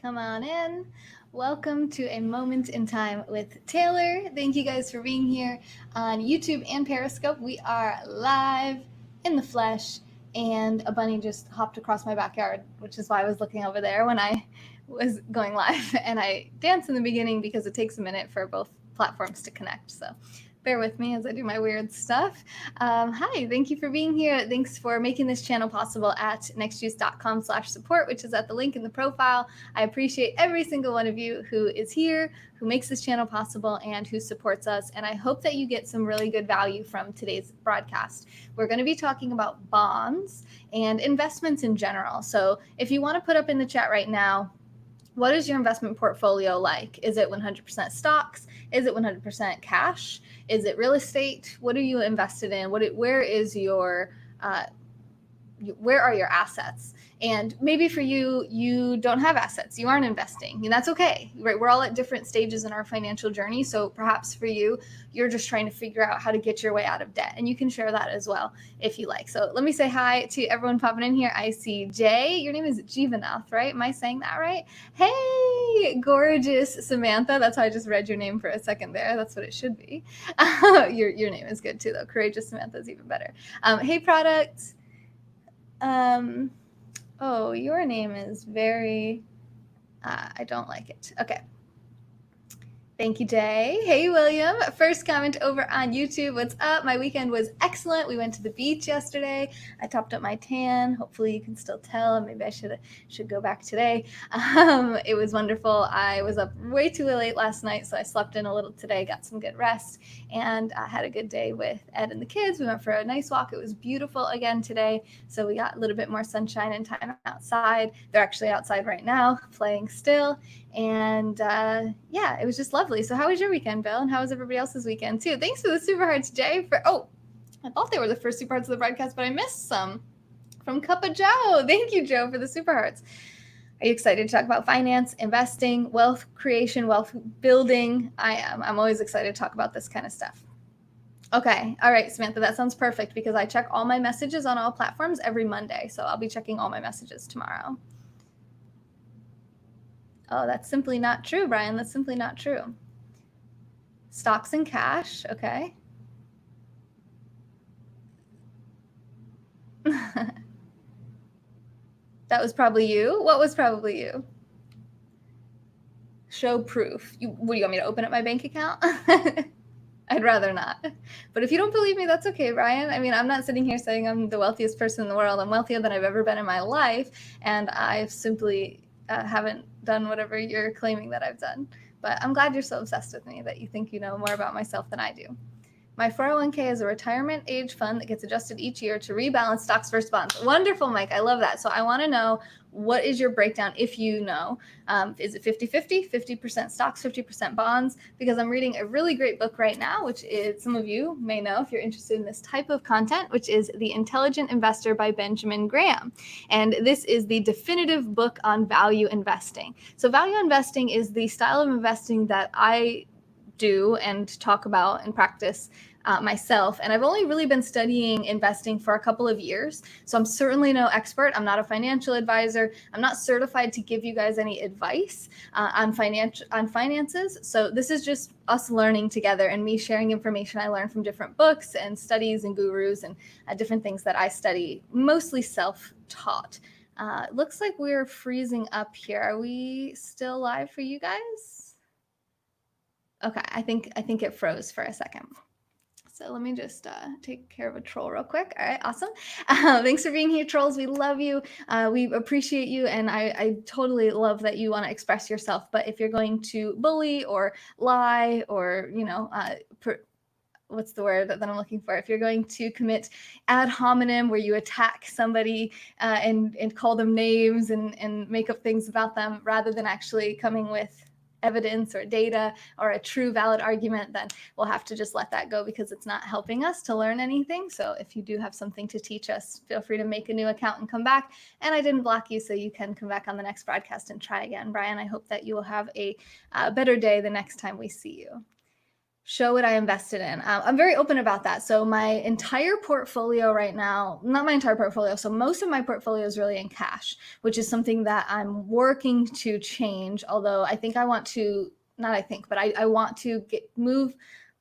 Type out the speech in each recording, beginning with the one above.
Come on in. Welcome to A Moment in Time with Taylor. Thank you guys for being here on YouTube and Periscope. We are live in the flesh, and a bunny just hopped across my backyard, which is why I was looking over there when I was going live. And I danced in the beginning because it takes a minute for both platforms to connect. So bear with me as I do my weird stuff. Hi, thank you for being here. Thanks for making this channel possible at nextjuice.com/support, which is at the link in the profile. I appreciate every single one of you who is here, who makes this channel possible, and who supports us. And I hope that you get some really good value from today's broadcast. We're going to be talking about bonds and investments in general. So if you want to put up in the chat right now, what is your investment portfolio like? Is it 100% stocks? Is it 100% cash? Is it real estate? What are you invested in? Where are your assets? And maybe for you, you don't have assets. You aren't investing, and that's okay, right? We're all at different stages in our financial journey. So perhaps for you, you're just trying to figure out how to get your way out of debt, and you can share that as well if you like. So let me say hi to everyone popping in here. I see Jay. Your name is Jivanath, right? Am I saying that right? Hey, gorgeous Samantha. That's how I just read your name for a second there. That's what it should be. Your name is good too, though. Courageous Samantha is even better. Hey, products. Oh, your name is very, I don't like it. Okay. Thank you, Jay. Hey, William. First comment over on YouTube. What's up? My weekend was excellent. We went to the beach yesterday. I topped up my tan. Hopefully you can still tell. Maybe I should go back today. It was wonderful. I was up way too late last night, so I slept in a little today, got some good rest, and I had a good day with Ed and the kids. We went for a nice walk. It was beautiful again today, so we got a little bit more sunshine and time outside. They're actually outside right now playing still. And yeah, it was just lovely. So how was your weekend, Bill? And how was everybody else's weekend too? Thanks for the super hearts, Jay. I thought they were the first super hearts of the broadcast, but I missed some from Cup of Joe. Thank you, Joe, for the super hearts. Are you excited to talk about finance, investing, wealth creation, wealth building? I am. I'm always excited to talk about this kind of stuff. Okay. All right, Samantha, that sounds perfect because I check all my messages on all platforms every Monday. So I'll be checking all my messages tomorrow. Oh, that's simply not true, Brian. That's simply not true. Stocks and cash. Okay. That was probably you. What was probably you? Show proof. What do you want me to open up my bank account? I'd rather not. But if you don't believe me, that's okay, Brian. I mean, I'm not sitting here saying I'm the wealthiest person in the world. I'm wealthier than I've ever been in my life. And I've simply haven't done whatever you're claiming that I've done. But I'm glad you're so obsessed with me that you think you know more about myself than I do. My 401k is a retirement age fund that gets adjusted each year to rebalance stocks versus bonds. Wonderful, Mike. I love that. So I want to know, what is your breakdown if you know? Is it 50-50, 50% stocks, 50% bonds? Because I'm reading a really great book right now, which is, some of you may know if you're interested in this type of content, which is The Intelligent Investor by Benjamin Graham. And this is the definitive book on value investing. So value investing is the style of investing that I do and talk about and practice myself. And I've only really been studying investing for a couple of years. So I'm certainly no expert. I'm not a financial advisor. I'm not certified to give you guys any advice on finances. So this is just us learning together and me sharing information I learned from different books and studies and gurus and different things that I study, mostly self-taught. Looks like we're freezing up here. Are we still live for you guys? Okay, I think it froze for a second. So let me just take care of a troll real quick. All right, awesome. Thanks for being here, trolls. We love you. We appreciate you. And I totally love that you want to express yourself. But if you're going to bully or lie or, what's the word that I'm looking for? If you're going to commit ad hominem where you attack somebody and call them names and make up things about them rather than actually coming with evidence or data or a true valid argument, then we'll have to just let that go because it's not helping us to learn anything. So if you do have something to teach us, feel free to make a new account and come back. And I didn't block you, so you can come back on the next broadcast and try again. Brian, I hope that you will have a better day the next time we see you. show what I invested in. I'm very open about that. So my entire portfolio right now, not my entire portfolio, so most of my portfolio is really in cash, which is something that I'm working to change. Although I think I want to, not I think, but I want to move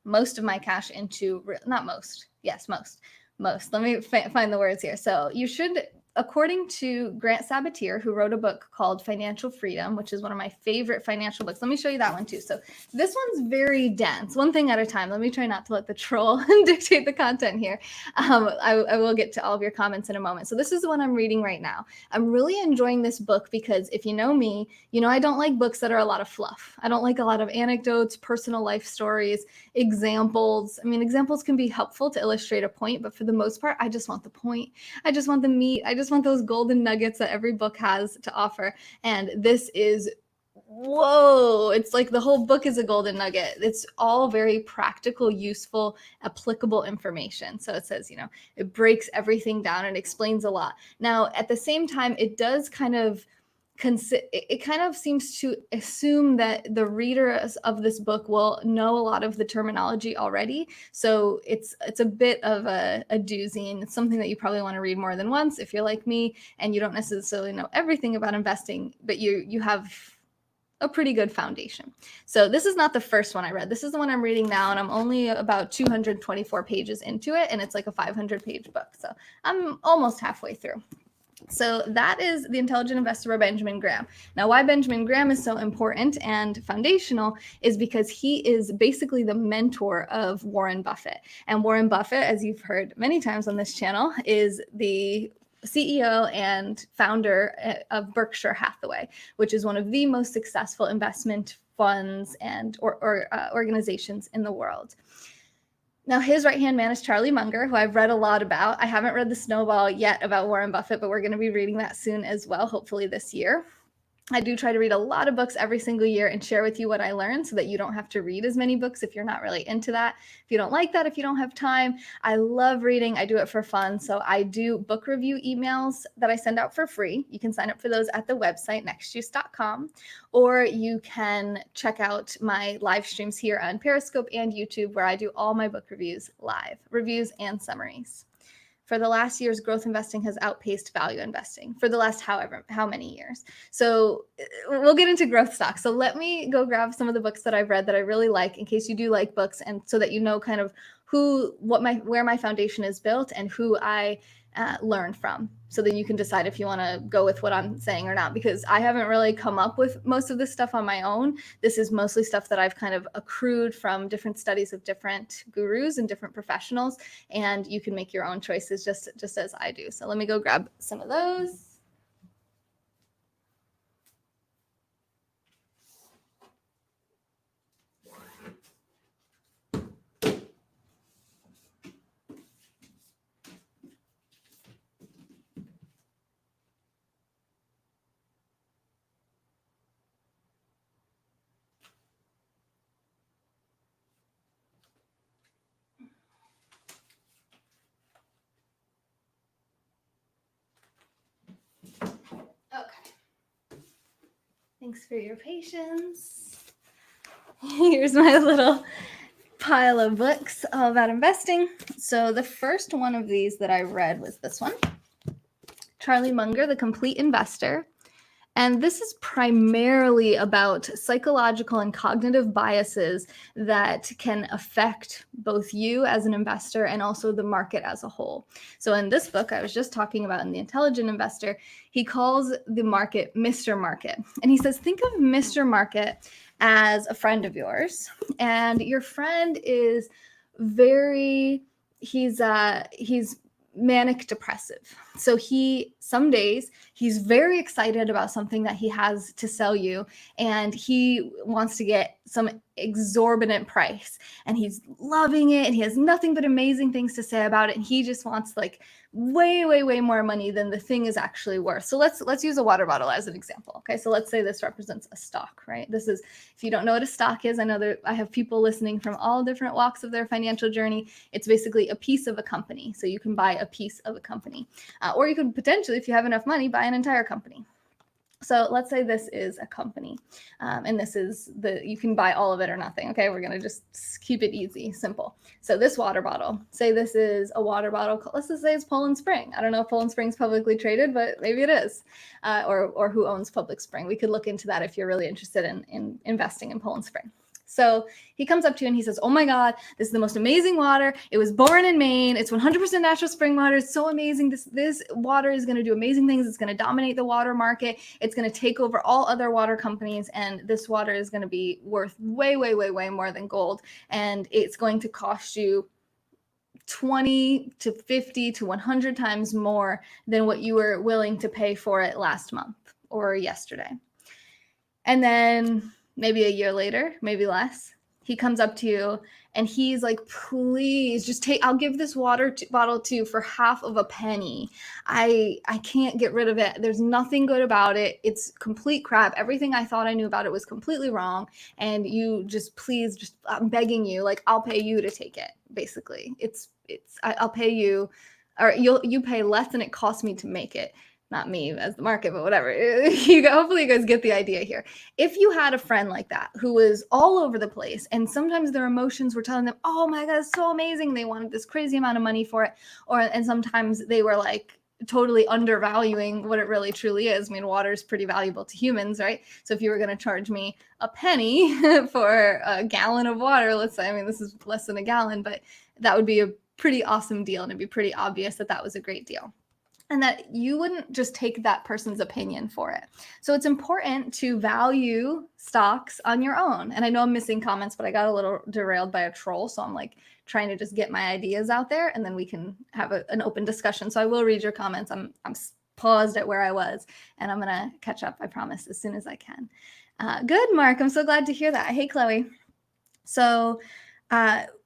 most of my cash into, not most, yes, most. Let me find the words here. So you should, according to Grant Sabater, who wrote a book called Financial Freedom, which is one of my favorite financial books. Let me show you that one too. So this one's very dense, one thing at a time. Let me try not to let the troll dictate the content here. I will get to all of your comments in a moment. So this is the one I'm reading right now. I'm really enjoying this book because if you know me, you know I don't like books that are a lot of fluff. I don't like a lot of anecdotes, personal life stories, examples. I mean, examples can be helpful to illustrate a point, but for the most part, I just want the point. I just want the meat. I just want those golden nuggets that every book has to offer. And this is, whoa, it's like the whole book is a golden nugget. It's all very practical, useful, applicable information. So it says, it breaks everything down and explains a lot. Now, at the same time, it does kind of seems to assume that the readers of this book will know a lot of the terminology already. So it's a bit of a doozy, and it's something that you probably want to read more than once if you're like me and you don't necessarily know everything about investing, but you have a pretty good foundation. So this is not the first one I read. This is the one I'm reading now, and I'm only about 224 pages into it, and it's like a 500-page book. So I'm almost halfway through. So that is The Intelligent Investor by Benjamin Graham. Now, why Benjamin Graham is so important and foundational is because he is basically the mentor of Warren Buffett. And Warren Buffett, as you've heard many times on this channel, is the CEO and founder of Berkshire Hathaway, which is one of the most successful investment funds and organizations in the world. Now, his right-hand man is Charlie Munger, who I've read a lot about. I haven't read The Snowball yet about Warren Buffett, but we're going to be reading that soon as well, hopefully this year. I do try to read a lot of books every single year and share with you what I learned so that you don't have to read as many books if you're not really into that. If you don't like that, if you don't have time, I love reading. I do it for fun. So I do book review emails that I send out for free. You can sign up for those at the website, nextjuice.com, or you can check out my live streams here on Periscope and YouTube, where I do all my book reviews live, reviews and summaries. For the last years, growth investing has outpaced value investing for the last how many years. So we'll get into growth stocks. So let me go grab some of the books that I've read that I really like, in case you do like books, and so that you know kind of where my foundation is built and who I learn from, so that you can decide if you want to go with what I'm saying or not, because I haven't really come up with most of this stuff on my own. This is mostly stuff that I've kind of accrued from different studies of different gurus and different professionals, and you can make your own choices just as I do. So let me go grab some of those. Okay. Thanks for your patience. Here's my little pile of books all about investing. So the first one of these that I read was this one, Charlie Munger, The Complete Investor. And this is primarily about psychological and cognitive biases that can affect both you as an investor and also the market as a whole. So in this book I was just talking about, in The Intelligent Investor, he calls the market Mr. Market. And he says, think of Mr. Market as a friend of yours. And your friend is he's manic depressive. So some days he's very excited about something that he has to sell you, and he wants to get some exorbitant price, and he's loving it, and he has nothing but amazing things to say about it, and he just wants like way more money than the thing is actually worth. So let's use a water bottle as an example. Okay, so let's say this represents a stock, right? This is, if you don't know what a stock is, I know that I have people listening from all different walks of their financial journey. It's basically a piece of a company. So you can buy a piece of a company, or you could potentially, if you have enough money, buy an entire company. So let's say this is a company, and this is you can buy all of it or nothing. Okay, we're gonna just keep it easy, simple. So this water bottle, say this is a water bottle. Let's just say it's Poland Spring. I don't know if Poland Spring's publicly traded, but maybe it is, or who owns Public Spring. We could look into that if you're really interested in investing in Poland Spring. So he comes up to you and he says, oh my God, this is the most amazing water. It was born in Maine. It's 100% natural spring water. It's so amazing. This water is going to do amazing things. It's going to dominate the water market. It's going to take over all other water companies. And this water is going to be worth way, way, way, way more than gold. And it's going to cost you 20 to 50 to 100 times more than what you were willing to pay for it last month or yesterday. And then maybe a year later, maybe less, he comes up to you and he's like, please just I'll give this water bottle to you for half of a penny. I can't get rid of it. There's nothing good about it. It's complete crap. Everything I thought I knew about it was completely wrong. And you please, I'm begging you, like, I'll pay you to take it. Basically, I'll pay you, or you pay less than it costs me to make it. Not me as the market, but whatever. Hopefully you guys get the idea here. If you had a friend like that who was all over the place and sometimes their emotions were telling them, oh my God, it's so amazing. They wanted this crazy amount of money for it. And sometimes they were like totally undervaluing what it really truly is. I mean, water is pretty valuable to humans, right? So if you were going to charge me a penny for a gallon of water, let's say, I mean, this is less than a gallon, but that would be a pretty awesome deal. And it'd be pretty obvious that that was a great deal. And that you wouldn't just take that person's opinion for it. So it's important to value stocks on your own. And I know I'm missing comments, but I got a little derailed by a troll. So I'm like trying to just get my ideas out there and then we can have an open discussion. So I will read your comments. I'm paused at where I was and I'm going to catch up, I promise, as soon as I can. Good, Mark. I'm so glad to hear that. Hey, Chloe. So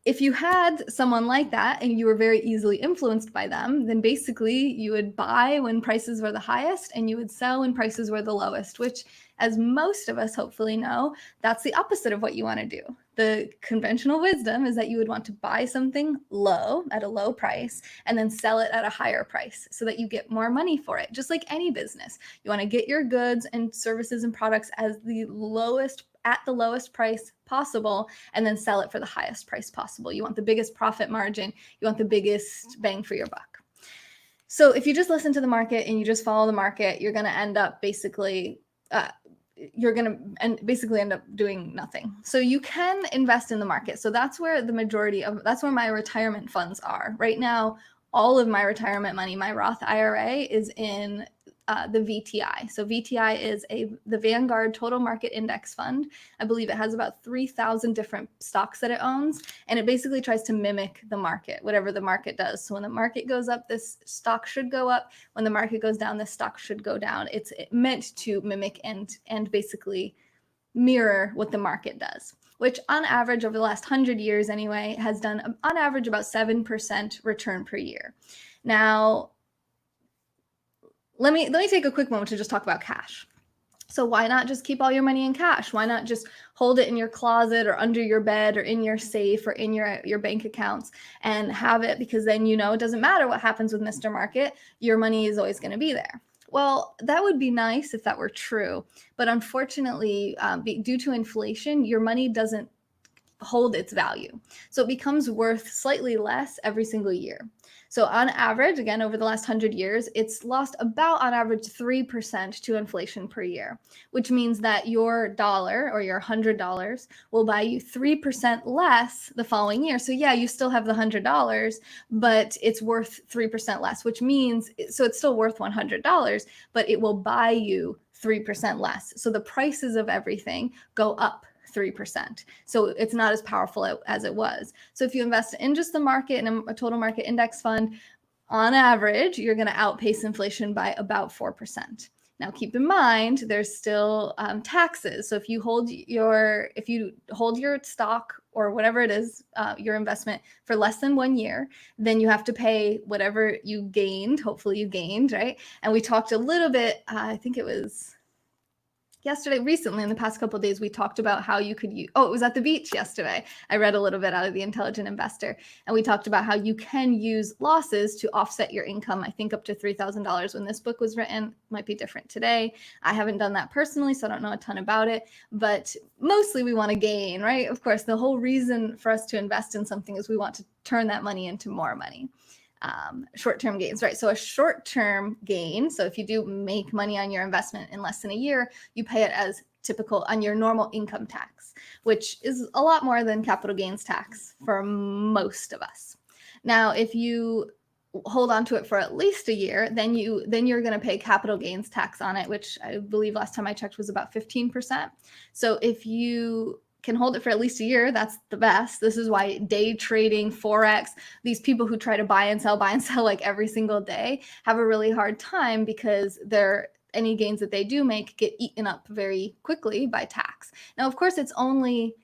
if you had someone like that and you were very easily influenced by them, then basically you would buy when prices were the highest and you would sell when prices were the lowest, which, as most of us hopefully know, that's the opposite of what you want to do. The conventional wisdom is that you would want to buy something low at a low price and then sell it at a higher price so that you get more money for it. Just like any business, you want to get your goods and services and products at the lowest price possible and then sell it for the highest price possible. You want the biggest profit margin. You want the biggest bang for your buck. So if you just listen to the market and you just follow the market, you're going to end up basically end up doing nothing. So you can invest in the market. So that's where that's where my retirement funds are. Right now, all of my retirement money, my Roth IRA, is in the VTI. So VTI is the Vanguard Total Market Index Fund. I believe it has about 3,000 different stocks that it owns, and it basically tries to mimic the market, whatever the market does. So when the market goes up, this stock should go up. When the market goes down, this stock should go down. It's meant to mimic and basically mirror what the market does, which on average over the last 100 years anyway has done on average about 7% return per year. Now, let me take a quick moment to just talk about cash. So why not just keep all your money in cash? Why not just hold it in your closet or under your bed or in your safe or in your bank accounts and have it, because then it doesn't matter what happens with Mr. Market, your money is always going to be there. Well, that would be nice if that were true. But unfortunately, due to inflation, your money doesn't hold its value. So it becomes worth slightly less every single year. So on average, again, over the last 100 years, it's lost about on average 3% to inflation per year, which means that your dollar or your $100 will buy you 3% less the following year. So yeah, you still have the $100, but it's worth 3% less, which means, so it's still worth $100, but it will buy you 3% less. So the prices of everything go up 3%. So it's not as powerful as it was. So if you invest in just the market and a total market index fund, on average, you're going to outpace inflation by about 4%. Now, keep in mind, there's still taxes. So if you hold your stock or whatever it is, your investment for less than 1 year, then you have to pay whatever you gained. Hopefully you gained, right? And we talked a little bit, I think it was recently in the past couple of days, we talked about how you could use, it was at the beach yesterday. I read a little bit out of The Intelligent Investor, and we talked about how you can use losses to offset your income. I think up to $3,000 when this book was written. Might be different today. I haven't done that personally, so I don't know a ton about it, but mostly we want to gain, right? Of course, the whole reason for us to invest in something is we want to turn that money into more money. Short-term gains, right? So a short-term gain, so if you do make money on your investment in less than a year, you pay it as typical on your normal income tax, which is a lot more than capital gains tax for most of us. Now, if you hold on to it for at least a year, then you're going to pay capital gains tax on it, which I believe last time I checked was about 15%. So if you can hold it for at least a year, that's the best. This is why day trading, Forex, these people who try to buy and sell like every single day have a really hard time, because any gains that they do make get eaten up very quickly by tax. Now, of course, it's only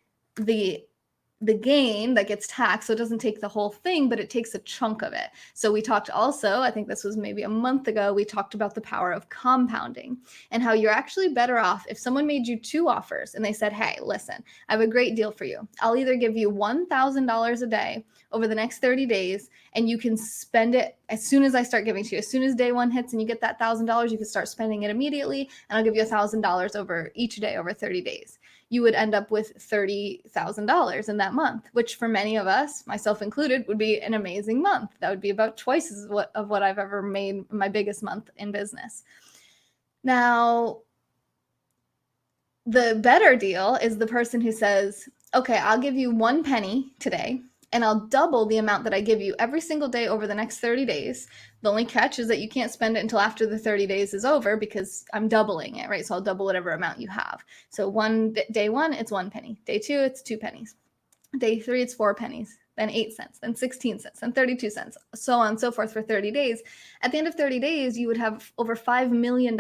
the gain that gets taxed, so it doesn't take the whole thing, but it takes a chunk of it. So we talked also, I think this was maybe a month ago, we talked about the power of compounding and how you're actually better off if someone made you 2 offers and they said, hey, listen, I have a great deal for you. I'll either give you $1,000 a day over the next 30 days, and you can spend it as soon as I start giving to you. As soon as day 1 hits and you get that $1,000, you can start spending it immediately, and I'll give you $1,000 over each day over 30 days. You would end up with $30,000 in that month, which for many of us, myself included, would be an amazing month. That would be about twice as of what I've ever made my biggest month in business. Now, the better deal is the person who says, okay, I'll give you 1 penny today, and I'll double the amount that I give you every single day over the next 30 days. The only catch is that you can't spend it until after the 30 days is over, because I'm doubling it, right? So I'll double whatever amount you have. So day 1, it's 1 penny. Day 2, it's 2 pennies. Day 3, it's 4 pennies, then 8 cents, then 16 cents, then 32 cents, so on and so forth for 30 days. At the end of 30 days, you would have over $5 million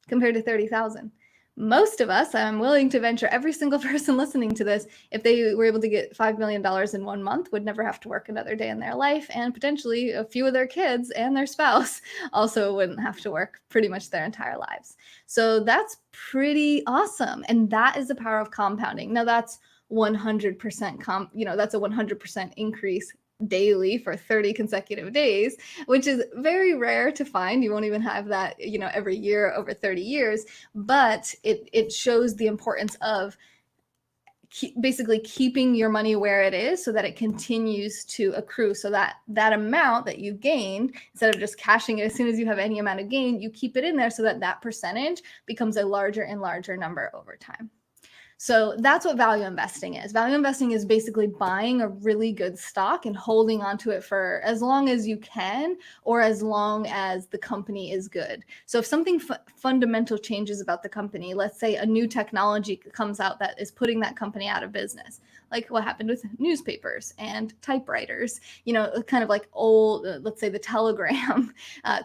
compared to 30,000. Most of us, I'm willing to venture every single person listening to this, if they were able to get $5 million in 1 month, would never have to work another day in their life, and potentially a few of their kids and their spouse also wouldn't have to work pretty much their entire lives. So that's pretty awesome. And that is the power of compounding. Now that's 100% that's a 100% increase daily for 30 consecutive days, which is very rare to find. You won't even have that, every year over 30 years, but it shows the importance of basically keeping your money where it is so that it continues to accrue, so that amount that you gain, instead of just cashing it as soon as you have any amount of gain, you keep it in there so that percentage becomes a larger and larger number over time. So that's what value investing is. Value investing is basically buying a really good stock and holding onto it for as long as you can, or as long as the company is good. So if something fundamental changes about the company, let's say a new technology comes out that is putting that company out of business, like what happened with newspapers and typewriters, kind of like old, let's say the telegram,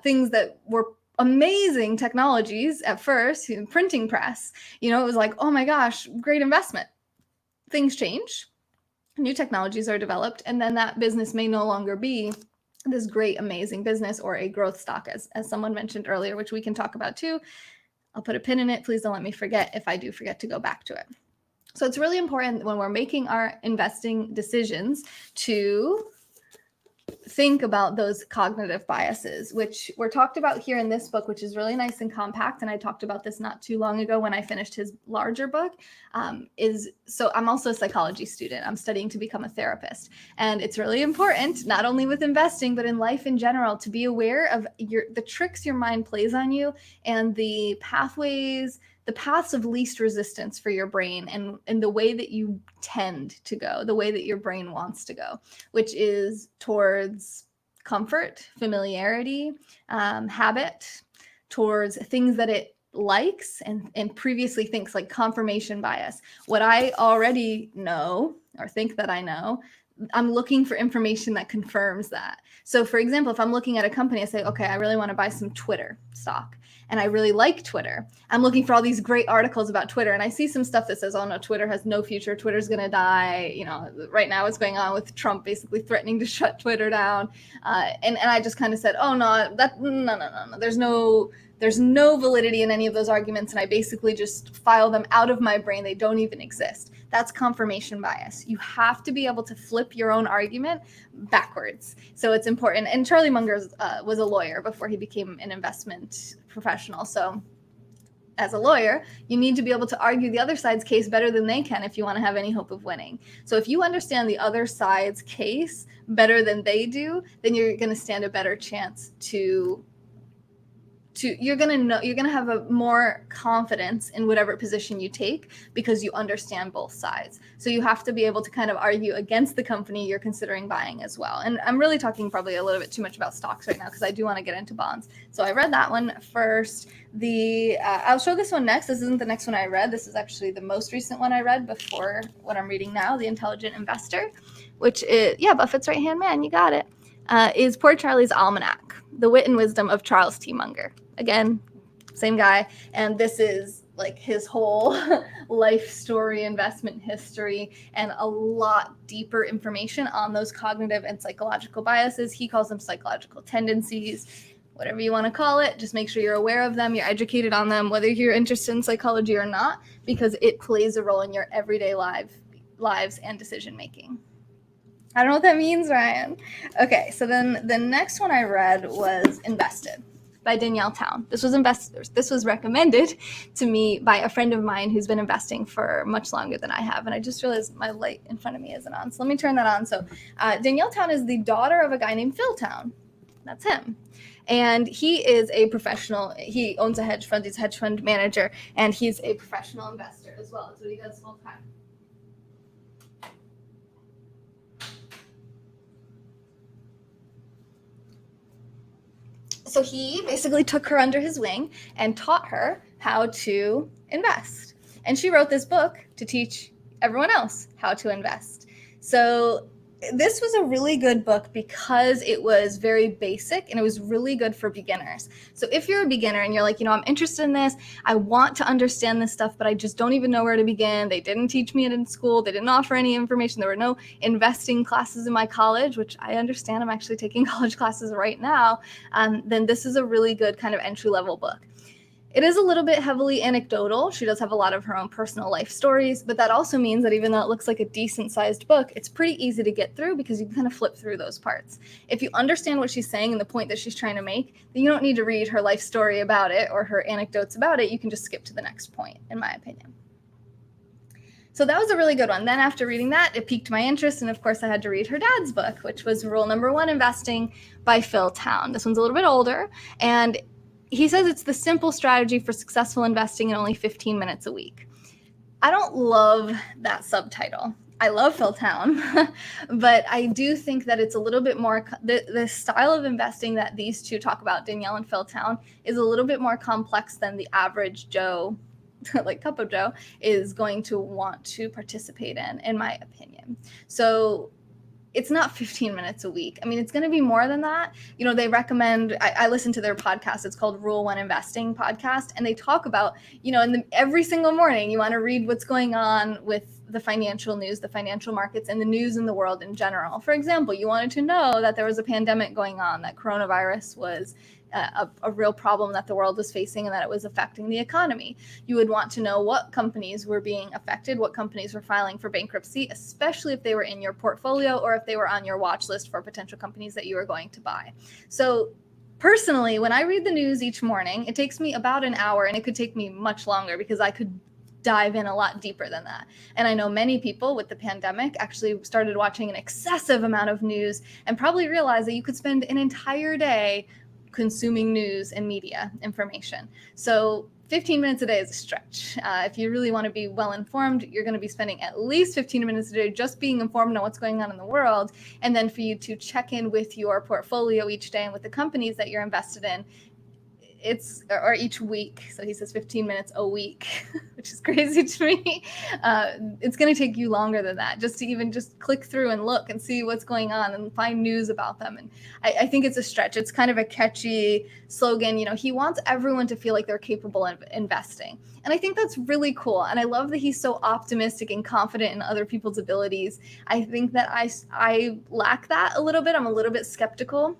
things that were amazing technologies at first, printing press, it was like, oh my gosh, great investment. Things change, new technologies are developed, and then that business may no longer be this great, amazing business or a growth stock, as someone mentioned earlier, which we can talk about too. I'll put a pin in it. Please don't let me forget if I do forget to go back to it. So it's really important when we're making our investing decisions to think about those cognitive biases, which were talked about here in this book, which is really nice and compact. And I talked about this not too long ago when I finished his larger book. So I'm also a psychology student. I'm studying to become a therapist. And it's really important, not only with investing, but in life in general, to be aware of the tricks your mind plays on you and the paths of least resistance for your brain, and the way that you tend to go, the way that your brain wants to go, which is towards comfort, familiarity, habit, towards things that it likes and previously thinks, like confirmation bias. What I already know or think that I know, I'm looking for information that confirms that. So for example, if I'm looking at a company, I say, okay, I really want to buy some Twitter stock, and I really like Twitter. I'm looking for all these great articles about Twitter, and I see some stuff that says, oh no, Twitter has no future. Twitter's going to die. Right now what's going on with Trump basically threatening to shut Twitter down. And I just kind of said, oh no, no. There's no There's no validity in any of those arguments, and I basically just file them out of my brain. They don't even exist. That's confirmation bias. You have to be able to flip your own argument backwards. So it's important. And Charlie Munger was a lawyer before he became an investment professional. So as a lawyer, you need to be able to argue the other side's case better than they can if you want to have any hope of winning. So if you understand the other side's case better than they do, then you're going to stand a better chance to you're going to have a more confidence in whatever position you take because you understand both sides. So you have to be able to kind of argue against the company you're considering buying as well. And I'm really talking probably a little bit too much about stocks right now because I do want to get into bonds. So I read that one first. I'll show this one next. This isn't the next one I read. This is actually the most recent one I read before what I'm reading now, The Intelligent Investor, which is, Buffett's right-hand man, you got it, is Poor Charlie's Almanac, The Wit and Wisdom of Charles T. Munger. Again, same guy. And this is like his whole life story, investment history, and a lot deeper information on those cognitive and psychological biases. He calls them psychological tendencies, whatever you want to call it. Just make sure you're aware of them, you're educated on them, whether you're interested in psychology or not, because it plays a role in your everyday lives and decision making. I don't know what that means, Ryan. Okay, so then the next one I read was Invested by Danielle Town. This was recommended to me by a friend of mine who's been investing for much longer than I have. And I just realized my light in front of me isn't on. So let me turn that on. So Danielle Town is the daughter of a guy named Phil Town. That's him. And he is a professional. He owns a hedge fund. He's a hedge fund manager. And he's a professional investor as well. That's what he does full time. So he basically took her under his wing and taught her how to invest. And she wrote this book to teach everyone else how to invest. So this was a really good book because it was very basic and it was really good for beginners. So if you're a beginner and you're like, I'm interested in this, I want to understand this stuff, but I just don't even know where to begin. They didn't teach me it in school. They didn't offer any information. There were no investing classes in my college, which I understand. I'm actually taking college classes right now. Then this is a really good kind of entry-level book. It is a little bit heavily anecdotal. She does have a lot of her own personal life stories, but that also means that even though it looks like a decent sized book, it's pretty easy to get through because you can kind of flip through those parts. If you understand what she's saying and the point that she's trying to make, then you don't need to read her life story about it or her anecdotes about it. You can just skip to the next point, in my opinion. So that was a really good one. Then after reading that, it piqued my interest. And of course, I had to read her dad's book, which was Rule Number 1, Investing by Phil Town. This one's a little bit older. And he says it's the simple strategy for successful investing in only 15 minutes a week. I don't love that subtitle. I love Phil Town, but I do think that it's a little bit more, the style of investing that these two talk about, Danielle and Phil Town, is a little bit more complex than the average Joe, like cup of Joe, is going to want to participate in my opinion. So it's not 15 minutes a week. I mean, it's going to be more than that. They recommend, I listen to their podcast. It's called Rule 1 Investing Podcast. And they talk about, every single morning, you want to read what's going on with the financial news, the financial markets, and the news in the world in general. For example, you wanted to know that there was a pandemic going on, that coronavirus was a real problem that the world was facing and that it was affecting the economy. You would want to know what companies were being affected, what companies were filing for bankruptcy, especially if they were in your portfolio or if they were on your watch list for potential companies that you were going to buy. So personally, when I read the news each morning, it takes me about an hour, and it could take me much longer because I could dive in a lot deeper than that. And I know many people with the pandemic actually started watching an excessive amount of news and probably realized that you could spend an entire day consuming news and media information. So 15 minutes a day is a stretch. If you really want to be well informed, you're going to be spending at least 15 minutes a day just being informed on what's going on in the world. And then for you to check in with your portfolio each day and with the companies that you're invested in, or each week. So he says 15 minutes a week, which is crazy to me. It's going to take you longer than that just to even just click through and look and see what's going on and find news about them. And I think it's a stretch. It's kind of a catchy slogan. He wants everyone to feel like they're capable of investing. And I think that's really cool. And I love that he's so optimistic and confident in other people's abilities. I think that I lack that a little bit. I'm a little bit skeptical.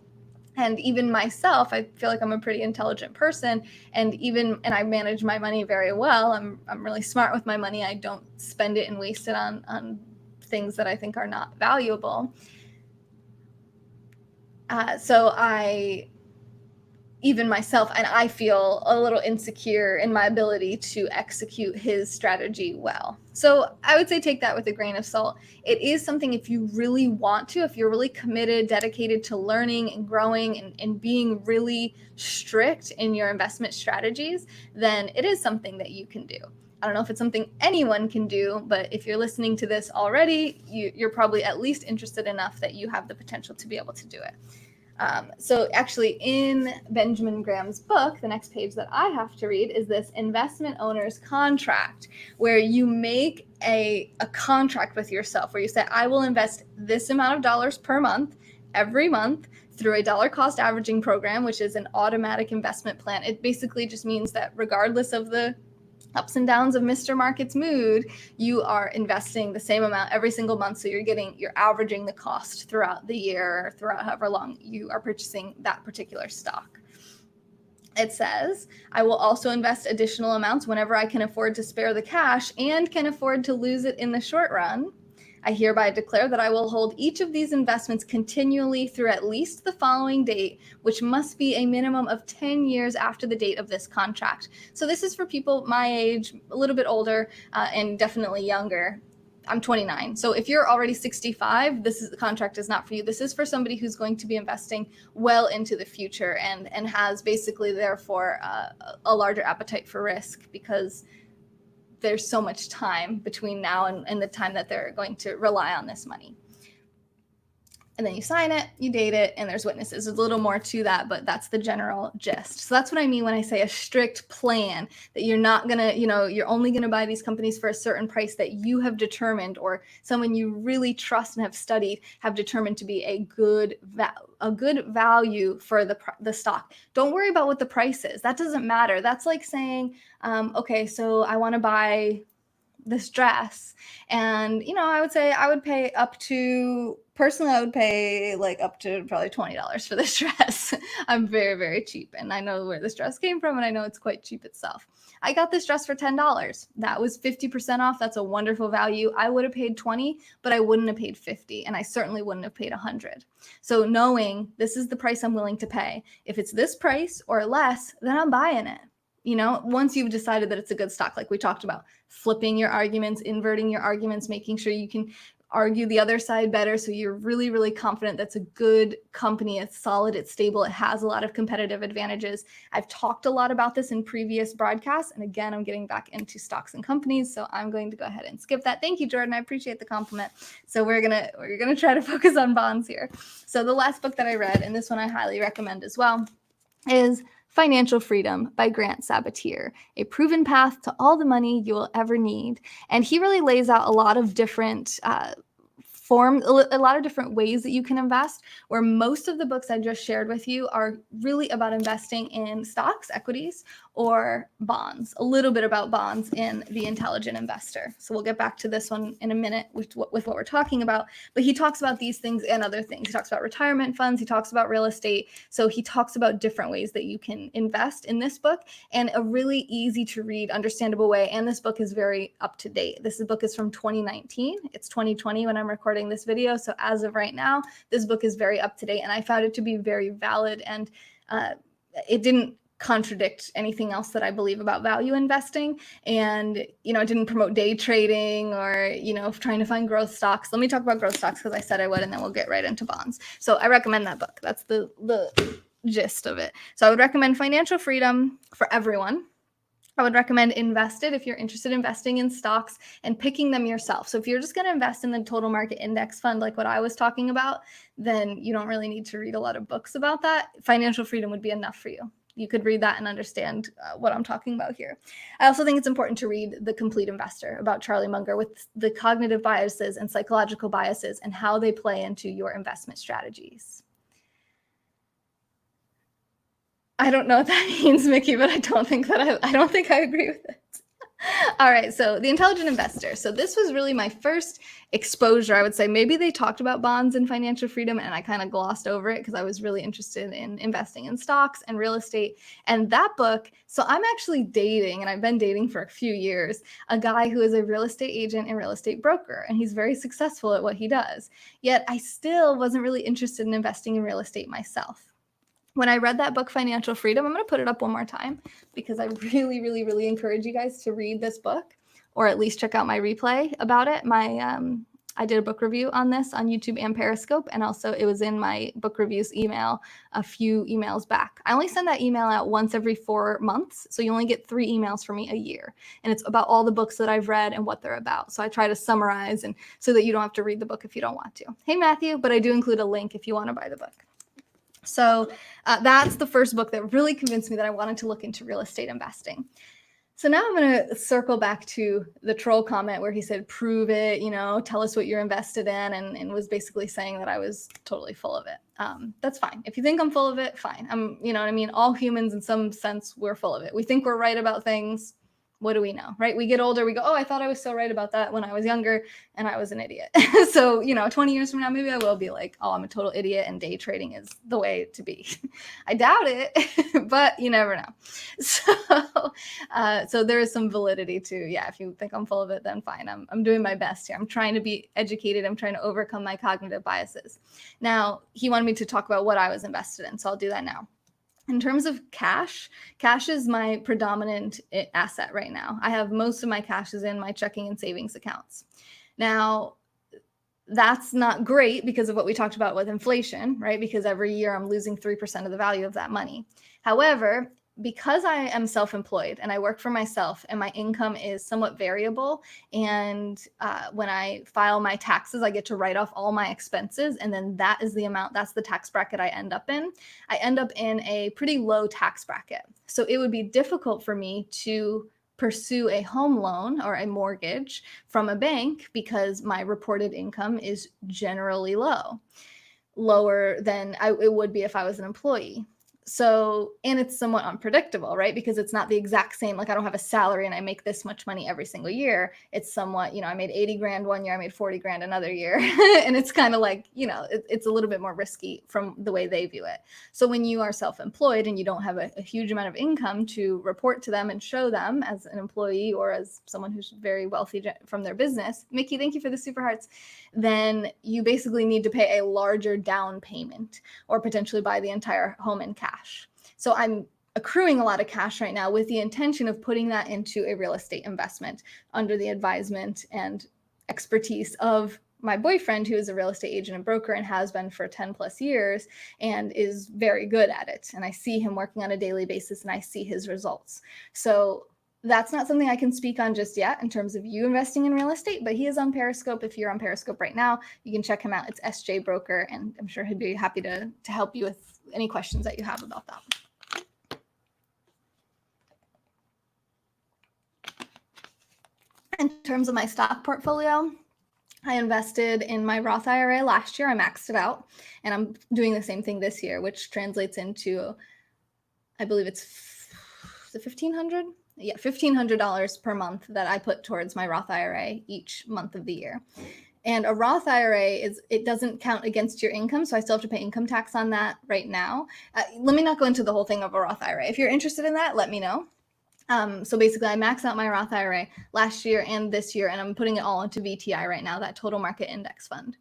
And even myself, I feel like I'm a pretty intelligent person, and I manage my money very well. I'm really smart with my money. I don't spend it and waste it on things that I think are not valuable. So even myself, and I feel a little insecure in my ability to execute his strategy well. So I would say take that with a grain of salt. It is something, if you really want to, if you're really committed, dedicated to learning and growing and being really strict in your investment strategies, then it is something that you can do. I don't know if it's something anyone can do, but if you're listening to this already, you're probably at least interested enough that you have the potential to be able to do it. So actually in Benjamin Graham's book, the next page that I have to read is this investment owner's contract, where you make a contract with yourself where you say, I will invest this amount of dollars per month, every month, through a dollar cost averaging program, which is an automatic investment plan. It basically just means that regardless of the ups and downs of Mr. Market's mood, you are investing the same amount every single month. So you're averaging the cost throughout the year, or throughout however long you are purchasing that particular stock. It says, I will also invest additional amounts whenever I can afford to spare the cash and can afford to lose it in the short run. I hereby declare that I will hold each of these investments continually through at least the following date, which must be a minimum of 10 years after the date of this contract. So this is for people my age, a little bit older, and definitely younger. I'm 29. So if you're already 65, the contract is not for you. This is for somebody who's going to be investing well into the future and has basically, therefore, a larger appetite for risk, because there's so much time between now and the time that they're going to rely on this money. And then you sign it, you date it, and there's witnesses. There's a little more to that, but that's the general gist. So that's what I mean when I say a strict plan, that you're not going to, you're only going to buy these companies for a certain price that you have determined, or someone you really trust and have studied have determined to be a good value for the stock. Don't worry about what the price is. That doesn't matter. That's like saying, okay, so I want to buy this dress, and I would say I would pay up to like up to probably $20 for this dress. I'm very, very cheap, and I know where this dress came from, and I know it's quite cheap itself. I got this dress for $10. That was 50% off. That's a wonderful value. I would have paid $20, but I wouldn't have paid $50, and I certainly wouldn't have paid $100. So knowing this is the price I'm willing to pay, if it's this price or less, then I'm buying it. Once you've decided that it's a good stock, like we talked about, flipping your arguments, inverting your arguments, making sure you can argue the other side better, so you're really, really confident that's a good company. It's solid, it's stable, it has a lot of competitive advantages. I've talked a lot about this in previous broadcasts, and again, I'm getting back into stocks and companies, so I'm going to go ahead and skip that. Thank you, Jordan. I appreciate the compliment. So we're gonna try to focus on bonds here. So the last book that I read, and this one I highly recommend as well, is Financial Freedom by Grant Sabater, a proven path to all the money you will ever need. And he really lays out a lot of different a lot of different ways that you can invest, where most of the books I just shared with you are really about investing in stocks, equities, or bonds, a little bit about bonds in The Intelligent Investor. So we'll get back to this one in a minute with what we're talking about, but he talks about these things and other things. He talks about retirement funds, he talks about real estate. So he talks about different ways that you can invest in this book, and a really easy to read, understandable way. And this book is very up to date. This book is from 2019. It's 2020 when I'm recording this video. So as of right now, this book is very up to date, and I found it to be very valid, and it didn't contradict anything else that I believe about value investing. And, it didn't promote day trading or, trying to find growth stocks. Let me talk about growth stocks because I said I would, and then we'll get right into bonds. So I recommend that book. That's the gist of it. So I would recommend Financial Freedom for everyone. I would recommend Invested if you're interested in investing in stocks and picking them yourself. So if you're just going to invest in the total market index fund, like what I was talking about, then you don't really need to read a lot of books about that. Financial Freedom would be enough for you. You could read that and understand what I'm talking about here. I also think it's important to read The Complete Investor about Charlie Munger, with the cognitive biases and psychological biases and how they play into your investment strategies. I don't know what that means, Mickey, but I don't think I agree with it. All right, so The Intelligent Investor. So this was really my first exposure, I would say. Maybe they talked about bonds and financial freedom, and I kind of glossed over it because I was really interested in investing in stocks and real estate. And that book, so I'm actually dating, and I've been dating for a few years, a guy who is a real estate agent and real estate broker, and he's very successful at what he does. Yet I still wasn't really interested in investing in real estate myself. When I read that book, Financial Freedom, I'm going to put it up one more time because I really, really, really encourage you guys to read this book, or at least check out my replay about it. I did a book review on this on YouTube and Periscope, and also it was in my book reviews email a few emails back. I only send that email out once every 4 months, so you only get 3 emails from me a year, and it's about all the books that I've read and what they're about. So I try to summarize, and so that you don't have to read the book if you don't want to. Hey, Matthew, but I do include a link if you want to buy the book. So that's the first book that really convinced me that I wanted to look into real estate investing. So now I'm going to circle back to the troll comment where he said, prove it, tell us what you're invested in, and was basically saying that I was totally full of it. That's fine. If you think I'm full of it, fine. You know what I mean? All humans in some sense, we're full of it. We think we're right about things. What do we know, right? We get older, we go, oh, I thought I was so right about that when I was younger, and I was an idiot. So, 20 years from now, maybe I will be like, oh, I'm a total idiot, and day trading is the way to be. I doubt it, but you never know. So there is some validity to, if you think I'm full of it, then fine. I'm doing my best here. I'm trying to be educated. I'm trying to overcome my cognitive biases. Now, he wanted me to talk about what I was invested in, so I'll do that now. In terms of cash is my predominant asset right now. I have most of my cash is in my checking and savings accounts. Now, that's not great because of what we talked about with inflation, right? Because every year I'm losing 3% of the value of that money. However, because I am self-employed and I work for myself and my income is somewhat variable, and when I file my taxes, I get to write off all my expenses, and then that is the amount, that's the tax bracket I end up in. I end up in a pretty low tax bracket. So it would be difficult for me to pursue a home loan or a mortgage from a bank because my reported income is generally lower than it would be if I was an employee. So, and it's somewhat unpredictable, right? Because it's not the exact same, like I don't have a salary and I make this much money every single year. It's somewhat, I made 80 grand one year, I made 40 grand another year. And it's kind of like, it's a little bit more risky from the way they view it. So when you are self-employed and you don't have a huge amount of income to report to them and show them as an employee or as someone who's very wealthy from their business, Mickey, thank you for the super hearts, then you basically need to pay a larger down payment or potentially buy the entire home in cash. So I'm accruing a lot of cash right now with the intention of putting that into a real estate investment under the advisement and expertise of my boyfriend, who is a real estate agent and broker and has been for 10 plus years and is very good at it. And I see him working on a daily basis and I see his results. So that's not something I can speak on just yet in terms of you investing in real estate, but he is on Periscope. If you're on Periscope right now, you can check him out. It's SJ Broker, and I'm sure he'd be happy to help you with any questions that you have about that. In terms of my stock portfolio, I invested in my Roth IRA last year. I maxed it out, and I'm doing the same thing this year, which translates into, I believe it's $1,500. Yeah, $1,500 per month that I put towards my Roth IRA each month of the year. And a Roth IRA it doesn't count against your income, so I still have to pay income tax on that right now. Let me not go into the whole thing of a Roth IRA. If you're interested in that, let me know. So basically, I maxed out my Roth IRA last year and this year, and I'm putting it all into VTI right now, that total market index fund.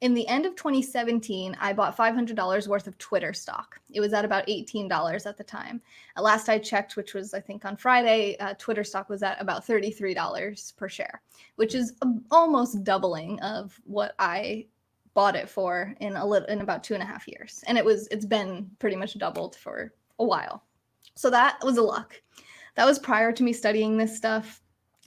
In the end of 2017, I bought $500 worth of Twitter stock. It was at about $18 at the time. Last I checked, which was I think on Friday, Twitter stock was at about $33 per share, which is almost doubling of what I bought it for in about 2.5 years. And it's been pretty much doubled for a while. So that was a luck. That was prior to me studying this stuff.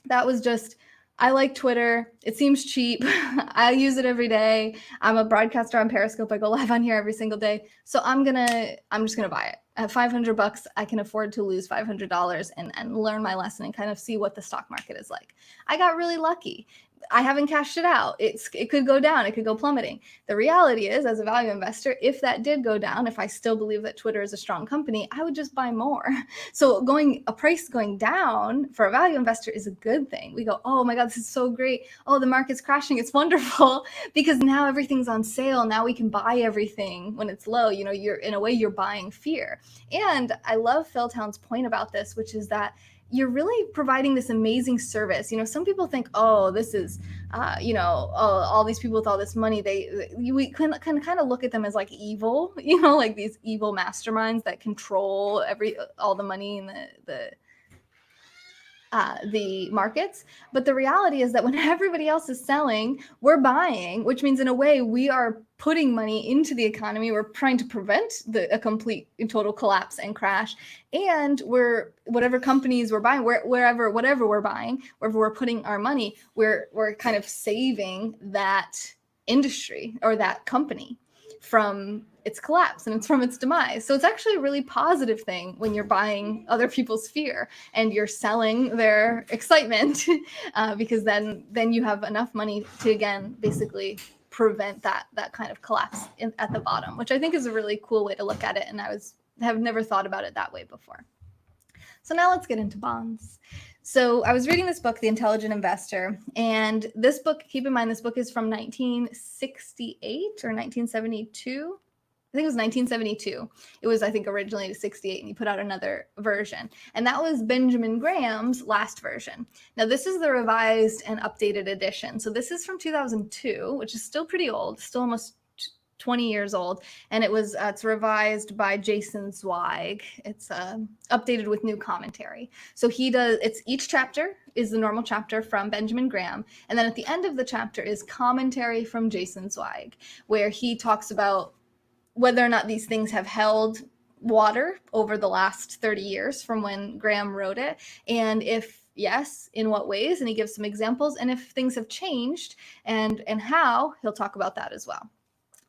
That was just, I like Twitter. It seems cheap. I use it every day. I'm a broadcaster on Periscope. I go live on here every single day. So I'm just gonna buy it. At $500, I can afford to lose $500 and learn my lesson and kind of see what the stock market is like. I got really lucky. I haven't cashed it out. It could go down. It could go plummeting. The reality is, as a value investor, if that did go down, if I still believe that Twitter is a strong company, I would just buy more. So a price going down for a value investor is a good thing. We go, oh my God, this is so great. Oh, the market's crashing. It's wonderful because now everything's on sale. Now we can buy everything when it's low. You're buying fear. And I love Phil Town's point about this, which is that you're really providing this amazing service. Some people think, oh, this is, all these people with all this money, we can kind of look at them as like evil, like these evil masterminds that control all the money in the markets. But the reality is that when everybody else is selling, we're buying, which means in a way we are putting money into the economy. We're trying to prevent a complete and total collapse and crash. And whatever companies we're buying, whatever we're buying, wherever we're putting our money, we're kind of saving that industry or that company from its collapse and it's from its demise. So it's actually a really positive thing when you're buying other people's fear and you're selling their excitement, because then you have enough money to, again, basically prevent that kind of collapse at the bottom, which I think is a really cool way to look at it. And I have never thought about it that way before. So now let's get into bonds. So I was reading this book, The Intelligent Investor, and this book, keep in mind, this book is from 1968 or 1972. I think it was 1972. It was, I think, originally to 68, and he put out another version. And that was Benjamin Graham's last version. Now, this is the revised and updated edition. So this is from 2002, which is still pretty old, still almost 20 years old. And it's revised by Jason Zweig. It's updated with new commentary. So each chapter is the normal chapter from Benjamin Graham. And then at the end of the chapter is commentary from Jason Zweig, where he talks about whether or not these things have held water over the last 30 years from when Graham wrote it. And if yes, in what ways? And he gives some examples. And if things have changed and how, he'll talk about that as well.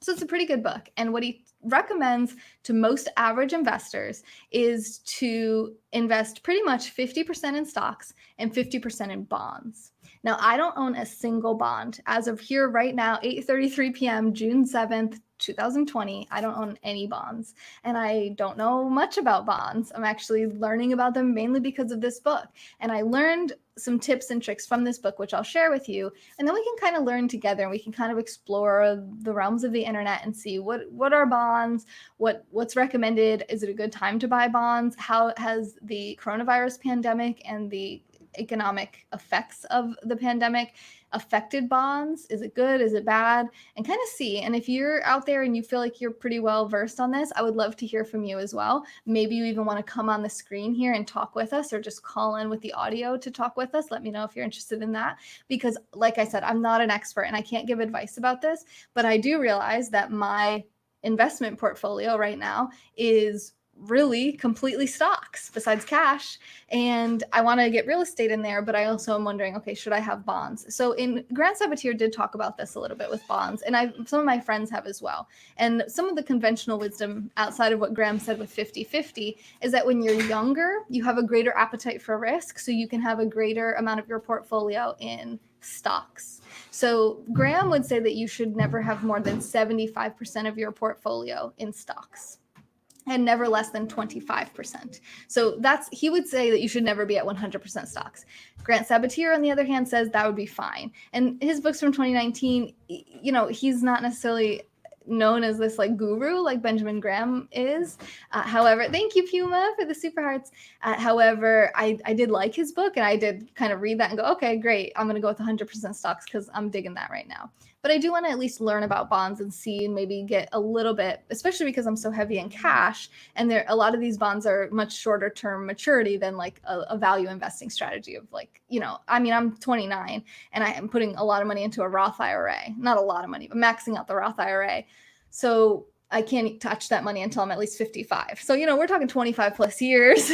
So it's a pretty good book. And what he recommends to most average investors is to invest pretty much 50% in stocks and 50% in bonds. Now, I don't own a single bond. As of here right now, 8:33 p.m., June 7th, 2020, I don't own any bonds. And I don't know much about bonds. I'm actually learning about them mainly because of this book. And I learned some tips and tricks from this book, which I'll share with you. And then we can kind of learn together and we can kind of explore the realms of the internet and see what are bonds, what's recommended. Is it a good time to buy bonds? How has the coronavirus pandemic and the economic effects of the pandemic affected bonds? Is it good? Is it bad? And kind of see. And if you're out there and you feel like you're pretty well versed on this, I would love to hear from you as well. Maybe you even want to come on the screen here and talk with us, or just call in with the audio to talk with us. Let me know if you're interested in that, because like I said, I'm not an expert and I can't give advice about this, but I do realize that my investment portfolio right now is really completely stocks besides cash. And I want to get real estate in there, but I also am wondering, okay, should I have bonds? So Grant Sabater did talk about this a little bit with bonds, and some of my friends have as well. And some of the conventional wisdom outside of what Graham said with 50-50 is that when you're younger, you have a greater appetite for risk. So you can have a greater amount of your portfolio in stocks. So Graham would say that you should never have more than 75% of your portfolio in stocks, and never less than 25%. So he would say that you should never be at 100% stocks. Grant Sabater, on the other hand, says that would be fine. And his book's from 2019, he's not necessarily known as this like guru like Benjamin Graham is. However, thank you, Puma, for the super hearts. However, I did like his book, and I did kind of read that and go, okay, great. I'm going to go with 100% stocks because I'm digging that right now. But I do want to at least learn about bonds and see, and maybe get a little bit, especially because I'm so heavy in cash. And a lot of these bonds are much shorter term maturity than like a value investing strategy of like, I'm 29 and I am putting a lot of money into a Roth IRA, not a lot of money, but maxing out the Roth IRA. So I can't touch that money until I'm at least 55. So, we're talking 25 plus years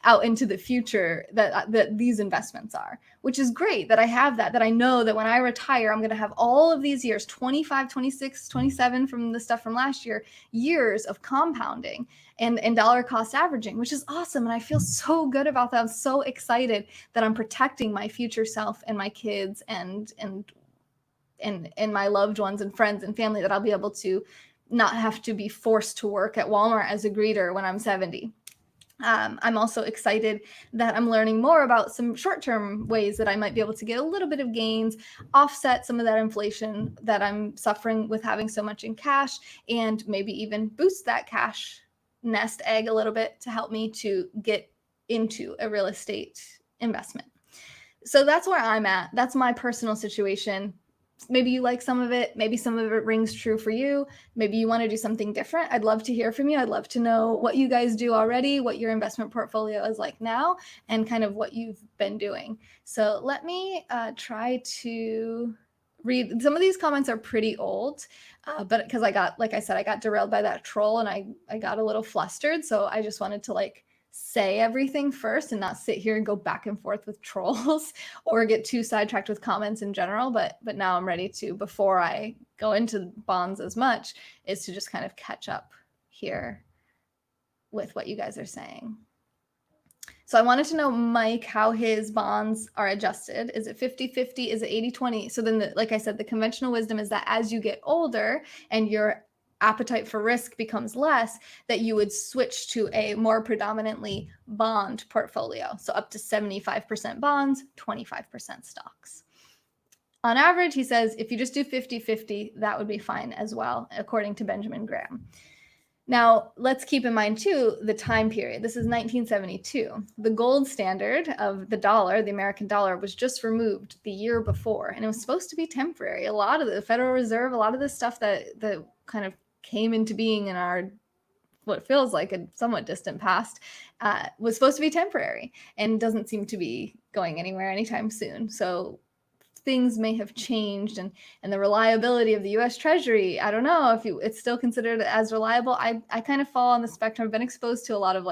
out into the future that these investments are, which is great that I have that I know that when I retire, I'm going to have all of these years, 25, 26, 27 from the stuff from last years of compounding and dollar cost averaging, which is awesome. And I feel so good about that. I'm so excited that I'm protecting my future self and my kids and my loved ones and friends and family, that I'll be able to not have to be forced to work at Walmart as a greeter when I'm 70. I'm also excited that I'm learning more about some short-term ways that I might be able to get a little bit of gains, offset some of that inflation that I'm suffering with having so much in cash, and maybe even boost that cash nest egg a little bit to help me to get into a real estate investment. So that's where I'm at. That's my personal situation. Maybe you like some of it. Maybe some of it rings true for you. Maybe you want to do something different. I'd love to hear from you. I'd love to know what you guys do already, what your investment portfolio is like now, and kind of what you've been doing. So let me try to read. Some of these comments are pretty old, but because I got derailed by that troll and I got a little flustered. So I just wanted to say everything first and not sit here and go back and forth with trolls or get too sidetracked with comments in general. But now I'm ready to, before I go into bonds as much, is to just kind of catch up here with what you guys are saying. So I wanted to know, Mike, how his bonds are adjusted. Is it 50-50? Is it 80-20? So then, like I said, the conventional wisdom is that as you get older and your appetite for risk becomes less, that you would switch to a more predominantly bond portfolio. So up to 75% bonds, 25% stocks. On average, he says, if you just do 50-50, that would be fine as well, according to Benjamin Graham. Now, let's keep in mind, too, the time period. This is 1972. The gold standard of the dollar, the American dollar, was just removed the year before, and it was supposed to be temporary. A lot of the Federal Reserve, a lot of the stuff that kind of came into being in our what feels like a somewhat distant past was supposed to be temporary and doesn't seem to be going anywhere anytime soon. So things may have changed, and the reliability of the U.S. Treasury, I don't know if it's still considered as reliable. I kind of fall on the spectrum. I've been exposed to a lot of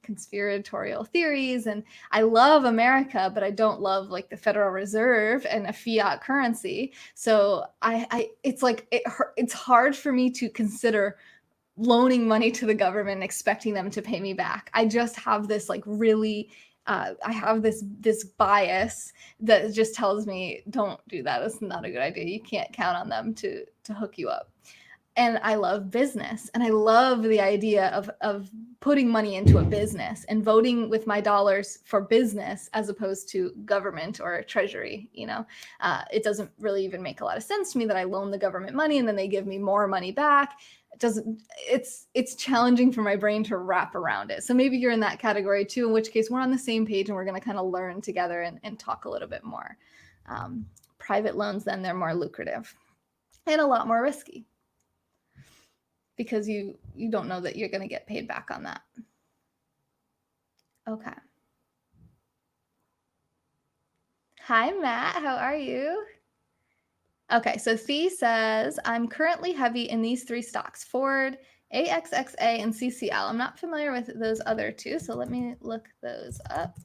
conspiratorial theories, and I love America, but I don't love the Federal Reserve and a fiat currency. So it's hard for me to consider loaning money to the government and expecting them to pay me back. I just have this I have this bias that just tells me, don't do that. It's not a good idea. You can't count on them to hook you up. And I love business, and I love the idea of putting money into a business and voting with my dollars for business as opposed to government or treasury. It doesn't really even make a lot of sense to me that I loan the government money and then they give me more money back. It's challenging for my brain to wrap around it. So maybe you're in that category too, in which case we're on the same page and we're going to kind of learn together and talk a little bit more. Private loans, then, they're more lucrative and a lot more risky, because you don't know that you're going to get paid back on that. Okay. Hi, Matt. How are you? Okay, so Thea says, I'm currently heavy in these three stocks: Ford, AXXA, and CCL. I'm not familiar with those other two, so let me look those up.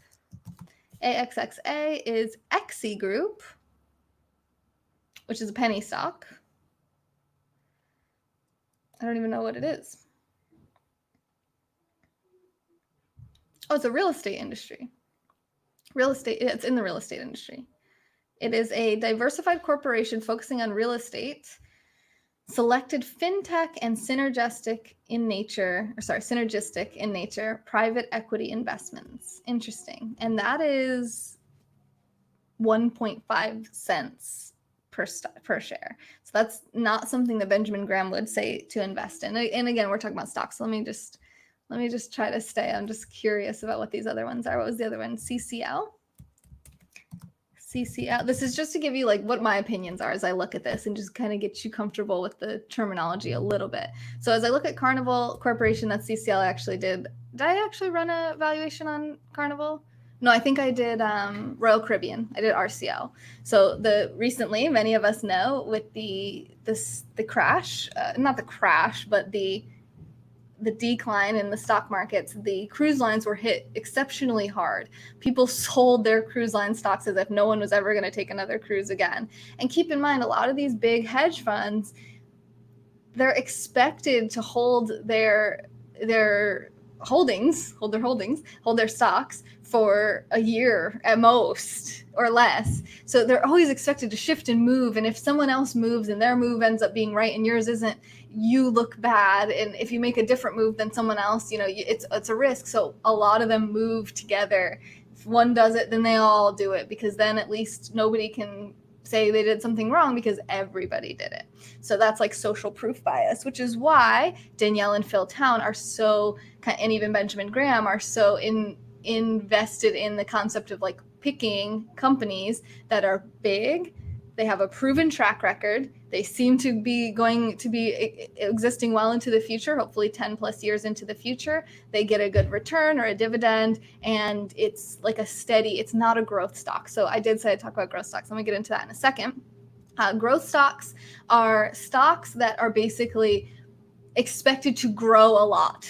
AXXA is XE Group, which is a penny stock. I don't even know what it is. Oh, it's a real estate industry. It's in the real estate industry. It is a diversified corporation focusing on real estate, selected fintech and synergistic in nature, private equity investments. Interesting. And that is 1.5 cents per share. So that's not something that Benjamin Graham would say to invest in. And again, we're talking about stocks. So let me just try to stay. I'm just curious about what these other ones are. What was the other one? CCL. This is just to give you what my opinions are as I look at this and just kind of get you comfortable with the terminology a little bit. So as I look at Carnival Corporation, that's CCL, I actually did I actually run a valuation on Carnival? No, I think I did Royal Caribbean. I did RCL. So recently, many of us know with the crash, not the crash, but the decline in the stock markets, the cruise lines were hit exceptionally hard. People sold their cruise line stocks as if no one was ever going to take another cruise again. And keep in mind, a lot of these big hedge funds, they're expected to hold their stocks for a year at most or less. So they're always expected to shift and move. And if someone else moves and their move ends up being right and yours isn't, you look bad. And if you make a different move than someone else, it's a risk. So a lot of them move together. If one does it, then they all do it, because then at least nobody can say they did something wrong because everybody did it. So that's like social proof bias, which is why Danielle and Phil Town are so, and even Benjamin Graham are so invested in the concept of like picking companies that are big. They have a proven track record. They seem to be going to be existing well into the future, hopefully 10 plus years into the future. They get a good return or a dividend, and it's like a steady, it's not a growth stock. So I did say I'd talk about growth stocks. Let me get into that in a second. Growth stocks are stocks that are basically expected to grow a lot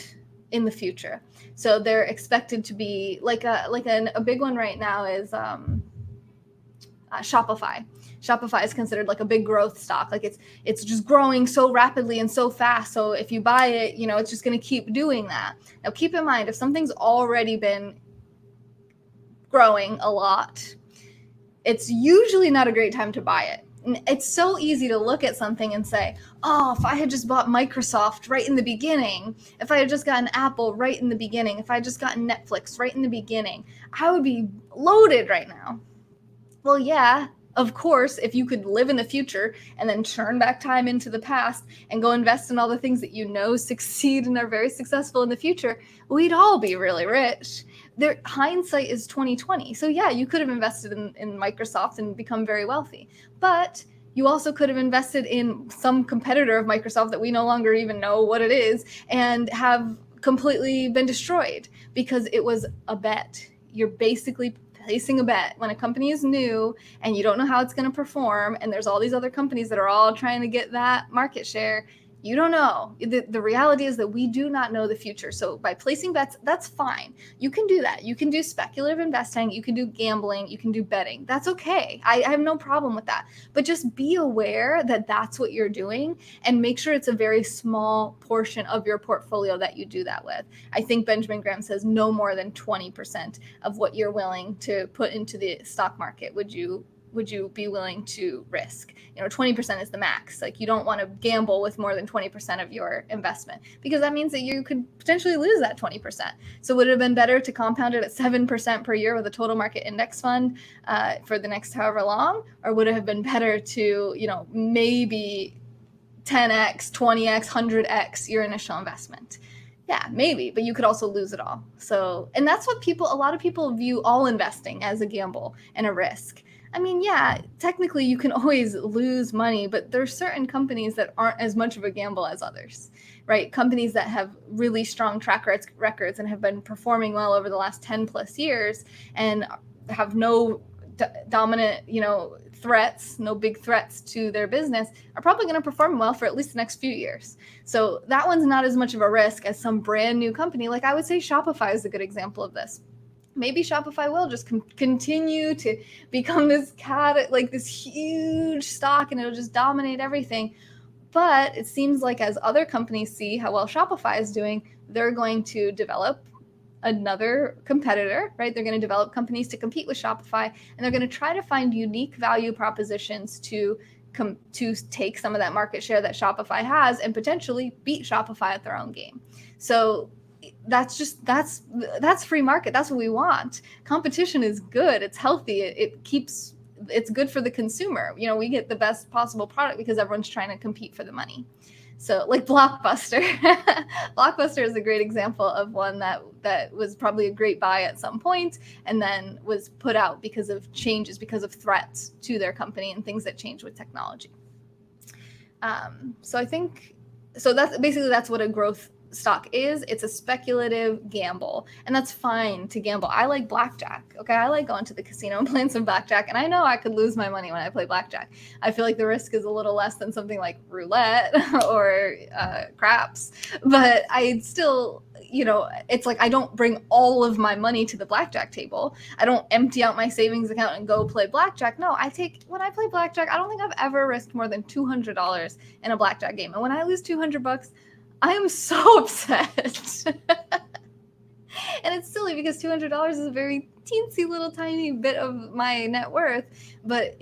in the future. So they're expected to be like a big one right now is Shopify. Shopify is considered like a big growth stock. Like it's just growing so rapidly and so fast. So if you buy it, it's just going to keep doing that. Now, keep in mind, if something's already been growing a lot, it's usually not a great time to buy it. And it's so easy to look at something and say, oh, if I had just bought Microsoft right in the beginning, if I had just gotten Apple right in the beginning, if I had just gotten Netflix right in the beginning, I would be loaded right now. Well, yeah, of course, if you could live in the future and then turn back time into the past and go invest in all the things that succeed and are very successful in the future, we'd all be really rich. Hindsight is 2020. So yeah, you could have invested in Microsoft and become very wealthy. But you also could have invested in some competitor of Microsoft that we no longer even know what it is and have completely been destroyed because it was a bet. You're basically placing a bet when a company is new and you don't know how it's going to perform, and there's all these other companies that are all trying to get that market share. You don't know. The reality is that we do not know the future. So by placing bets, that's fine. You can do that. You can do speculative investing. You can do gambling. You can do betting. That's okay. I have no problem with that. But just be aware that that's what you're doing and make sure it's a very small portion of your portfolio that you do that with. I think Benjamin Graham says no more than 20% of what you're willing to put into the stock market would you be willing to risk. 20% is the max. Like, you don't want to gamble with more than 20% of your investment, because that means that you could potentially lose that 20%. So would it have been better to compound it at 7% per year with a total market index fund for the next however long? Or would it have been better to, maybe 10x, 20x, 100x your initial investment? Yeah, maybe, but you could also lose it all. So, and that's what a lot of people view all investing as a gamble and a risk. I mean, yeah, technically you can always lose money, but there's certain companies that aren't as much of a gamble as others, right? Companies that have really strong track records and have been performing well over the last 10 plus years and have no dominant, threats, no big threats to their business, are probably going to perform well for at least the next few years. So that one's not as much of a risk as some brand new company. Like, I would say Shopify is a good example of this. Maybe Shopify will just continue to become this huge stock, and it'll just dominate everything. But it seems like as other companies see how well Shopify is doing, they're going to develop another competitor, right? They're going to develop companies to compete with Shopify, and they're going to try to find unique value propositions to take some of that market share that Shopify has and potentially beat Shopify at their own game. So that's free market. That's what we want. Competition is good. It's healthy. It's good for the consumer. We get the best possible product because everyone's trying to compete for the money. So like Blockbuster. Blockbuster is a great example of one that was probably a great buy at some point and then was put out because of changes, because of threats to their company and things that change with technology. So that's what a growth stock is. It's a speculative gamble, and that's fine to gamble. I like blackjack. Okay, I like going to the casino and playing some blackjack, and I know I could lose my money when I play blackjack. I feel like the risk is a little less than something like roulette or craps, but I still, it's like I don't bring all of my money to the blackjack table. I don't empty out my savings account and go play blackjack. No, when I play blackjack, I don't think I've ever risked more than $200 in a blackjack game. And when I lose $200, I am so upset. And it's silly because $200 is a very teensy little tiny bit of my net worth, but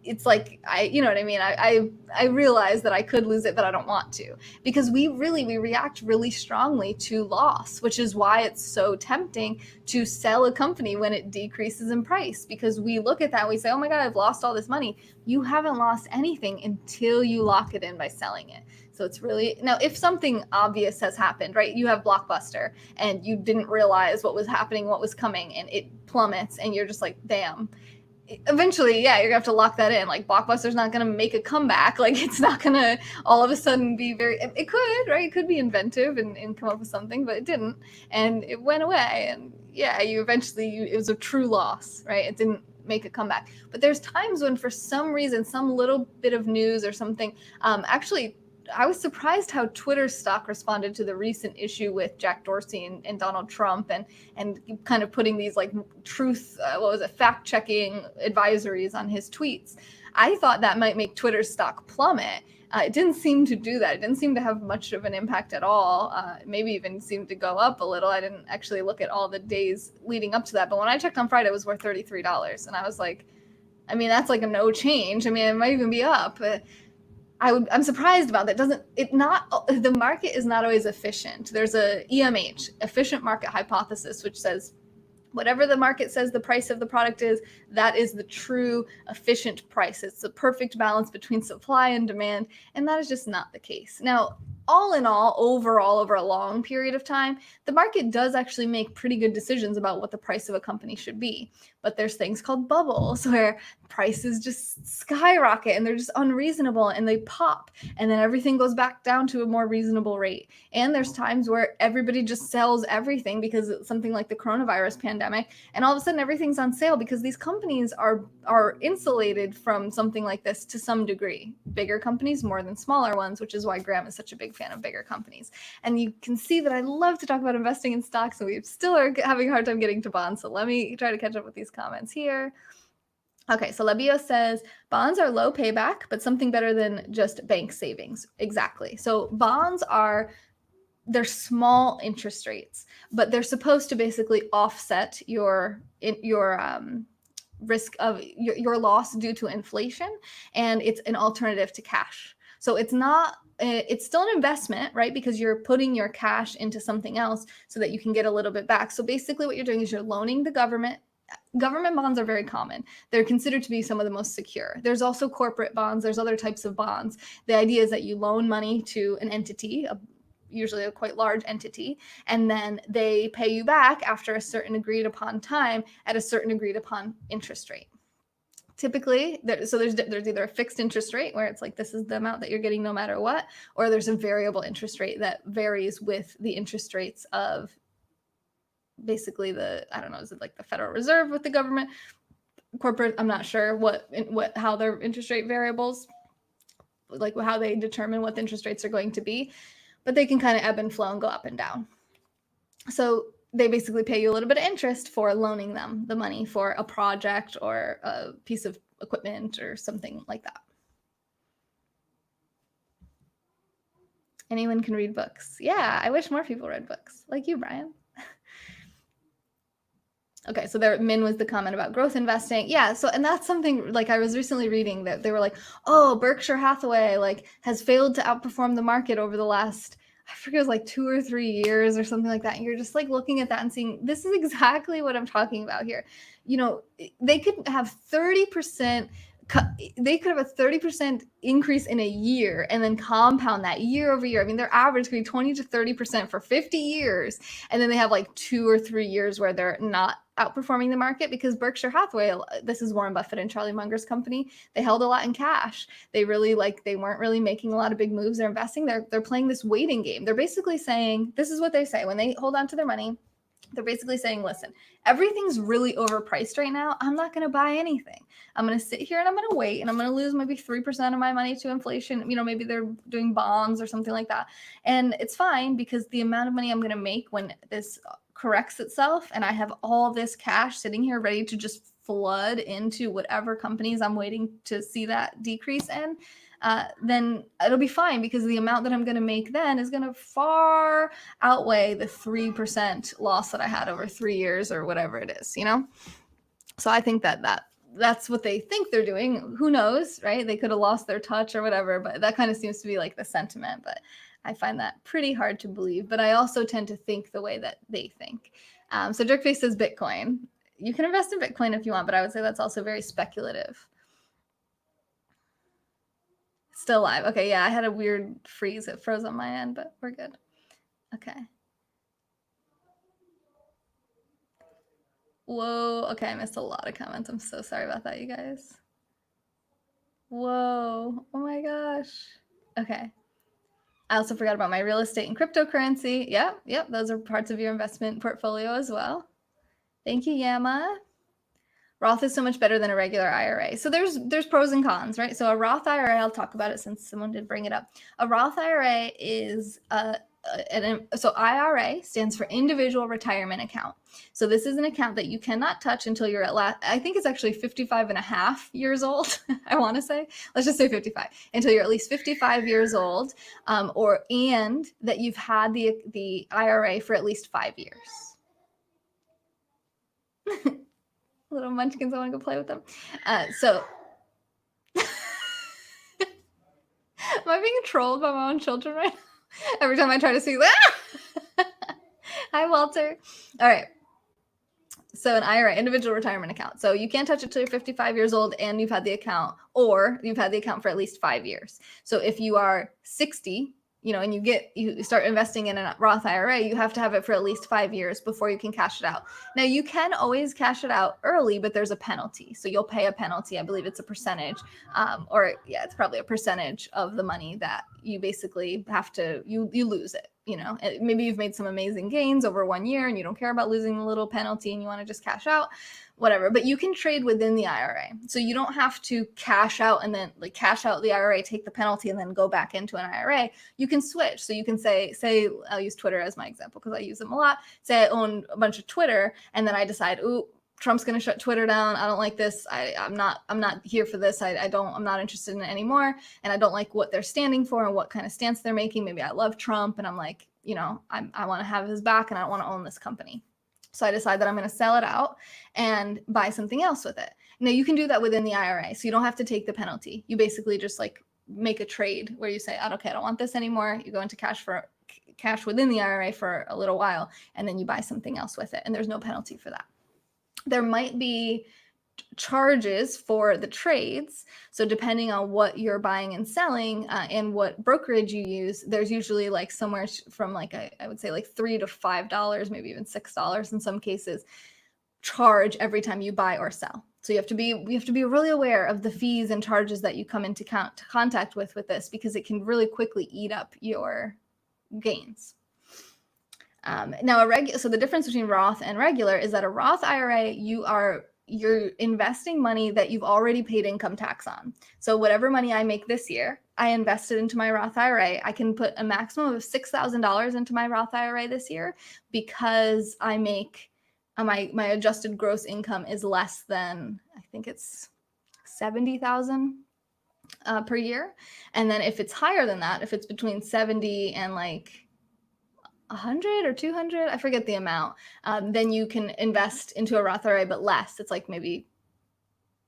it's like, you know what I mean? I realize that I could lose it, but I don't want to, because we react really strongly to loss, which is why it's so tempting to sell a company when it decreases in price, because we look at that and we say, oh my God, I've lost all this money. You haven't lost anything until you lock it in by selling it. So it's really, now if something obvious has happened, right? You have Blockbuster and you didn't realize what was happening, what was coming, and it plummets and you're just like, damn. Eventually, yeah, you're gonna have to lock that in. Like, Blockbuster's not gonna make a comeback. Like, it's not gonna all of a sudden be it could, right? It could be inventive and come up with something, but it didn't. And it went away. And yeah, it was a true loss, right? It didn't make a comeback. But there's times when for some reason, some little bit of news or something, actually, I was surprised how Twitter stock responded to the recent issue with Jack Dorsey and Donald Trump and kind of putting these like fact-checking advisories on his tweets. I thought that might make Twitter's stock plummet. It didn't seem to do that. It didn't seem to have much of an impact at all. Maybe even seemed to go up a little. I didn't actually look at all the days leading up to that. But when I checked on Friday, it was worth $33. And I was like, I mean, that's like a no change. I mean, it might even be up. I'm surprised about that. The market is not always efficient. There's a EMH, efficient market hypothesis, which says whatever the market says the price of the product is, that is the true efficient price. It's the perfect balance between supply and demand, and that is just not the case. Now, all in all, overall, over a long period of time, the market does actually make pretty good decisions about what the price of a company should be. But there's things called bubbles where prices just skyrocket and they're just unreasonable and they pop, and then everything goes back down to a more reasonable rate. And there's times where everybody just sells everything because it's something like the coronavirus pandemic, and all of a sudden everything's on sale because these companies are insulated from something like this to some degree. Bigger companies more than smaller ones, which is why Graham is such a big fan of bigger companies. And you can see that I love to talk about investing in stocks, and we still are having a hard time getting to bonds. So let me try to catch up with these comments here. Okay, so Labio says, bonds are low payback, but something better than just bank savings. Exactly. So bonds they're small interest rates, but they're supposed to basically offset your risk of your loss due to inflation, and it's an alternative to cash. So it's still an investment, right? Because you're putting your cash into something else so that you can get a little bit back. So basically what you're doing is you're loaning the government. Government bonds are very common. They're considered to be some of the most secure. There's also corporate bonds. There's other types of bonds. The idea is that you loan money to an entity, usually a quite large entity, and then they pay you back after a certain agreed upon time at a certain agreed upon interest rate. Typically, there's either a fixed interest rate where it's like this is the amount that you're getting no matter what, or there's a variable interest rate that varies with the interest rates of basically is it like the Federal Reserve with the government? Corporate, I'm not sure how their interest rate variables, like how they determine what the interest rates are going to be, but they can kind of ebb and flow and go up and down. So they basically pay you a little bit of interest for loaning them the money for a project or a piece of equipment or something like that. Anyone can read books. Yeah, I wish more people read books like you, Brian. Okay, so Min was the comment about growth investing. Yeah, so, and that's something like I was recently reading that they were like, oh, Berkshire Hathaway like has failed to outperform the market over the last, I forget, it was like 2 or 3 years or something like that. And you're just like looking at that and seeing, this is exactly what I'm talking about here. You know, they could have 30%, they could have a 30% increase in a year and then compound that year over year. I mean, their average could be 20 to 30% for 50 years. And then they have like 2 or 3 years where they're not outperforming the market because Berkshire Hathaway, this is Warren Buffett and Charlie Munger's company, they held a lot in cash. They really they weren't really making a lot of big moves. They're investing. They're playing this waiting game. They're basically saying, this is what they say when they hold on to their money. They're basically saying, listen, everything's really overpriced right now. I'm not going to buy anything. I'm going to sit here and I'm going to wait, and I'm going to lose maybe 3% of my money to inflation. Maybe they're doing bonds or something like that. And it's fine because the amount of money I'm going to make when this corrects itself and I have all this cash sitting here ready to just flood into whatever companies I'm waiting to see that decrease in, then it'll be fine because the amount that I'm going to make then is going to far outweigh the 3% loss that I had over 3 years or whatever it is, So I think that's what they think they're doing. Who knows, right? They could have lost their touch or whatever, but that kind of seems to be like the sentiment. But I find that pretty hard to believe. But I also tend to think the way that they think. So Jerkface says Bitcoin. You can invest in Bitcoin if you want, but I would say that's also very speculative. Still live. Okay, yeah, I had a weird freeze. It froze on my end, but we're good. Okay. Whoa. Okay, I missed a lot of comments. I'm so sorry about that, you guys. Whoa. Oh my gosh. Okay. I also forgot about my real estate and cryptocurrency. Yep. Those are parts of your investment portfolio as well. Thank you, Yama. Roth is so much better than a regular IRA. So there's pros and cons, right? So a Roth IRA, I'll talk about it since someone did bring it up. A Roth IRA is so IRA stands for Individual Retirement Account. So this is an account that you cannot touch until you're I think it's actually 55 and a half years old. I want to say, let's just say 55, until you're at least 55 years old, and that you've had the IRA for at least 5 years. Little munchkins, I want to go play with them. So am I being trolled by my own children right now? Every time I try to speak, hi, Walter. All right. So an IRA, individual retirement account. So you can't touch it till you're 55 years old and you've had the account, or you've had the account for at least 5 years. So if you are 60, and you start investing in a Roth IRA, you have to have it for at least 5 years before you can cash it out. Now you can always cash it out early, but there's a penalty. So you'll pay a penalty. I believe it's a percentage, it's probably a percentage of the money that you basically have to, you lose it. Maybe you've made some amazing gains over 1 year and you don't care about losing the little penalty and you want to just cash out, whatever. But you can trade within the IRA. So you don't have to cash out and then cash out the IRA, take the penalty, and then go back into an IRA. You can switch. So you can say I'll use Twitter as my example because I use them a lot. Say I own a bunch of Twitter and then I decide, ooh, Trump's going to shut Twitter down. I don't like this. I'm not here for this. I'm not interested in it anymore. And I don't like what they're standing for and what kind of stance they're making. Maybe I love Trump and I'm like, I want to have his back and I don't want to own this company. So I decide that I'm going to sell it out and buy something else with it. Now you can do that within the IRA. So you don't have to take the penalty. You basically just make a trade where you say, okay, I don't want this anymore. You go into cash within the IRA for a little while, and then you buy something else with it. And there's no penalty for that. There might be charges for the trades. So depending on what you're buying and selling and what brokerage you use, there's usually somewhere from I would say $3 to $5, maybe even $6 in some cases, charge every time you buy or sell. So you have to be really aware of the fees and charges that you come into contact with this, because it can really quickly eat up your gains. So the difference between Roth and regular is that a Roth IRA, you're investing money that you've already paid income tax on. So whatever money I make this year, I invested into my Roth IRA. I can put a maximum of $6,000 into my Roth IRA this year because I make my adjusted gross income is less than, I think it's 70,000 per year. And then if it's higher than that, if it's between 70 and 100 or 200, I forget the amount, then you can invest into a Roth IRA, but less. It's maybe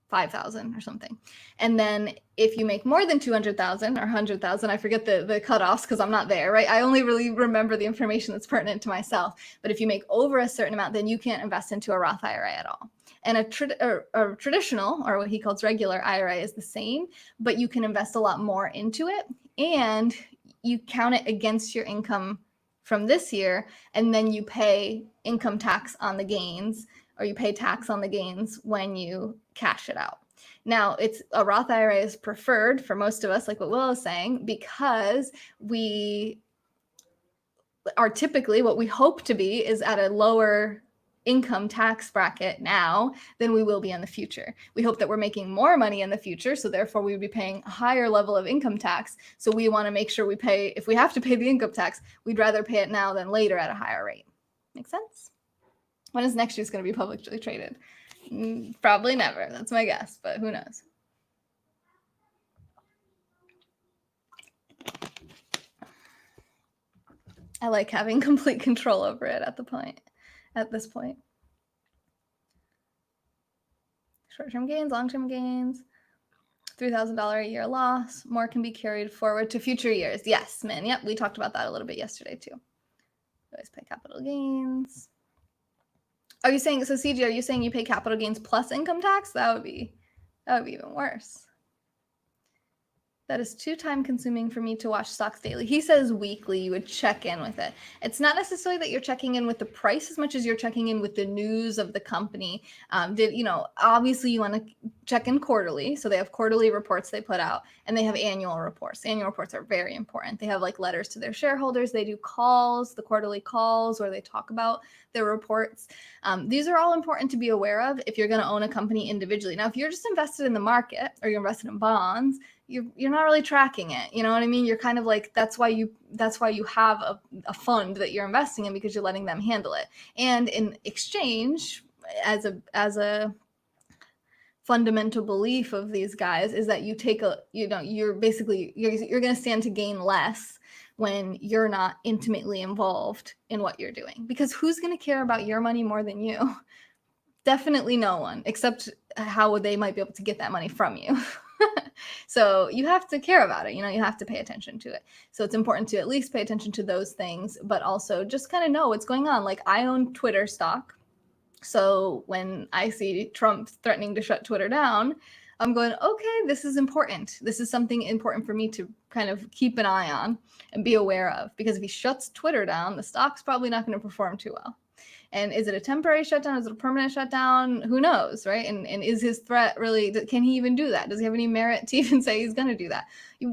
5,000 or something. And then if you make more than 200,000 or 100,000, I forget the cutoffs because I'm not there, right? I only really remember the information that's pertinent to myself. But if you make over a certain amount, then you can't invest into a Roth IRA at all. And a traditional, or what he calls regular IRA, is the same, but you can invest a lot more into it, and you count it against your income from this year, and then you pay income tax on the gains or you pay tax on the gains when you cash it out. Now, it's a Roth IRA is preferred for most of us, like what Will is saying, because we are typically what we hope to be is at a lower income tax bracket now than we will be in the future. We hope that we're making more money in the future, so therefore we would be paying a higher level of income tax. So we want to make sure we pay, if we have to pay the income tax, we'd rather pay it now than later at a higher rate. Make sense? When is next year's going to be publicly traded? Probably never. That's my guess, but who knows? I like having complete control over it at this point. Short-term gains, long-term gains, $3,000 a year loss. More can be carried forward to future years. Yes, man. Yep, we talked about that a little bit yesterday too. Always pay capital gains. Are you saying, so CG, are you saying you pay capital gains plus income tax? That would be even worse. That is too time consuming for me to watch stocks daily. He says weekly, you would check in with it. It's not necessarily that you're checking in with the price as much as you're checking in with the news of the company. Obviously you want to check in quarterly. So they have quarterly reports they put out, and they have annual reports. Annual reports are very important. They have like letters to their shareholders. They do calls, the quarterly calls where they talk about their reports. These are all important to be aware of if you're going to own a company individually. Now, if you're just invested in the market or you're invested in bonds, you're not really tracking it. You know what I mean? You're kind of like, that's why you have a fund that you're investing in, because you're letting them handle it. And in exchange, as a fundamental belief of these guys is that you're going to stand to gain less when you're not intimately involved in what you're doing, because who's going to care about your money more than you? Definitely no one, except how they might be able to get that money from you. So you have to care about it. You have to pay attention to it. So it's important to at least pay attention to those things, but also just kind of know what's going on. Like, I own Twitter stock. So when I see Trump threatening to shut Twitter down, I'm going, okay, this is important. This is something important for me to kind of keep an eye on and be aware of, because if he shuts Twitter down, the stock's probably not going to perform too well. And is it a temporary shutdown? Is it a permanent shutdown? Who knows, right? And is his threat really, can he even do that? Does he have any merit to even say he's going to do that?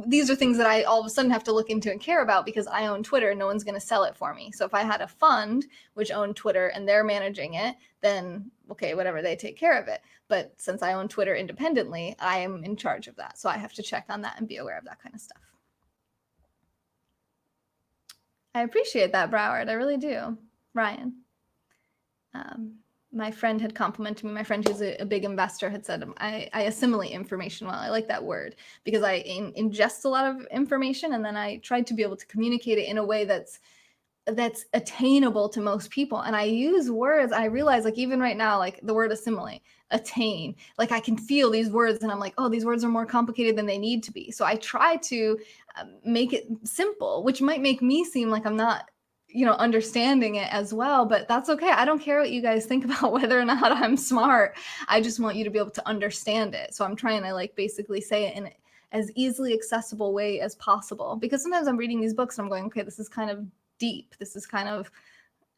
These are things that I all of a sudden have to look into and care about, because I own Twitter and no one's going to sell it for me. So if I had a fund which owned Twitter and they're managing it, then okay, whatever, they take care of it. But since I own Twitter independently, I am in charge of that. So I have to check on that and be aware of that kind of stuff. I appreciate that, Broward. I really do. Ryan. My friend had complimented me. My friend who's a big investor had said, I assimilate information well. I like that word, because I ingest a lot of information, and then I tried to be able to communicate it in a way that's attainable to most people. And I use words, I realize, like, even right now, like the word assimilate, attain, like I can feel these words and I'm like, oh, these words are more complicated than they need to be. So I try to make it simple, which might make me seem like I'm not understanding it as well, but that's okay. I don't care what you guys think about whether or not I'm smart. I just want you to be able to understand it. So I'm trying to basically say it in as easily accessible way as possible, because sometimes I'm reading these books and I'm going, okay, this is kind of deep. This is kind of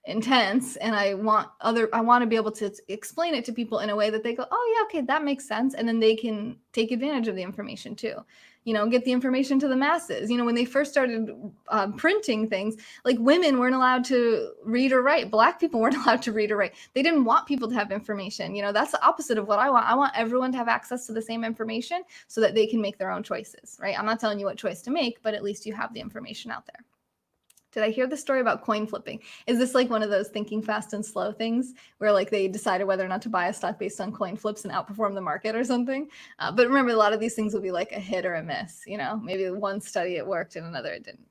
intense. And I want to be able to explain it to people in a way that they go, oh yeah, okay, that makes sense. And then they can take advantage of the information too. Get the information to the masses. When they first started printing things, like women weren't allowed to read or write. Black people weren't allowed to read or write. They didn't want people to have information. That's the opposite of what I want. I want everyone to have access to the same information so that they can make their own choices, right? I'm not telling you what choice to make, but at least you have the information out there. Did I hear the story about coin flipping? Is this like one of those thinking fast and slow things where they decided whether or not to buy a stock based on coin flips and outperform the market or something? But remember, a lot of these things will be like a hit or a miss. Maybe one study it worked and another it didn't.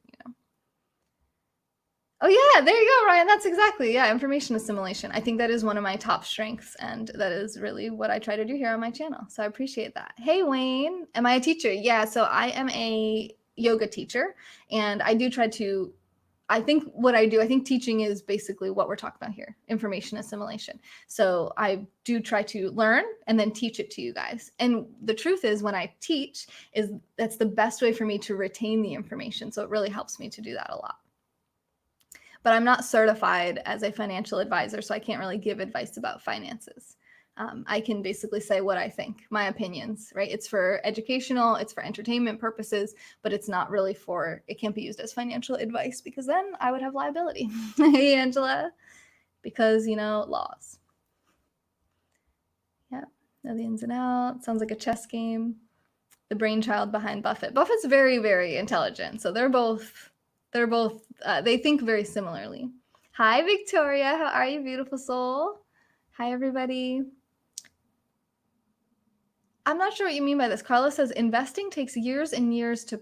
Oh yeah, there you go, Ryan. That's exactly, information assimilation. I think that is one of my top strengths, and that is really what I try to do here on my channel. So I appreciate that. Hey, Wayne, am I a teacher? Yeah, so I am a yoga teacher, and I do try to I think teaching is basically what we're talking about here, information assimilation. So I do try to learn and then teach it to you guys. And the truth is, when I teach, that's the best way for me to retain the information. So it really helps me to do that a lot. but I'm not certified as a financial advisor, so I can't really give advice about finances. I can basically say what I think, my opinions, right? It's for educational, it's for entertainment purposes, but it's not really it can't be used as financial advice because then I would have liability. Hey, Angela, because, laws. Yeah, know the ins and outs. Sounds like a chess game. The brainchild behind Buffett. Buffett's very, very intelligent. So they think very similarly. Hi, Victoria. How are you, beautiful soul? Hi, everybody. I'm not sure what you mean by this. Carlos says investing takes years and years to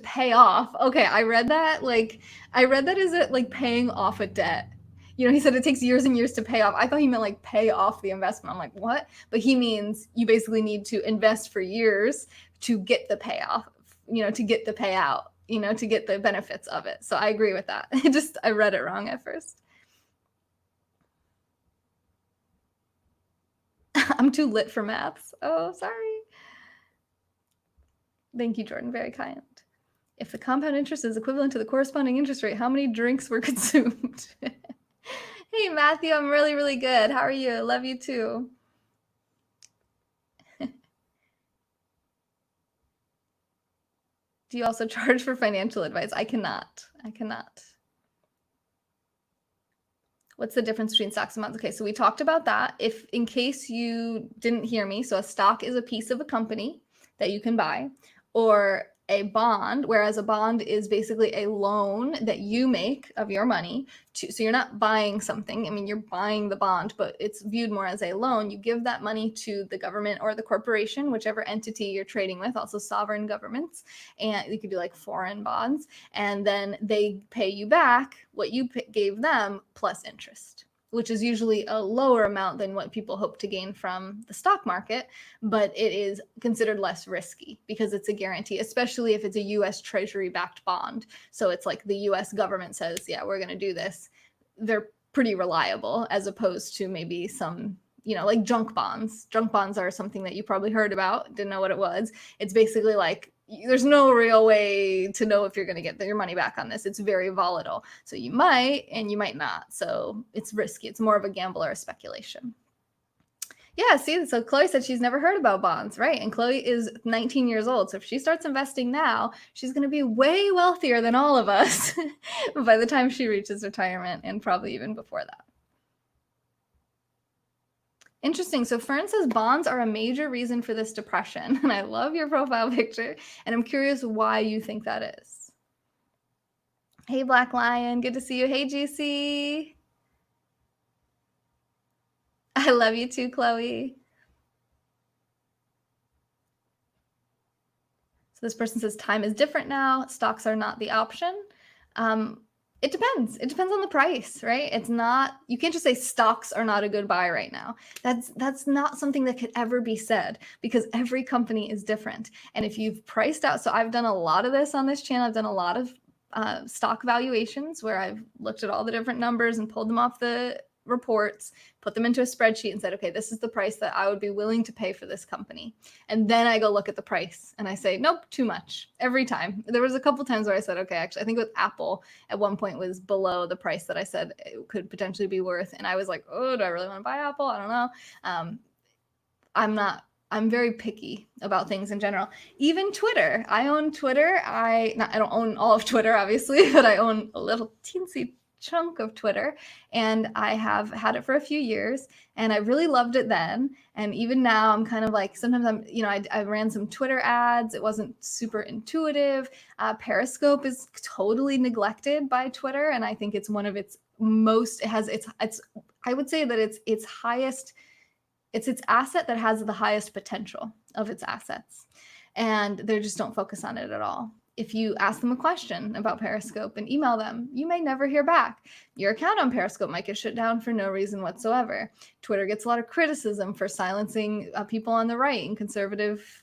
pay off. Okay, I read that as it like paying off a debt. He said it takes years and years to pay off. I thought he meant like pay off the investment. I'm like, what? But he means you basically need to invest for years to get the payoff, to get the payout, to get the benefits of it. So I agree with that. I read it wrong at first. I'm too lit for maths. Oh, sorry. Thank you, Jordan. Very kind. If the compound interest is equivalent to the corresponding interest rate, how many drinks were consumed? Hey, Matthew, I'm really, really good. How are you? Love you too. Do you also charge for financial advice? I cannot. What's the difference between stocks and bonds? Okay, so we talked about that. If in case you didn't hear me, so a stock is a piece of a company that you can buy, or a bond, whereas a bond is basically a loan that you make of your money. So you're not buying something. I mean, you're buying the bond, but it's viewed more as a loan. You give that money to the government or the corporation, whichever entity you're trading with, also sovereign governments. And you could do like foreign bonds. And then they pay you back what you gave them plus interest, which is usually a lower amount than what people hope to gain from the stock market, but it is considered less risky because it's a guarantee, especially if it's a U.S. Treasury-backed bond. So it's like the U.S. government says, yeah, we're going to do this. They're pretty reliable as opposed to maybe some, like junk bonds. Junk bonds are something that you probably heard about, didn't know what it was. It's basically like, there's no real way to know if you're going to get your money back on this. It's very volatile. So you might, and you might not. So it's risky. It's more of a gamble or a speculation. Yeah, see, so Chloe said she's never heard about bonds, right? And Chloe is 19 years old. So if she starts investing now, she's going to be way wealthier than all of us by the time she reaches retirement and probably even before that. Interesting. So Fern says bonds are a major reason for this depression. And I love your profile picture. And I'm curious why you think that is. Hey, Black Lion. Good to see you. Hey, GC. I love you too, Chloe. So this person says time is different now. Stocks are not the option. It depends. It depends on the price, right? It's not, you can't just say stocks are not a good buy right now. That's not something that could ever be said because every company is different. And if you've priced out, so I've done a lot of this on this channel. I've done a lot of stock valuations where I've looked at all the different numbers and pulled them off the reports, put them into a spreadsheet and said, okay, this is the price that I would be willing to pay for this company. And then I go look at the price and I say, nope, too much every time. There was a couple times where I said, okay, actually, I think with Apple at one point was below the price that I said it could potentially be worth. And I was like, oh, do I really want to buy Apple? I don't know. I'm very picky about things in general. Even Twitter. I own Twitter. I don't own all of Twitter, obviously, but I own a little teensy chunk of Twitter, and I have had it for a few years, and I really loved it then. And even now, I'm kind of like, sometimes I ran some Twitter ads. It wasn't super intuitive. Periscope is totally neglected by Twitter, and I think it's one of its most. I would say that it's its highest. It's its asset that has the highest potential of its assets, and they just don't focus on it at all. If you ask them a question about Periscope and email them, you may never hear back. Your account on Periscope might get shut down for no reason whatsoever. Twitter gets a lot of criticism for silencing people on the right and conservative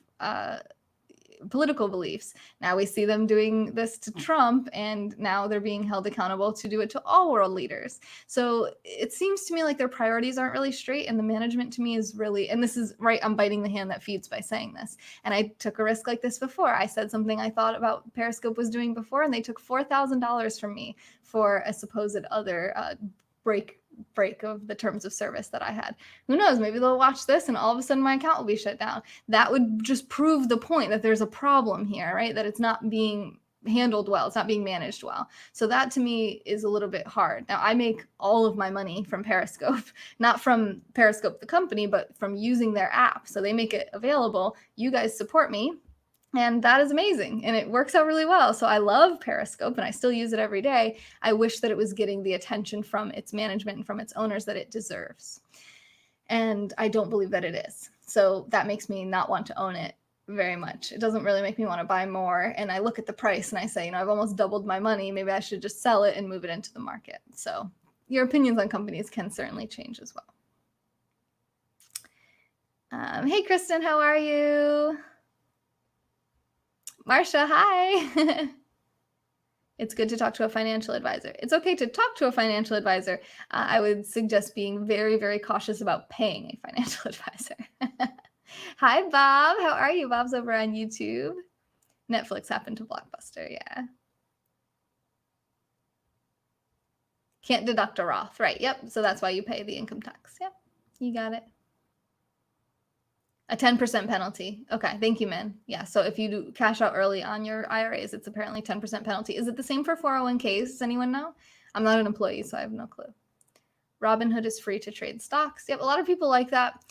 political beliefs. Now we see them doing this to Trump, and now they're being held accountable to do it to all world leaders. So it seems to me like their priorities aren't really straight, and the management to me is really, and this is right, I'm biting the hand that feeds by saying this. And I took a risk like this before. I said something I thought about Periscope was doing before, and they took $4,000 from me for a supposed other break of the terms of service that I had. Who knows? Maybe they'll watch this and all of a sudden my account will be shut down. That would just prove the point that there's a problem here, right? That it's not being handled well. It's not being managed well. So that to me is a little bit hard. Now I make all of my money from Periscope, not from Periscope, the company, but from using their app. So they make it available. You guys support me. And that is amazing. And it works out really well. So I love Periscope and I still use it every day. I wish that it was getting the attention from its management and from its owners that it deserves. And I don't believe that it is. So that makes me not want to own it very much. It doesn't really make me want to buy more. And I look at the price and I say, I've almost doubled my money. Maybe I should just sell it and move it into the market. So your opinions on companies can certainly change as well. Hey, Kristen, how are you? Marsha, hi. It's good to talk to a financial advisor. It's okay to talk to a financial advisor. I would suggest being very, very cautious about paying a financial advisor. Hi, Bob. How are you? Bob's over on YouTube. Netflix happened to Blockbuster, yeah. Can't deduct a Roth, right? Yep. So that's why you pay the income tax. Yep, you got it. A 10% penalty. Okay, thank you, man. Yeah, so if you do cash out early on your IRAs, it's apparently 10% penalty. Is it the same for 401ks? Does anyone know? I'm not an employee, so I have no clue. Robinhood is free to trade stocks. Yep, a lot of people like that.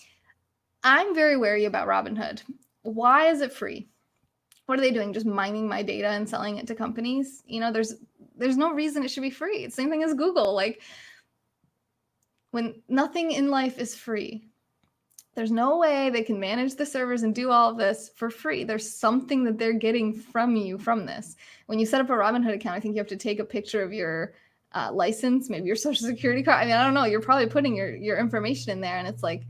I'm very wary about Robinhood. Why is it free? What are they doing? Just mining my data and selling it to companies? There's no reason it should be free. It's the same thing as Google. Like, when nothing in life is free, there's no way they can manage the servers and do all of this for free. There's something that they're getting from you from this. When you set up a Robinhood account, I think you have to take a picture of your license, maybe your social security card. I mean, I don't know. You're probably putting your information in there, and it's like,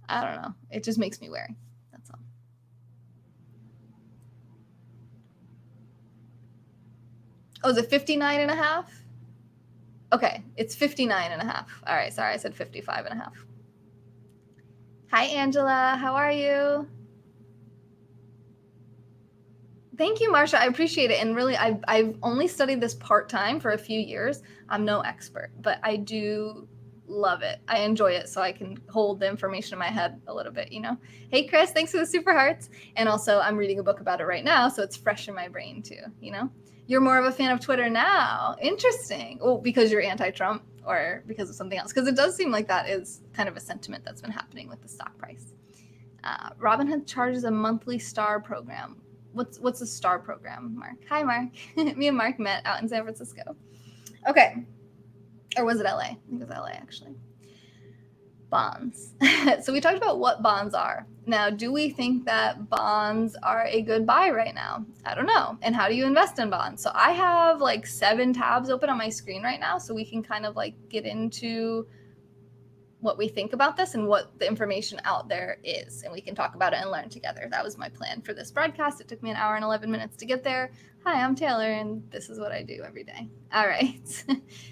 I don't know. It just makes me wary. That's all. Oh, is it 59 and a half? Okay, it's 59 and a half. All right, sorry, I said 55 and a half. Hi, Angela. How are you? Thank you, Marsha. I appreciate it. And really, I've only studied this part-time for a few years. I'm no expert, but I do love it. I enjoy it, so I can hold the information in my head a little bit, Hey, Chris, thanks for the super hearts. And also, I'm reading a book about it right now, so it's fresh in my brain too, You're more of a fan of Twitter now. Interesting. Oh, because you're anti-Trump or because of something else? Because it does seem like that is kind of a sentiment that's been happening with the stock price. Robinhood charges a monthly star program. What's a star program, Mark? Hi, Mark. Me and Mark met out in San Francisco. Okay. Or was it LA? I think it was LA, actually. Bonds. So we talked about what bonds are. Now, do we think that bonds are a good buy right now? I don't know. And how do you invest in bonds? So I have like 7 tabs open on my screen right now, so we can kind of like get into what we think about this and what the information out there is, and we can talk about it and learn together. That was my plan for this broadcast. It took me 1 hour and 11 minutes to get there. Hi, I'm Taylor, and this is what I do every day. All right.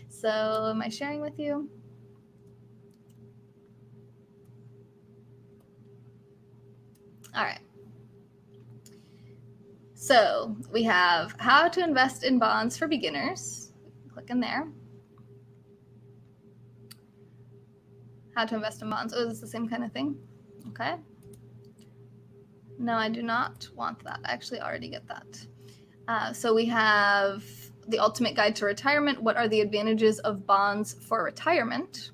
So am I sharing with you? All right. So we have how to invest in bonds for beginners. Click in there. How to invest in bonds. Oh, is this the same kind of thing? Okay. No, I do not want that. I actually already get that. So we have the ultimate guide to retirement. What are the advantages of bonds for retirement?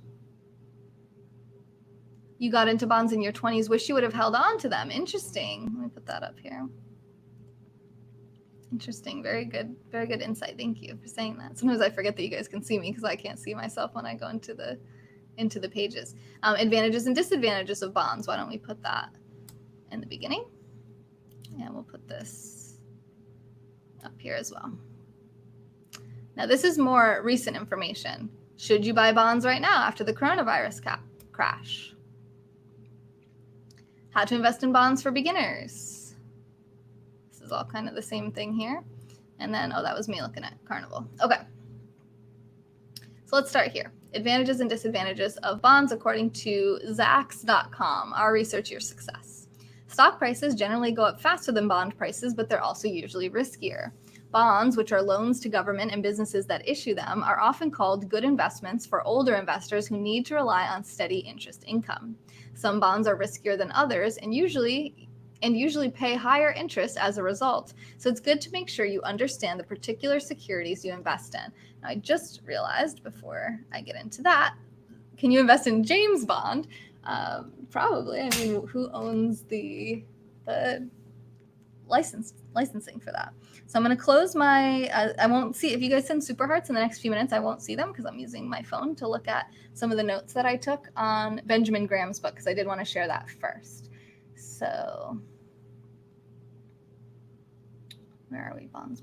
You got into bonds in your 20s. Wish you would have held on to them. Interesting. Let me put that up here. Interesting. Very good. Very good insight. Thank you for saying that. Sometimes I forget that you guys can see me because I can't see myself when I go into the pages. Advantages and disadvantages of bonds. Why don't we put that in the beginning? And we'll put this up here as well. Now, this is more recent information. Should you buy bonds right now after the coronavirus crash? How to invest in bonds for beginners. This is all kind of the same thing here. And then, oh, that was me looking at Carnival. Okay. So let's start here. Advantages and disadvantages of bonds according to Zacks.com, our research your success. Stock prices generally go up faster than bond prices, but they're also usually riskier. Bonds, which are loans to government and businesses that issue them, are often called good investments for older investors who need to rely on steady interest income. Some bonds are riskier than others and usually pay higher interest as a result. So it's good to make sure you understand the particular securities you invest in. Now, I just realized before I get into that, can you invest in James Bond? Probably. I mean, who owns the licensing for that? So I'm going to close my, I won't see, if you guys send super hearts in the next few minutes, I won't see them because I'm using my phone to look at some of the notes that I took on Benjamin Graham's book, because I did want to share that first. So where are we? Bonds.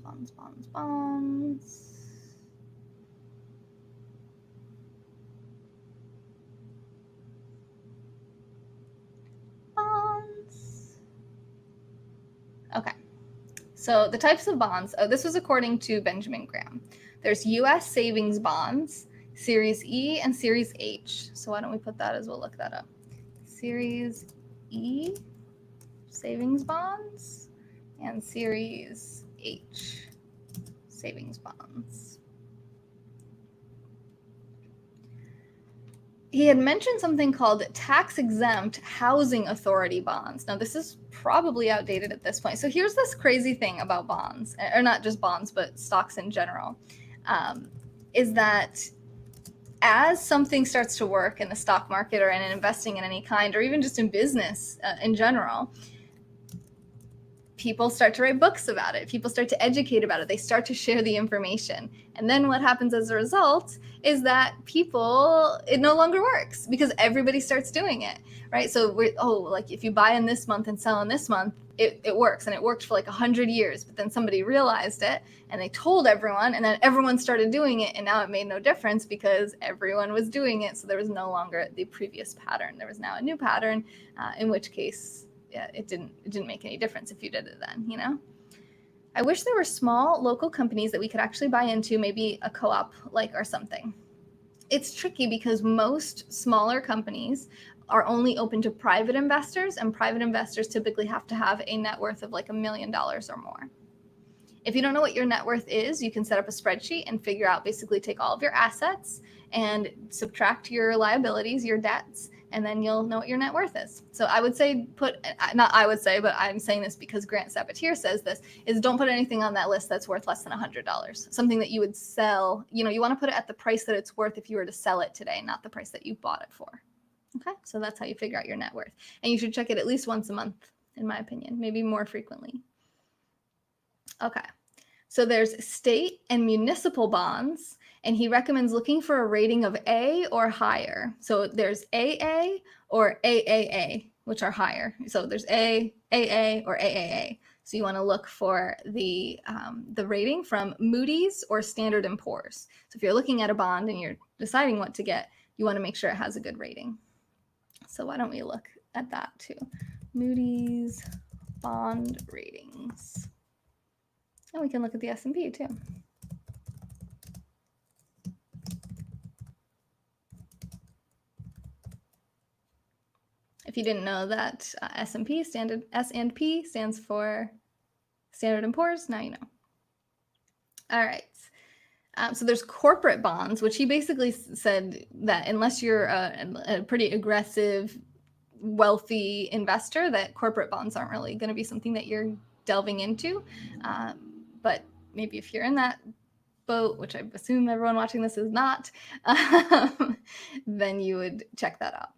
Okay. So the types of bonds, this was according to Benjamin Graham. There's U.S. savings bonds, Series E and Series H. So why don't we put that as we'll look that up. Series E, savings bonds, and Series H, savings bonds. He had mentioned something called tax-exempt housing authority bonds. Now, this is probably outdated at this point. So here's this crazy thing about bonds, or not just bonds, but stocks in general, is that as something starts to work in the stock market or in investing in any kind, or even just in business in general, people start to write books about it. People start to educate about it. They start to share the information. And then what happens as a result is that it no longer works because everybody starts doing it, right? So like if you buy in this month and sell in this month, it works. And it worked for like 100 years, but then somebody realized it and they told everyone, and then everyone started doing it. And now it made no difference because everyone was doing it. So there was no longer the previous pattern. There was now a new pattern, in which case, yeah, it didn't make any difference if you did it then, you know? I wish there were small local companies that we could actually buy into, maybe a co-op like or something. It's tricky because most smaller companies are only open to private investors, and private investors typically have to have a net worth of like $1 million or more. If you don't know what your net worth is, you can set up a spreadsheet and figure out, basically take all of your assets and subtract your liabilities, your debts, and then you'll know what your net worth is. So I would say but I'm saying this because Grant Sabater says this, is don't put anything on that list that's worth less than $100. Something that you would sell, you want to put it at the price that it's worth if you were to sell it today, not the price that you bought it for. Okay, so that's how you figure out your net worth. And you should check it at least once a month, in my opinion, maybe more frequently. Okay, so there's state and municipal bonds, and he recommends looking for a rating of A or higher. So there's AA or AAA, which are higher. So there's A, AA, or AAA. So you want to look for the rating from Moody's or Standard & Poor's. So if you're looking at a bond and you're deciding what to get, you want to make sure it has a good rating. So why don't we look at that too? Moody's bond ratings. And we can look at the S&P too. If you didn't know that S&P stands for Standard & Poor's, now you know. All right. So there's corporate bonds, which he basically said that unless you're a pretty aggressive, wealthy investor, that corporate bonds aren't really going to be something that you're delving into. But maybe if you're in that boat, which I assume everyone watching this is not, then you would check that out.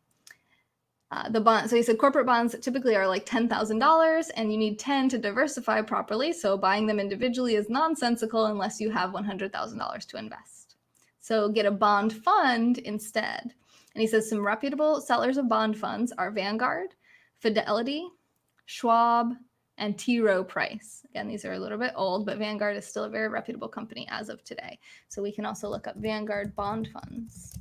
So he said corporate bonds typically are like $10,000 and you need 10 to diversify properly. So buying them individually is nonsensical unless you have $100,000 to invest. So get a bond fund instead. And he says some reputable sellers of bond funds are Vanguard, Fidelity, Schwab, and T. Rowe Price. Again, these are a little bit old, but Vanguard is still a very reputable company as of today. So we can also look up Vanguard bond funds.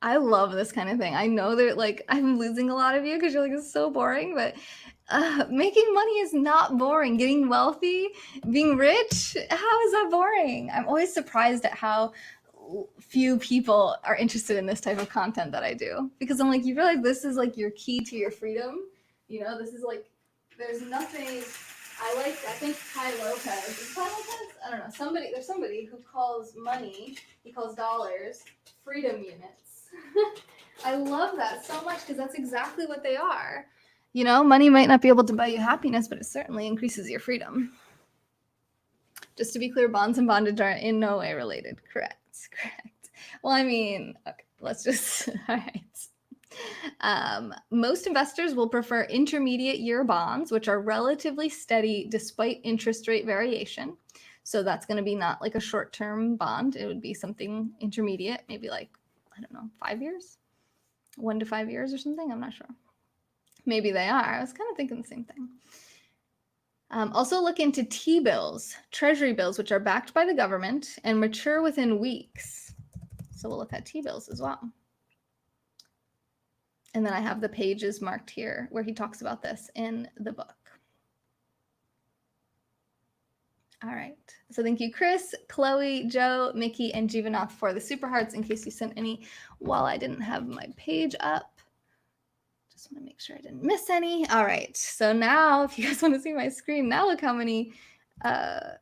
I love this kind of thing. I know that like I'm losing a lot of you because you're like, it's so boring, but making money is not boring. Getting wealthy, being rich, how is that boring? I'm always surprised at how few people are interested in this type of content that I do, because I'm like, you realize this is like your key to your freedom. You know, this is like, there's nothing. I think Ty Lopez, is Ty Lopez? I don't know. There's somebody who calls money, he calls dollars, freedom units. I love that so much because that's exactly what they are. You know, money might not be able to buy you happiness, but it certainly increases your freedom. Just to be clear, bonds and bondage are in no way related. Correct. Well, I mean, okay, let's just, all right. Most investors will prefer intermediate year bonds, which are relatively steady despite interest rate variation. So that's going to be not like a short-term bond. It would be something intermediate, maybe like, I don't know, 5 years, 1 to 5 years or something. I'm not sure. Maybe they are. I was kind of thinking the same thing. Also look into T-bills, treasury bills, which are backed by the government and mature within weeks. So we'll look at T-bills as well. And then I have the pages marked here where he talks about this in the book. All right. So thank you, Chris, Chloe, Joe, Mickey, and Jivanath for the super hearts in case you sent any while I didn't have my page up. Just want to make sure I didn't miss any. All right. So now if you guys want to see my screen, now look how many, not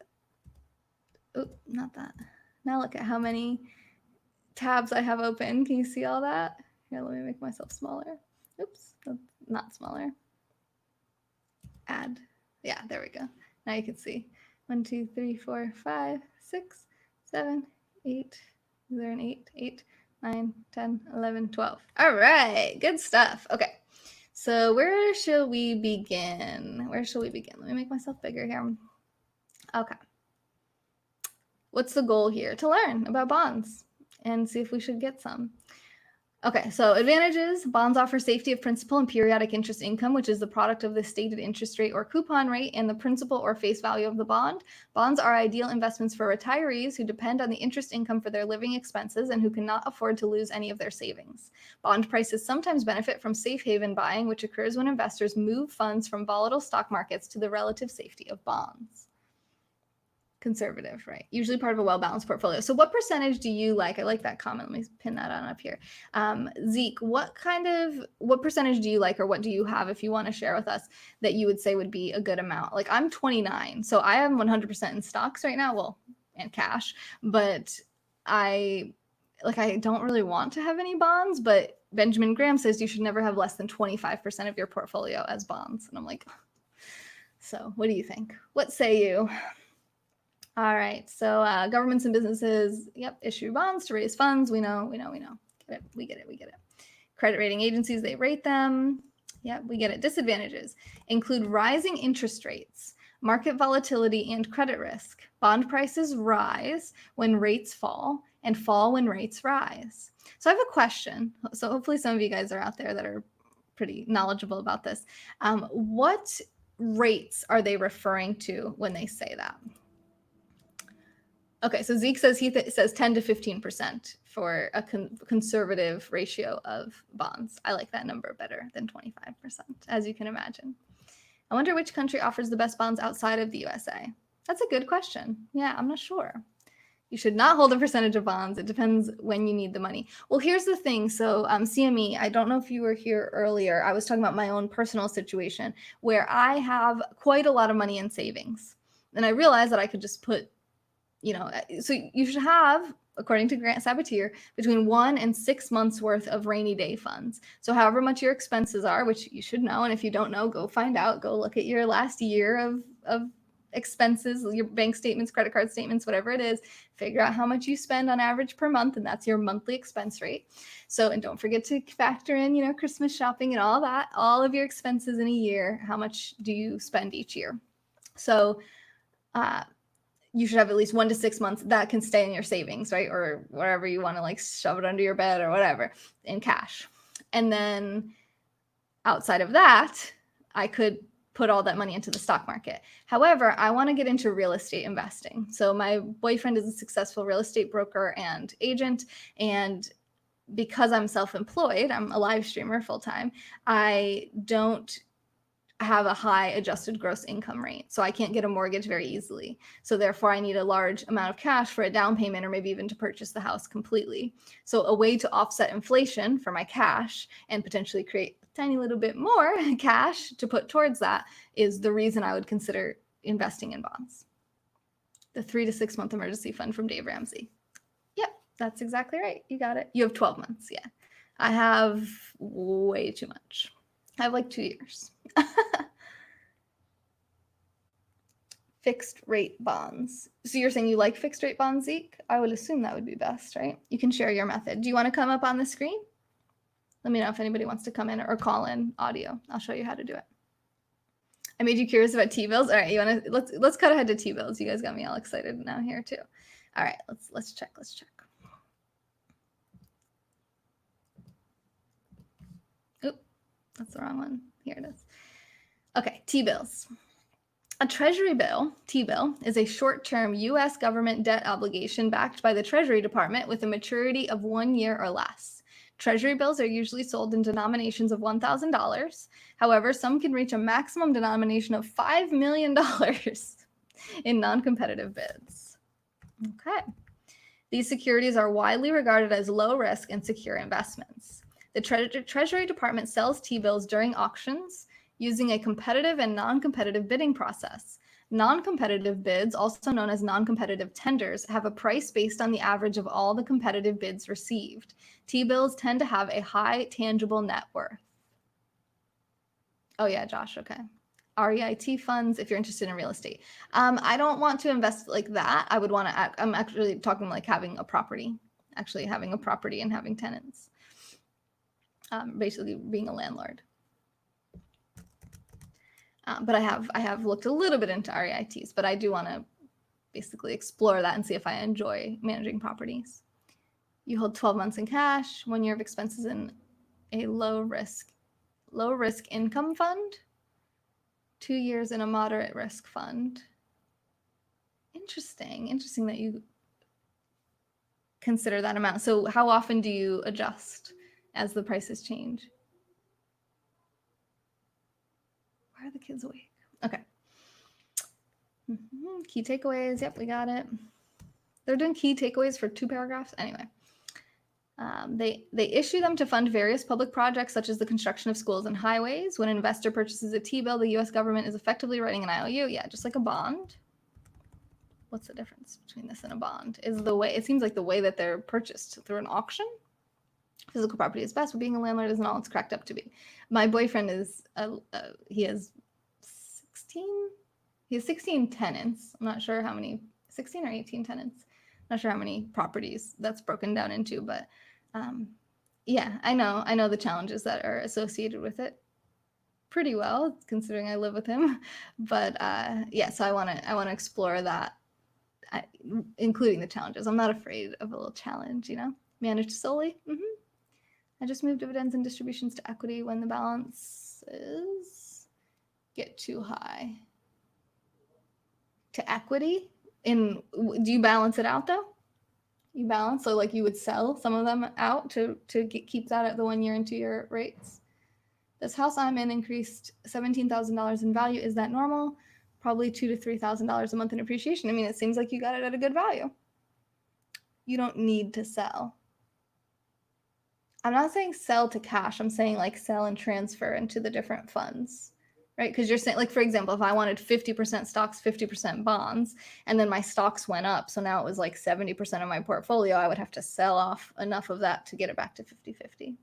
that. Now look at how many tabs I have open. Can you see all that? Here, let me make myself smaller. Oops, not smaller. Add. Yeah, there we go. Now you can see. 1, 2, 3, 4, 5, 6, 7, 8. Is there an 8? 8, 9, 10, 11, 12. All right, good stuff. Okay, so where shall we begin? Let me make myself bigger here. Okay. What's the goal here? To learn about bonds and see if we should get some. Okay, so advantages. Bonds offer safety of principal and periodic interest income, which is the product of the stated interest rate or coupon rate and the principal or face value of the bond. Bonds are ideal investments for retirees who depend on the interest income for their living expenses and who cannot afford to lose any of their savings. Bond prices sometimes benefit from safe haven buying, which occurs when investors move funds from volatile stock markets to the relative safety of bonds. Conservative, right? Usually part of a well-balanced portfolio. So what percentage do you like? I like that comment. Let me pin that on up here. Zeke, what percentage do you like, or what do you have if you want to share with us that you would say would be a good amount? Like I'm 29, so I am 100% in stocks right now, well, and cash, but I don't really want to have any bonds, but Benjamin Graham says you should never have less than 25% of your portfolio as bonds. And I'm like, so what do you think? What say you? All right, so governments and businesses, issue bonds to raise funds. We know. We get it. Credit rating agencies, they rate them. Yep, we get it. Disadvantages include rising interest rates, market volatility, and credit risk. Bond prices rise when rates fall and fall when rates rise. So I have a question. So hopefully some of you guys are out there that are pretty knowledgeable about this. What rates are they referring to when they say that? Okay, so Zeke says says 10 to 15% for a conservative ratio of bonds. I like that number better than 25%, as you can imagine. I wonder which country offers the best bonds outside of the USA. That's a good question. Yeah, I'm not sure. You should not hold a percentage of bonds. It depends when you need the money. Well, here's the thing. So CME, I don't know if you were here earlier. I was talking about my own personal situation where I have quite a lot of money in savings. And I realized that I could just put, so you should have, according to Grant Sabater, between 1 and 6 months worth of rainy day funds. So however much your expenses are, which you should know, and if you don't know, go find out, go look at your last year of expenses, your bank statements, credit card statements, whatever it is, figure out how much you spend on average per month, and that's your monthly expense rate. So, and don't forget to factor in, Christmas shopping and all that, all of your expenses in a year. How much do you spend each year? So, you should have at least 1 to 6 months that can stay in your savings, right? Or wherever you want to shove it under your bed or whatever in cash. And then outside of that, I could put all that money into the stock market. However, I want to get into real estate investing. So my boyfriend is a successful real estate broker and agent, and because I'm self-employed, I'm a live streamer full-time, I don't have a high adjusted gross income rate. So I can't get a mortgage very easily. So therefore I need a large amount of cash for a down payment or maybe even to purchase the house completely. So a way to offset inflation for my cash and potentially create a tiny little bit more cash to put towards that is the reason I would consider investing in bonds. The 3 to 6 month emergency fund from Dave Ramsey. Yep, that's exactly right. You got it. You have 12 months. Yeah. I have way too much. I have like 2 years. Fixed rate bonds. So you're saying you like fixed rate bonds, Zeke? I would assume that would be best, right? You can share your method. Do you want to come up on the screen? Let me know if anybody wants to come in or call in audio. I'll show you how to do it. I made you curious about T-bills. All right, you want to let's cut ahead to T-bills. You guys got me all excited now here too. All right, let's check. Let's check. Oop, that's the wrong one. Here it is. Okay, T-bills. A Treasury bill, T-bill, is a short-term U.S. government debt obligation backed by the Treasury Department with a maturity of 1 year or less. Treasury bills are usually sold in denominations of $1,000. However, some can reach a maximum denomination of $5 million in non-competitive bids. Okay. These securities are widely regarded as low risk and secure investments. The Treasury Department sells T-bills during auctions using a competitive and non-competitive bidding process. Non-competitive bids, also known as non-competitive tenders, have a price based on the average of all the competitive bids received. T-bills tend to have a high tangible net worth. Oh yeah, Josh, okay. REIT funds, if you're interested in real estate. I don't want to invest like that. I would want to, I'm actually talking like having a property, actually having a property and having tenants. Basically being a landlord. But I have looked a little bit into REITs, but I do want to basically explore that and see if I enjoy managing properties. You hold 12 months in cash, 1 year of expenses in a low risk income fund, 2 years in a moderate risk fund. Interesting that you consider that amount. So how often do you adjust as the prices change? Why are the kids awake? Okay. Key takeaways. Yep, we got it. They're doing key takeaways for 2 paragraphs. Anyway, they issue them to fund various public projects such as the construction of schools and highways. When an investor purchases a T-bill, the U.S. government is effectively writing an IOU. Yeah, just like a bond. What's the difference between this and a bond? Is the way, it seems like the way that they're purchased through an auction. Physical property is best, but being a landlord isn't all it's cracked up to be. My boyfriend is, he has 16 tenants. I'm not sure how many, 16 or 18 tenants. I'm not sure how many properties that's broken down into, but yeah, I know the challenges that are associated with it pretty well, considering I live with him. But yeah, so I want to explore that, including the challenges. I'm not afraid of a little challenge, you know. Managed solely. I just moved dividends and distributions to equity when the balances get too high. To equity? Do you balance it out though? You balance, so like you would sell some of them out to keep that at the 1 year and 2 year rates. This house I'm in increased $17,000 in value. Is that normal? Probably $2,000 to $3,000 a month in appreciation. I mean, it seems like you got it at a good value. You don't need to sell. I'm not saying sell to cash. I'm saying like sell and transfer into the different funds, right? Because you're saying, like, for example, if I wanted 50% stocks, 50% bonds, and then my stocks went up, so now it was like 70% of my portfolio, I would have to sell off enough of that to get it back to 50-50.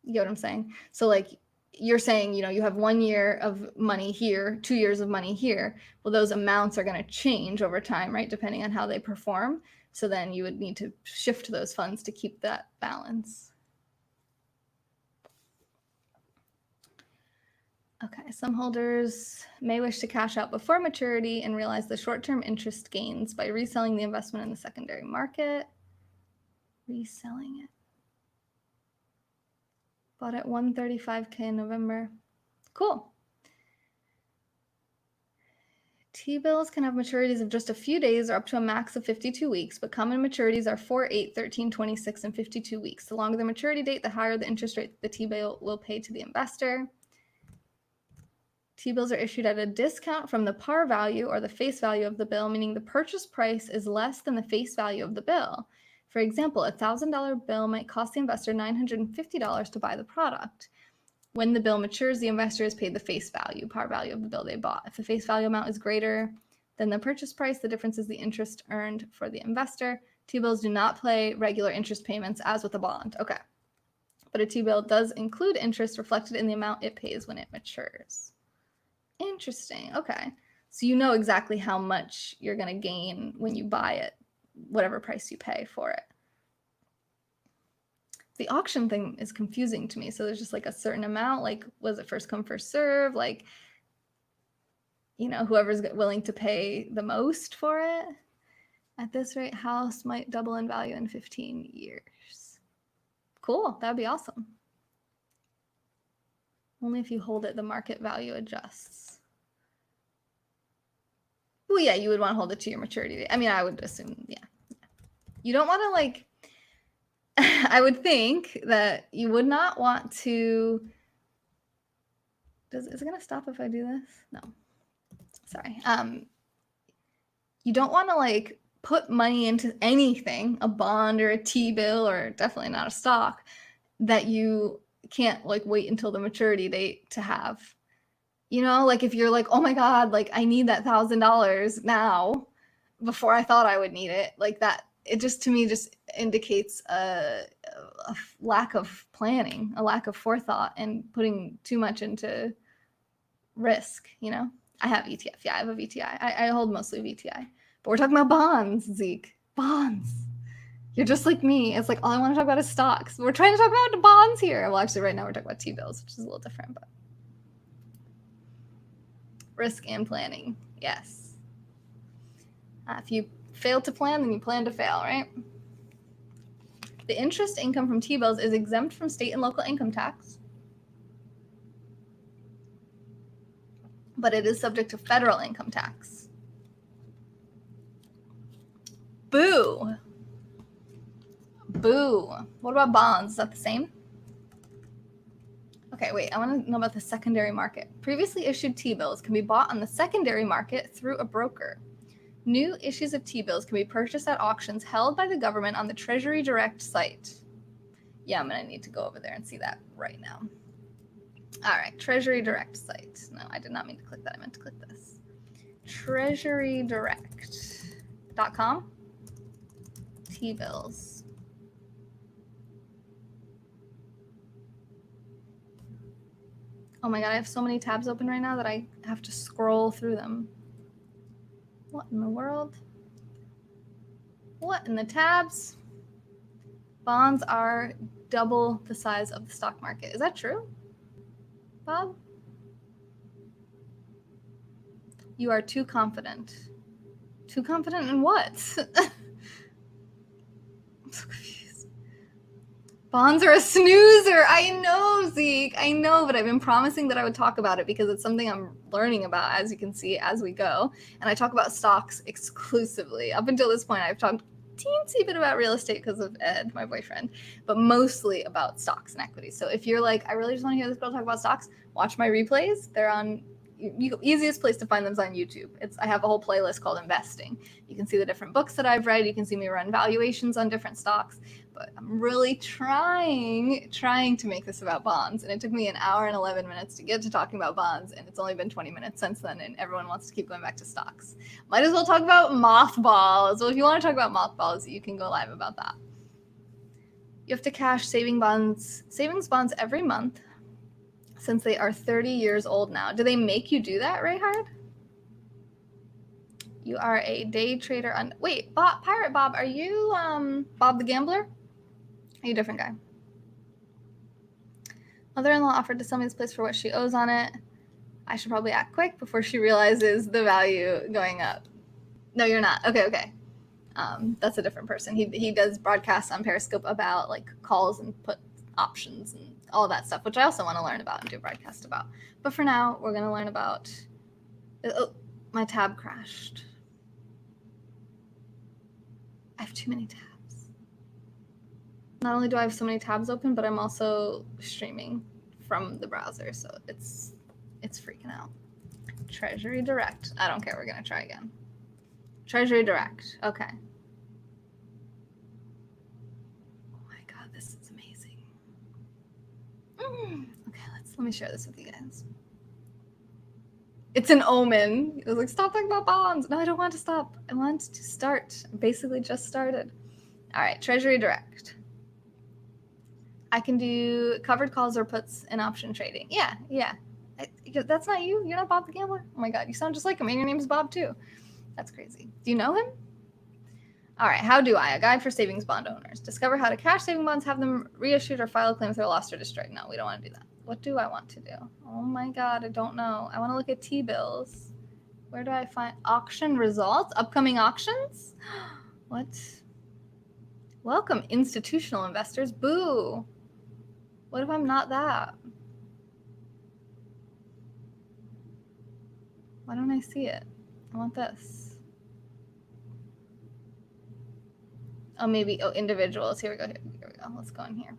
You get what I'm saying? So like you're saying, you know, you have 1 year of money here, 2 years of money here. Well, those amounts are going to change over time, right? Depending on how they perform. So then you would need to shift those funds to keep that balance. Okay, some holders may wish to cash out before maturity and realize the short-term interest gains by reselling the investment in the secondary market. Reselling it. Bought at $135K in November. Cool. T-bills can have maturities of just a few days or up to a max of 52 weeks, but common maturities are 4, 8, 13, 26, and 52 weeks. The longer the maturity date, the higher the interest rate the T-bill will pay to the investor. T-bills are issued at a discount from the par value or the face value of the bill, meaning the purchase price is less than the face value of the bill. For example, a $1,000 bill might cost the investor $950 to buy the product. When the bill matures, the investor is paid the face value, par value of the bill they bought. If the face value amount is greater than the purchase price, the difference is the interest earned for the investor. T-bills do not pay regular interest payments as with a bond. Okay. But a T-bill does include interest reflected in the amount it pays when it matures. Interesting. Okay. So you know exactly how much you're going to gain when you buy it, whatever price you pay for it. The auction thing is confusing to me. So there's just like a certain amount, like was it first come, first serve? Like, you know, whoever's willing to pay the most for it. At this rate, house might double in value in 15 years. Cool. That'd be awesome. Only if you hold it, the market value adjusts. Well, yeah, you would want to hold it to your maturity date. I mean, I would assume, yeah. You don't want to like, I would think that you would not want to, is it going to stop if I do this? No, sorry. You don't want to like put money into anything, a bond or a T-bill, or definitely not a stock, that you can't like wait until the maturity date to have. You know, like if you're like, oh my God, like I need that $1,000 now before I thought I would need it, like that, it just to me just indicates a lack of planning, a lack of forethought, and putting too much into risk. You know, I have ETF. Yeah, I have a VTI. I hold mostly VTI, but we're talking about bonds, Zeke. Bonds. You're just like me. It's like all I want to talk about is stocks. We're trying to talk about bonds here. Well, actually, right now we're talking about T-bills, which is a little different, but risk and planning. Yes. If you fail to plan, then you plan to fail, right? The interest income from T-bills is exempt from state and local income tax, but it is subject to federal income tax. Boo. Boo. What about bonds? Is that the same? Okay, wait, I want to know about the secondary market. Previously issued T-bills can be bought on the secondary market through a broker. New issues of T-bills can be purchased at auctions held by the government on the Treasury Direct site. Yeah, I'm going to need to go over there and see that right now. All right, Treasury Direct site. No, I did not mean to click that. I meant to click this. TreasuryDirect.com. T-bills. Oh my God, I have so many tabs open right now that I have to scroll through them. What in the world? What in the tabs? Bonds are double the size of the stock market. Is that true, Bob? You are too confident. Too confident in what? I'm so confused. Bonds are a snoozer. I know, Zeke. I know, but I've been promising that I would talk about it because it's something I'm learning about, as you can see, as we go. And I talk about stocks exclusively. Up until this point, I've talked teensy bit about real estate because of Ed, my boyfriend, but mostly about stocks and equities. So if you're like, I really just want to hear this girl talk about stocks, watch my replays. They're on, easiest place to find them is on YouTube. I have a whole playlist called Investing. You can see the different books that I've read. You can see me run valuations on different stocks. But I'm really trying to make this about bonds. And it took me an hour and 11 minutes to get to talking about bonds. And it's only been 20 minutes since then. And everyone wants to keep going back to stocks. Might as well talk about mothballs. Well, if you want to talk about mothballs, you can go live about that. You have to cash savings bonds every month since they are 30 years old now. Do they make you do that, Rayhard? You are a day trader on... Wait, Pirate Bob, are you Bob the Gambler? Are you a different guy? Mother-in-law offered to sell me this place for what she owes on it. I should probably act quick before she realizes the value going up. No, you're not. Okay. That's a different person. He does broadcasts on Periscope about like calls and put options and all that stuff, which I also want to learn about and do a broadcast about. But for now, we're going to learn about... My tab crashed. I have too many tabs. Not only do I have so many tabs open, but I'm also streaming from the browser, so it's freaking out. Treasury Direct. I don't care. We're going to try again. Treasury Direct. Okay. Oh my God, this is amazing. Okay, let me share this with you guys. It's an omen. It was like, stop talking about bonds. No, I don't want to stop. I want to start. I basically just started. All right, Treasury Direct. I can do covered calls or puts in option trading. Yeah. That's not you? You're not Bob the Gambler? Oh my God, you sound just like him, and your name is Bob too. That's crazy. Do you know him? All right, how do I? A guide for savings bond owners. Discover how to cash saving bonds, have them reissued, or file a claim if they're lost or destroyed. No, we don't want to do that. What do I want to do? Oh my God, I don't know. I want to look at T-bills. Where do I find auction results? Upcoming auctions? What? Welcome, institutional investors. Boo. What if I'm not that? Why don't I see it? I want this. Oh, maybe. Oh, individuals. Here we go. Here we go. Let's go in here.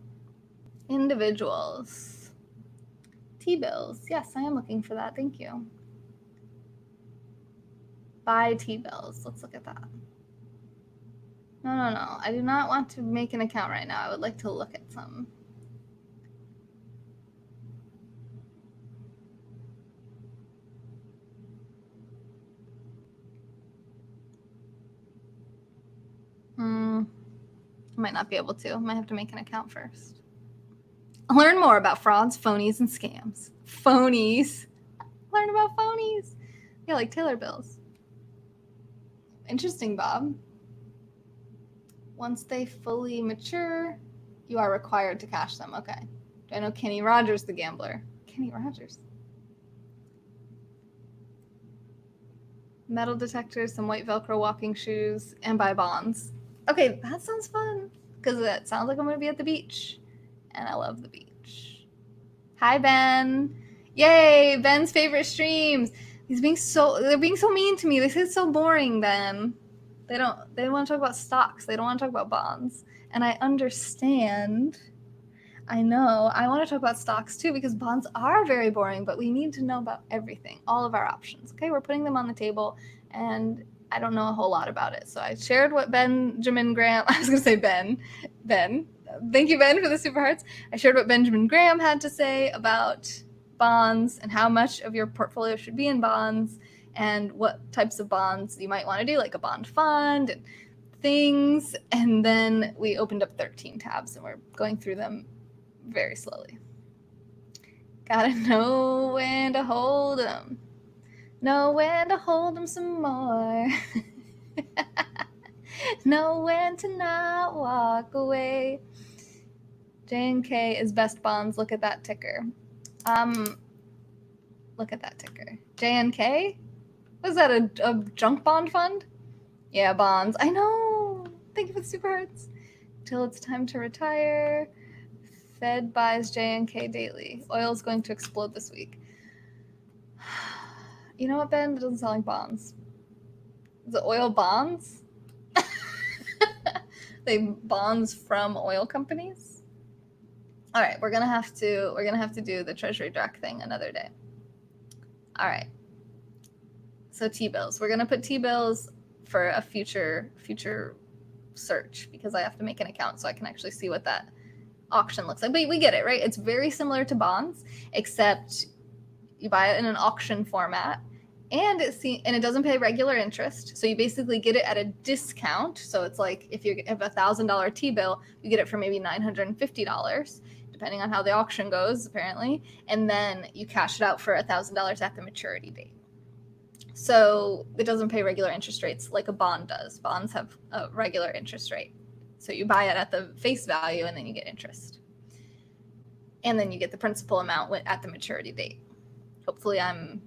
Individuals. T-bills. Yes, I am looking for that. Thank you. Buy T-bills. Let's look at that. No. I do not want to make an account right now. I would like to look at some. I might not be able to. I might have to make an account first. Learn more about frauds, phonies, and scams. Phonies. Learn about phonies. Yeah, like Taylor bills. Interesting, Bob. Once they fully mature, you are required to cash them. Okay. Do I know Kenny Rogers, the gambler? Kenny Rogers. Metal detectors, some white Velcro walking shoes, and buy bonds. Okay, that sounds fun because it sounds like I'm going to be at the beach, and I love the beach. Hi, Ben. Yay, Ben's favorite streams. They're being so mean to me. They say it's so boring, Ben. They want to talk about stocks. They don't want to talk about bonds. And I understand. I know. I want to talk about stocks too because bonds are very boring, but we need to know about everything, all of our options. Okay, we're putting them on the table, and I don't know a whole lot about it. So I shared what Benjamin Graham, I was going to say Ben. Thank you, Ben, for the super hearts. I shared what Benjamin Graham had to say about bonds and how much of your portfolio should be in bonds and what types of bonds you might want to do, like a bond fund and things. And then we opened up 13 tabs and we're going through them very slowly. Gotta know when to hold them. Know when to hold them some more. Know when to not walk away. J&K is best bonds. Look at that ticker. Look at that ticker. J&K? Was that a junk bond fund? Yeah, bonds. I know. Thank you for the super hearts. Till it's time to retire. Fed buys J&K daily. Oil's going to explode this week. You know what, Ben? That doesn't sound like bonds. Is it oil bonds? They bonds from oil companies? All right, we're gonna have to do the Treasury Direct thing another day. All right. So T-bills. We're gonna put T-bills for a future search because I have to make an account so I can actually see what that auction looks like. But we get it, right? It's very similar to bonds, except you buy it in an auction format, and it doesn't pay regular interest. So you basically get it at a discount. So it's like if you have a $1,000 T-bill, you get it for maybe $950, depending on how the auction goes, apparently. And then you cash it out for $1,000 at the maturity date. So it doesn't pay regular interest rates like a bond does. Bonds have a regular interest rate. So you buy it at the face value and then you get interest. And then you get the principal amount at the maturity date. Hopefully I'm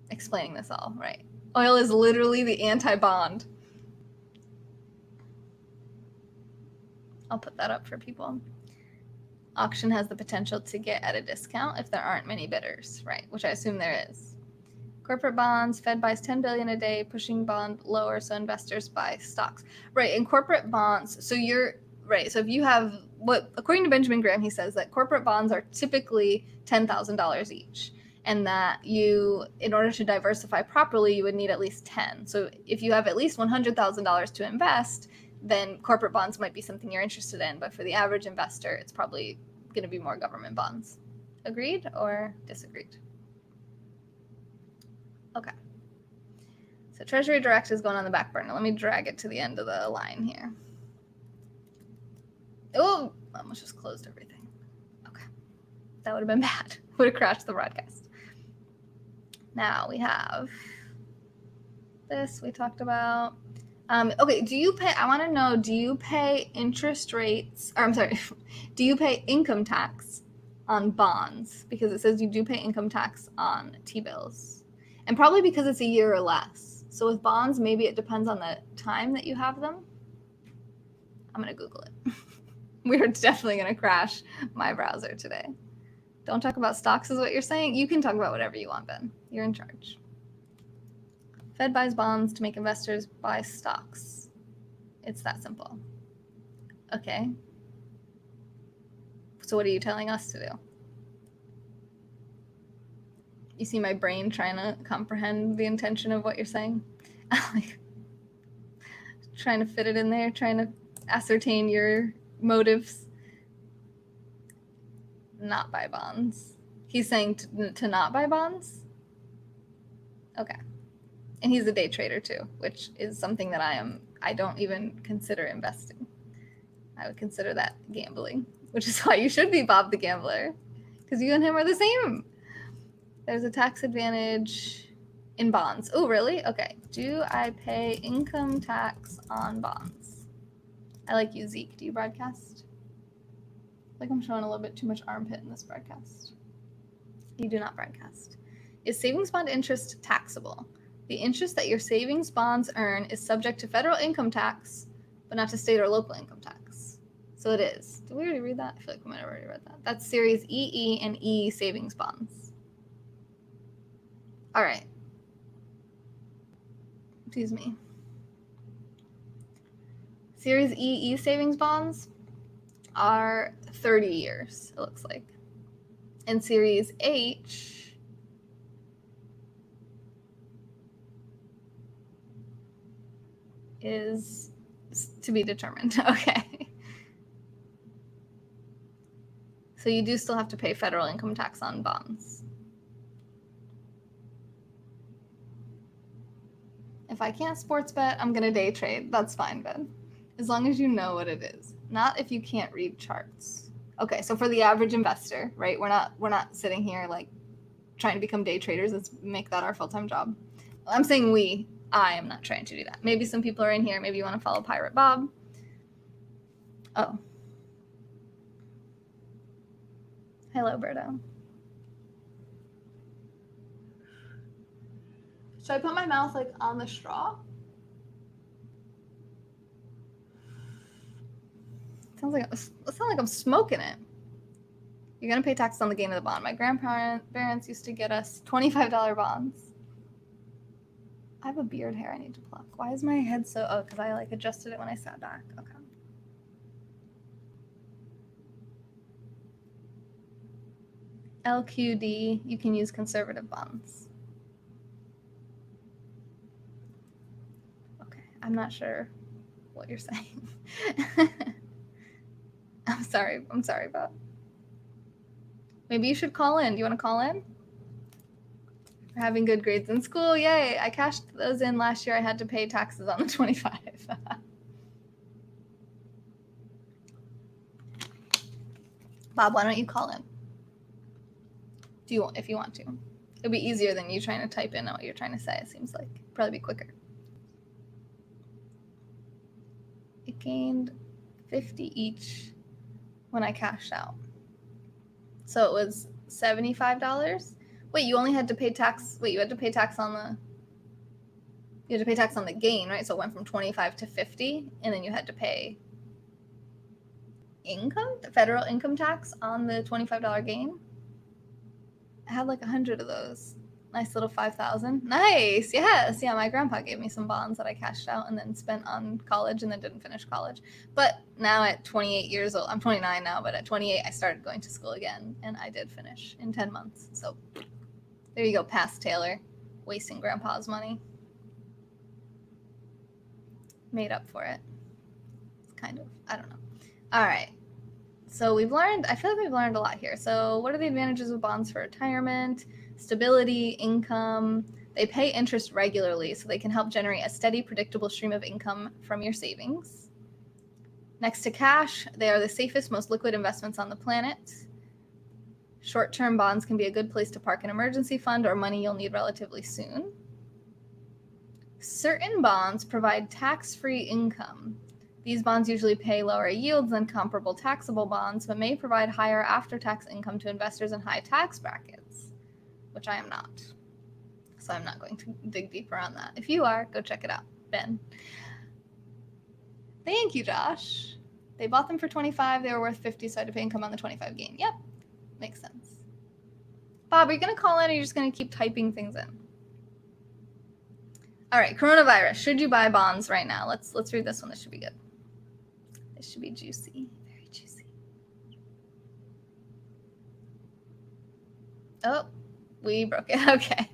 explaining this all right. Oil is literally the anti-bond. I'll put that up for people. Auction has the potential to get at a discount if there aren't many bidders, right? Which I assume there is. Corporate bonds, Fed buys 10 billion a day, pushing bond lower so investors buy stocks. Right, in corporate bonds, so you're right. So if you have what, according to Benjamin Graham, he says that corporate bonds are typically $10,000 each, and that you, in order to diversify properly, you would need at least 10. So if you have at least $100,000 to invest, then corporate bonds might be something you're interested in. But for the average investor, it's probably going to be more government bonds. Agreed or disagreed? Okay. So Treasury Direct is going on the back burner. Let me drag it to the end of the line here. Oh, almost just closed everything. Okay. That would have been bad. Would have crashed the broadcast. Now we have this we talked about. Okay, do you pay, I want to know, do you pay interest rates, or I'm sorry, do you pay income tax on bonds? Because it says you do pay income tax on T-bills. And probably because it's a year or less. So with bonds, maybe it depends on the time that you have them. I'm going to Google it. We're definitely going to crash my browser today. Don't talk about stocks is what you're saying? You can talk about whatever you want, Ben. You're in charge. Fed buys bonds to make investors buy stocks. It's that simple. Okay. So what are you telling us to do? You see my brain trying to comprehend the intention of what you're saying? Like, trying to fit it in there, trying to ascertain your motives. Not buy bonds. He's saying to not buy bonds? Okay. And he's a day trader too, which is something that I don't even consider investing. I would consider that gambling, which is why you should be Bob the Gambler, because you and him are the same. There's a tax advantage in bonds. Oh, really? Okay. Do I pay income tax on bonds? I like you, Zeke. Do you broadcast? I think I'm showing a little bit too much armpit in this broadcast. You do not broadcast. Is savings bond interest taxable? The interest that your savings bonds earn is subject to federal income tax, but not to state or local income tax. So it is. Did we already read that? I feel like we might have already read that. That's Series EE and E savings bonds. All right. Excuse me. Series EE savings bonds are 30 years, it looks like. And Series H is to be determined. Okay. So you do still have to pay federal income tax on bonds. If I can't sports bet, I'm going to day trade. That's fine, Ben. As long as you know what it is. Not if you can't read charts. Okay, so for the average investor, right? We're not sitting here like trying to become day traders. Let's make that our full-time job. I'm saying I am not trying to do that. Maybe some people are in here. Maybe you want to follow Pirate Bob. Oh. Hello, Berto. Should I put my mouth like on the straw? Sounds like I'm smoking it. You're gonna pay taxes on the gain of the bond. My grandparents used to get us $25 bonds. I have a beard hair I need to pluck. Why is my head so? Oh, because I like adjusted it when I sat back. Okay. LQD, you can use conservative bonds. Okay, I'm not sure what you're saying. I'm sorry, Bob. Maybe you should call in. Do you want to call in? For having good grades in school. Yay, I cashed those in last year. I had to pay taxes on the 25. Bob, why don't you call in? If you want to. It'll be easier than you trying to type in what you're trying to say, it seems like. Probably be quicker. It gained 50 each when I cashed out. So it was $75. Wait, you only had to pay tax. Wait, you had to pay tax on the gain, right? So it went from 25 to 50, and then you had to pay the federal income tax on the $25 gain. I had like 100 of those. Nice little 5,000. Nice. Yes. Yeah, my grandpa gave me some bonds that I cashed out and then spent on college and then didn't finish college. But now at 28 years old, I'm 29 now, but at 28 I started going to school again and I did finish in 10 months. So there you go, past Taylor, wasting grandpa's money. Made up for it. Kind of. I don't know. All right. So I feel like we've learned a lot here. So what are the advantages of bonds for retirement? Stability, income. They pay interest regularly, so they can help generate a steady, predictable stream of income from your savings. Next to cash, they are the safest, most liquid investments on the planet. Short-term bonds can be a good place to park an emergency fund or money you'll need relatively soon. Certain bonds provide tax-free income. These bonds usually pay lower yields than comparable taxable bonds, but may provide higher after-tax income to investors in high tax brackets, which I am not. So I'm not going to dig deeper on that. If you are, go check it out. Ben. Thank you, Josh. They bought them for 25. They were worth 50, so I had to pay income on the 25 gain. Yep, makes sense. Bob, are you going to call in or are you just going to keep typing things in? All right, coronavirus. Should you buy bonds right now? Let's read this one. This should be good. This should be juicy. Very juicy. Oh, we broke it. Okay.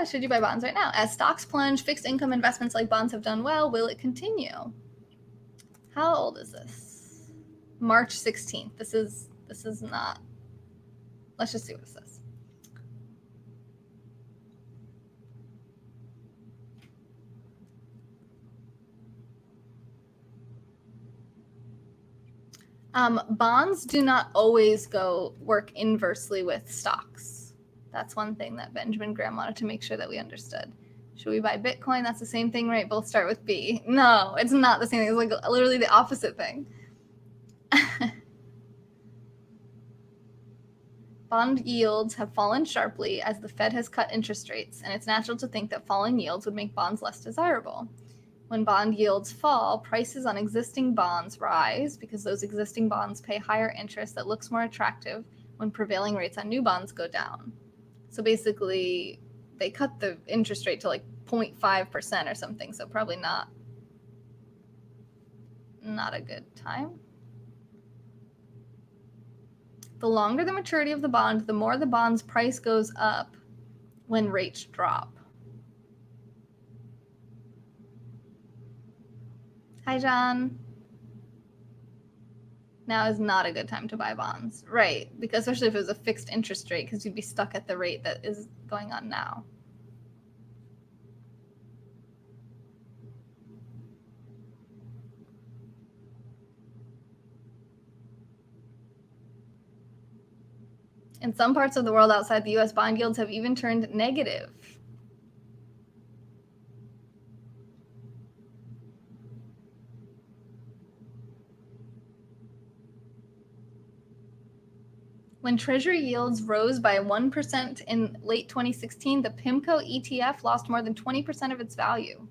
Should you buy bonds right now? As stocks plunge, fixed income investments like bonds have done well. Will it continue? How old is this? March 16th. This is not. Let's just see what it says. Bonds do not always work inversely with stocks. That's one thing that Benjamin Graham wanted to make sure that we understood. Should we buy Bitcoin? That's the same thing, right? Both start with B. No, it's not the same thing. It's like literally the opposite thing. Bond yields have fallen sharply as the Fed has cut interest rates, and it's natural to think that falling yields would make bonds less desirable. When bond yields fall, prices on existing bonds rise because those existing bonds pay higher interest that looks more attractive when prevailing rates on new bonds go down. So basically, they cut the interest rate to like 0.5% or something, so probably not a good time. The longer the maturity of the bond, the more the bond's price goes up when rates drop. Hi, John. Now is not a good time to buy bonds. Right, because especially if it was a fixed interest rate, because you'd be stuck at the rate that is going on now. In some parts of the world outside the US, bond yields have even turned negative. When Treasury yields rose by 1% in late 2016, the PIMCO ETF lost more than 20% of its value.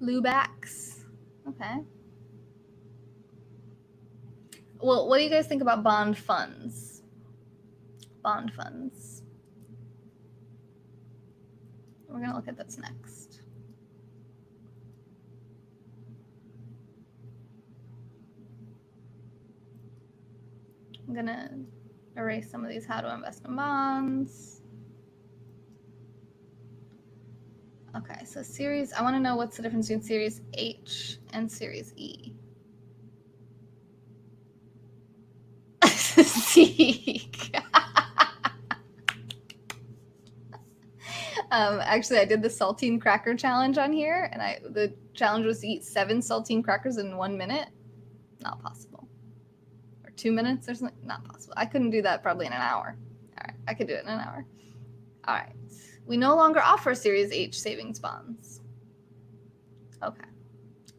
Lubax. Okay. Well, what do you guys think about bond funds? Bond funds. We're going to look at this next. I'm going to erase some of these how to invest in bonds. Okay, so I want to know what's the difference between Series H and Series E. Zeke. Actually, I did the saltine cracker challenge on here, and the challenge was to eat 7 saltine crackers in 1 minute. Not possible. Or 2 minutes or something. Not possible. I couldn't do that probably in an hour. All right, I could do it in an hour. All right. We no longer offer Series H savings bonds. Okay.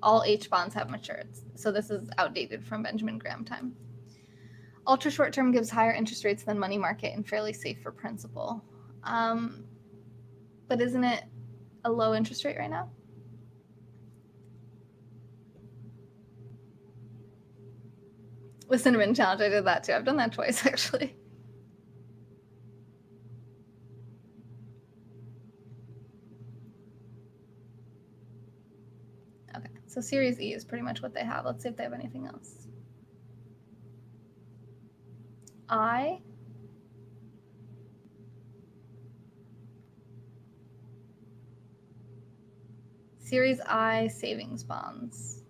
All H bonds have matured. So this is outdated from Benjamin Graham time. Ultra short term gives higher interest rates than money market and fairly safe for principal. But isn't it a low interest rate right now? With cinnamon challenge, I did that too. I've done that twice actually. Okay, so Series E is pretty much what they have. Let's see if they have anything else. I. Series I savings bonds.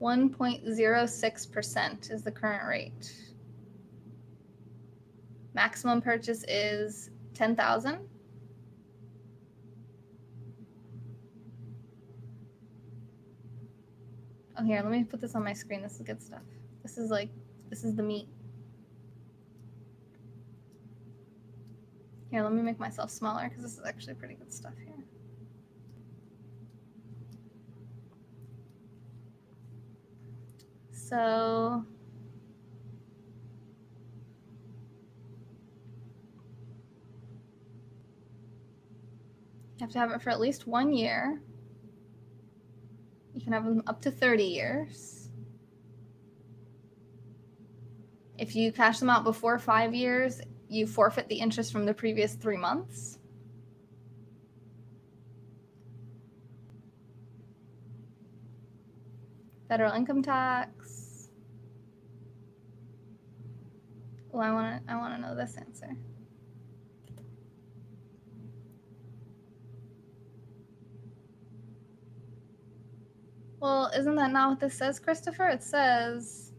.06% is the current rate. Maximum purchase is 10,000. Oh, here, let me put this on my screen. This is good stuff. This is the meat. Here, let me make myself smaller because this is actually pretty good stuff here. So you have to have it for at least 1 year. You can have them up to 30 years. If you cash them out before 5 years, you forfeit the interest from the previous 3 months. Federal income tax. Oh, I want to know this answer. Well, isn't that not what this says, Christopher? It says,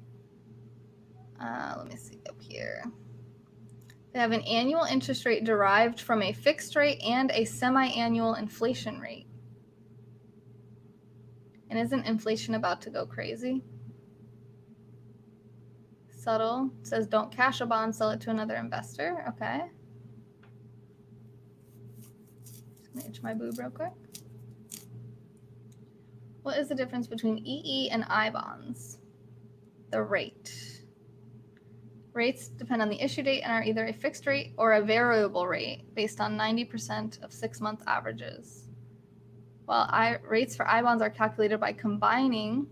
let me see up here. They have an annual interest rate derived from a fixed rate and a semi-annual inflation rate. And isn't inflation about to go crazy? Subtle. It says don't cash a bond, sell it to another investor. Okay. Just gonna itch my boob real quick. What is the difference between EE and I bonds? The rate. Rates depend on the issue date and are either a fixed rate or a variable rate based on 90% of 6-month averages. While rates for I bonds are calculated by combining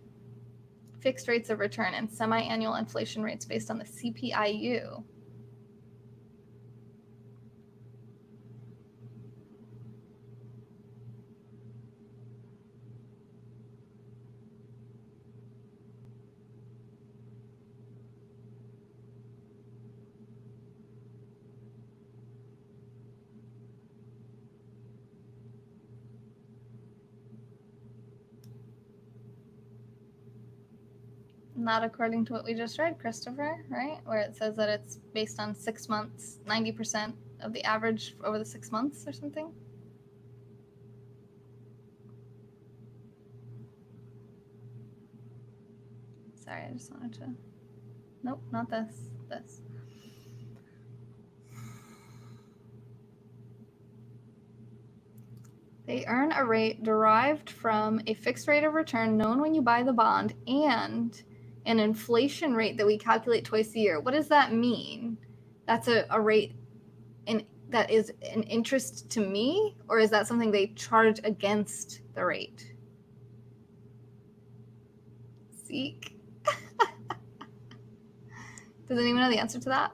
fixed rates of return and semi-annual inflation rates based on the CPIU. Not according to what we just read, Christopher, right? Where it says that it's based on 6 months, 90% of the average over the 6 months or something. Sorry, I just wanted to... Nope, not this. This. They earn a rate derived from a fixed rate of return known when you buy the bond and an inflation rate that we calculate twice a year. What does that mean? That's a rate that is an interest to me, or is that something they charge against the rate? Seek. Does anyone know the answer to that?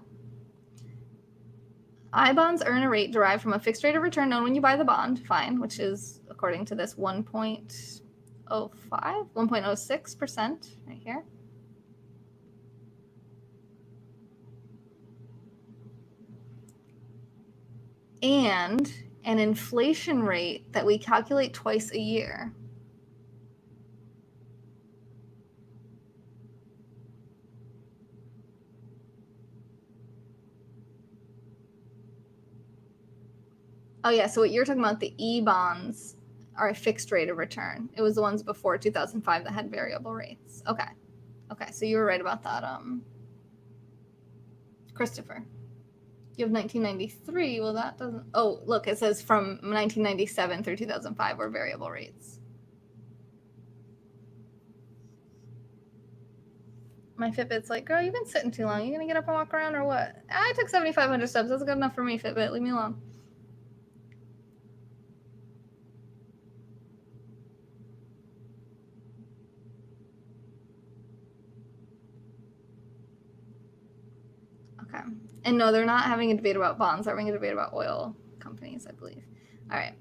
I bonds earn a rate derived from a fixed rate of return known when you buy the bond, fine, which is, according to this, 1.06% right here. And an inflation rate that we calculate twice a year. Oh yeah, so what you're talking about, the E bonds are a fixed rate of return. It was the ones before 2005 that had variable rates. Okay, so you were right about that, Christopher. You have 1993. Well, that doesn't. Oh, look, it says from 1997 through 2005 were variable rates. My Fitbit's like, girl, you've been sitting too long. You gonna get up and walk around or what? I took 7,500 steps. That's good enough for me, Fitbit. Leave me alone. Okay. And no, they're not having a debate about bonds. They're having a debate about oil companies, I believe. All right.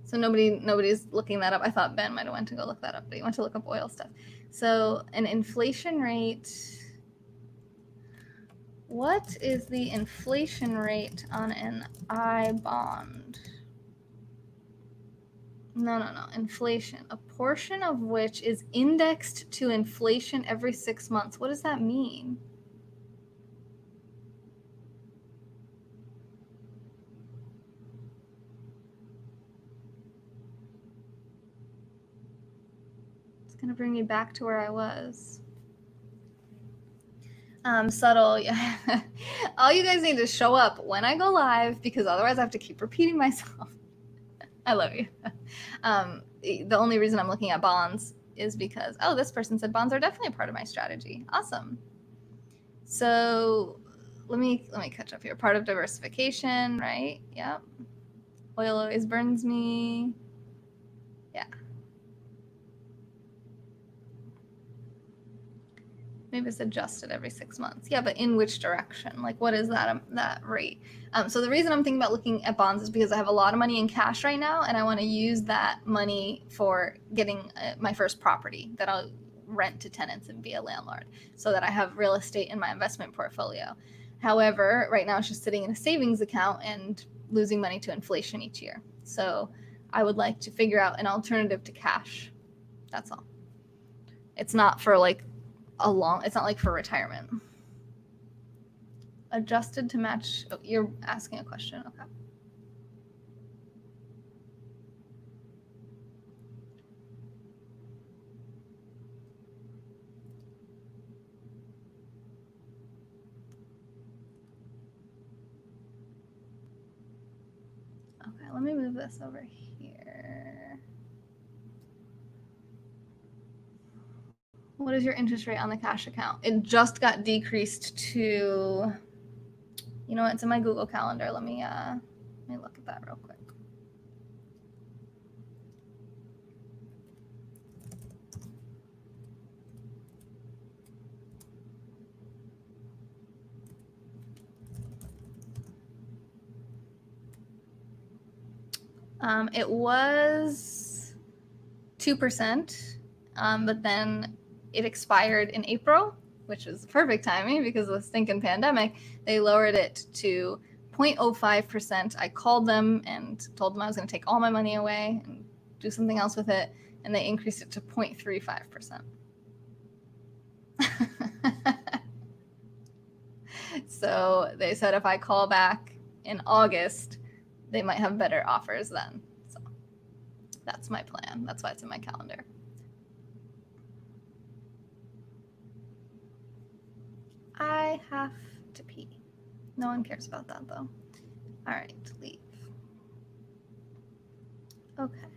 So nobody's looking that up. I thought Ben might have went to go look that up, but he went to look up oil stuff. So an inflation rate. What is the inflation rate on an I bond? No. Inflation. A portion of which is indexed to inflation every 6 months. What does that mean? It's going to bring me back to where I was. Subtle. Yeah. All you guys need to show up when I go live, because otherwise I have to keep repeating myself. I love you. The only reason I'm looking at bonds is because, oh, this person said bonds are definitely a part of my strategy. Awesome. So let me catch up here. Part of diversification, right? Yep. Oil always burns me. Yeah. Maybe it's adjusted every 6 months. Yeah, but in which direction? Like, what is that rate? So the reason I'm thinking about looking at bonds is because I have a lot of money in cash right now, and I want to use that money for getting my first property that I'll rent to tenants and be a landlord, so that I have real estate in my investment portfolio. However, right now it's just sitting in a savings account and losing money to inflation each year. So I would like to figure out an alternative to cash. That's all. It's not for like it's not like for retirement. Adjusted to match. Oh, you're asking a question. Okay. Okay, let me move this over here. What is your interest rate on the cash account? It just got decreased to, you know what, it's in my Google Calendar. Let me look at that real quick. It was 2%, but then it expired in April, which is perfect timing because of the stinking pandemic. They lowered it to 0.05%. I called them and told them I was going to take all my money away and do something else with it, and they increased it to 0.35%. So they said if I call back in August, they might have better offers then. So that's my plan. That's why it's in my calendar. I have to pee. No one cares about that though. All right, leave. Okay.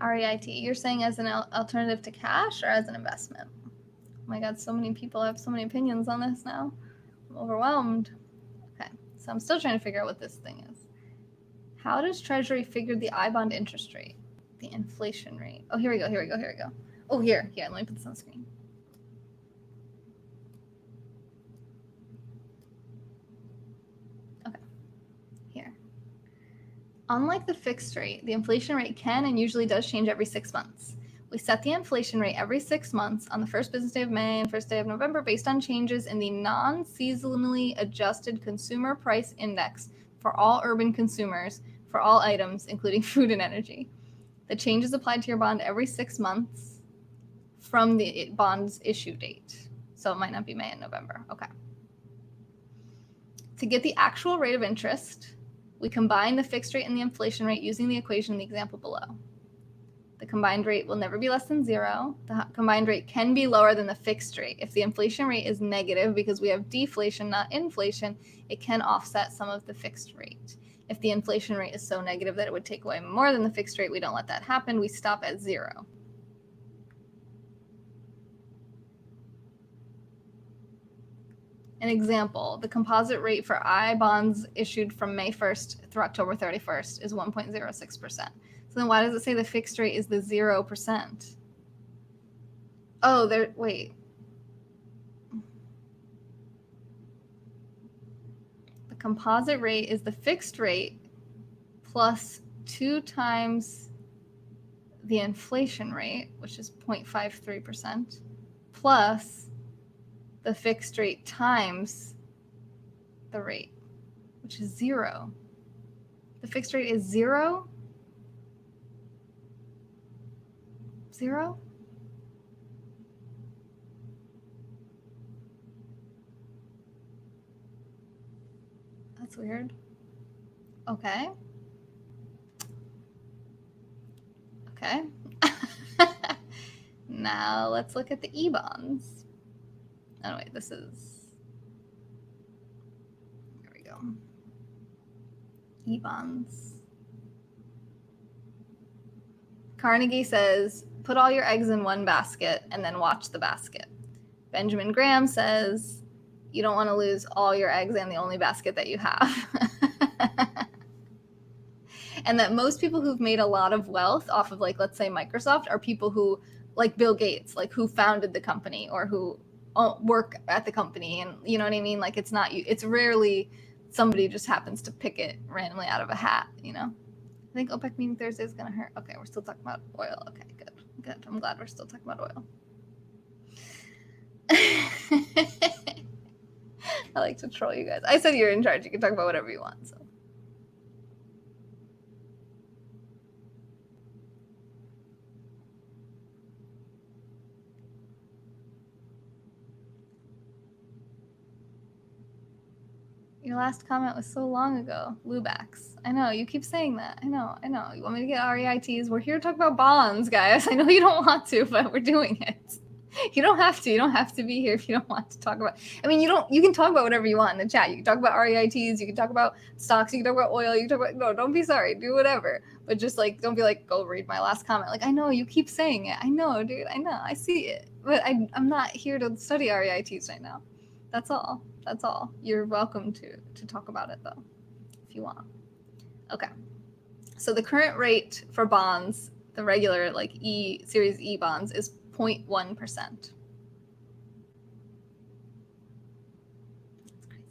REIT, you're saying as an alternative to cash or as an investment? Oh my God, so many people have so many opinions on this now. I'm overwhelmed. Okay, so I'm still trying to figure out what this thing is. How does Treasury figure the I bond interest rate? The inflation rate. Oh, here we go. Oh, here, let me put this on the screen. Okay, here. Unlike the fixed rate, the inflation rate can and usually does change every 6 months. We set the inflation rate every 6 months on the first business day of May and first day of November based on changes in the non-seasonally adjusted consumer price index for all urban consumers for all items, including food and energy. The change is applied to your bond every 6 months from the bond's issue date. So it might not be May and November. Okay. To get the actual rate of interest, we combine the fixed rate and the inflation rate using the equation in the example below. The combined rate will never be less than 0. The combined rate can be lower than the fixed rate. If the inflation rate is negative because we have deflation, not inflation, it can offset some of the fixed rate. If the inflation rate is so negative that it would take away more than the fixed rate, we don't let that happen. We stop at 0. An example, the composite rate for I bonds issued from May 1st through October 31st is 1.06%. So then why does it say the fixed rate is the 0%? Oh, wait. The composite rate is the fixed rate plus 2 times the inflation rate, which is 0.53%, plus the fixed rate times the rate, which is 0. The fixed rate is 0? 0? That's weird. Okay. Okay. Now let's look at the E-bonds. Oh, wait, this is... Here we go. E-bonds. Carnegie says, put all your eggs in one basket and then watch the basket. Benjamin Graham says, you don't want to lose all your eggs and the only basket that you have. And that most people who've made a lot of wealth off of, like, let's say Microsoft are people who, like Bill Gates, like who founded the company or who work at the company. And you know what I mean? Like, it's rarely somebody just happens to pick it randomly out of a hat, you know? I think OPEC meeting Thursday is going to hurt. Okay, we're still talking about oil. Okay, good. I'm glad we're still talking about oil. I like to troll you guys. I said you're in charge. You can talk about whatever you want, so. Your last comment was so long ago. Lubax. I know, you keep saying that. I know. You want me to get REITs? We're here to talk about bonds, guys. I know you don't want to, but we're doing it. You don't have to. You don't have to be here if you don't want to talk about... I mean, you can talk about whatever you want in the chat. You can talk about REITs. You can talk about stocks. You can talk about oil. You can talk about... No, don't be sorry. Do whatever. But just, like, don't be like, go read my last comment. Like, I know, you keep saying it. I know, dude. I know. I see it. But I'm not here to study REITs right now. That's all. You're welcome to talk about it, though, if you want. Okay. So the current rate for bonds, the regular, like, Series E bonds, is 0.1%. That's crazy.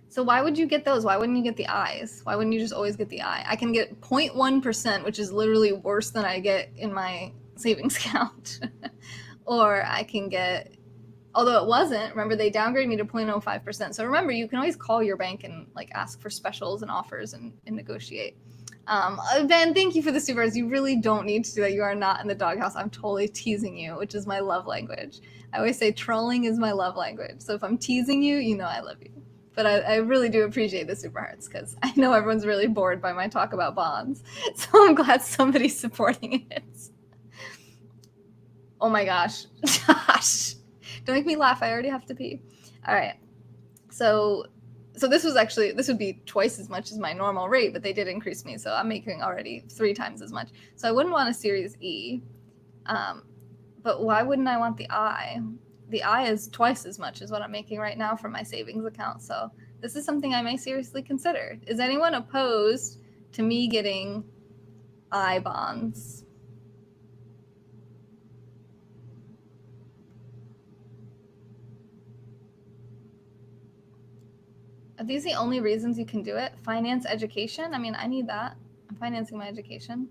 So why would you get those? Why wouldn't you get the I's? Why wouldn't you just always get the I? I can get 0.1%, which is literally worse than I get in my savings account. Or I can get... Although it wasn't, remember, they downgraded me to 0.05%. So remember, you can always call your bank and, like, ask for specials and offers and negotiate. Ben, thank you for the supers. You really don't need to do that. You are not in the doghouse. I'm totally teasing you, which is my love language. I always say trolling is my love language. So if I'm teasing you, you know I love you. But I really do appreciate the super hearts because I know everyone's really bored by my talk about bonds. So I'm glad somebody's supporting it. Oh my gosh. Josh. Don't make me laugh. I already have to pee. All right. So this would be twice as much as my normal rate, but they did increase me. So I'm making already 3 times as much. So I wouldn't want a Series E. But why wouldn't I want the I? The I is twice as much as what I'm making right now from my savings account. So this is something I may seriously consider. Is anyone opposed to me getting I bonds? Are these the only reasons you can do it? Finance education? I mean, I need that. I'm financing my education.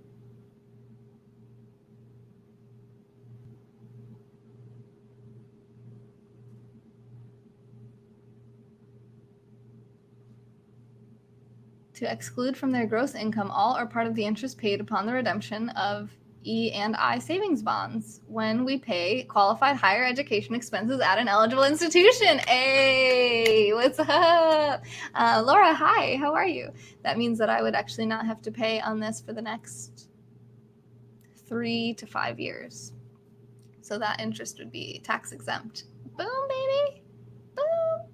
To exclude from their gross income all or part of the interest paid upon the redemption of E and I savings bonds when we pay qualified higher education expenses at an eligible institution. Hey, what's up? Laura, hi, how are you? That means that I would actually not have to pay on this for the next 3 to 5 years. So that interest would be tax exempt. Boom, baby. Boom.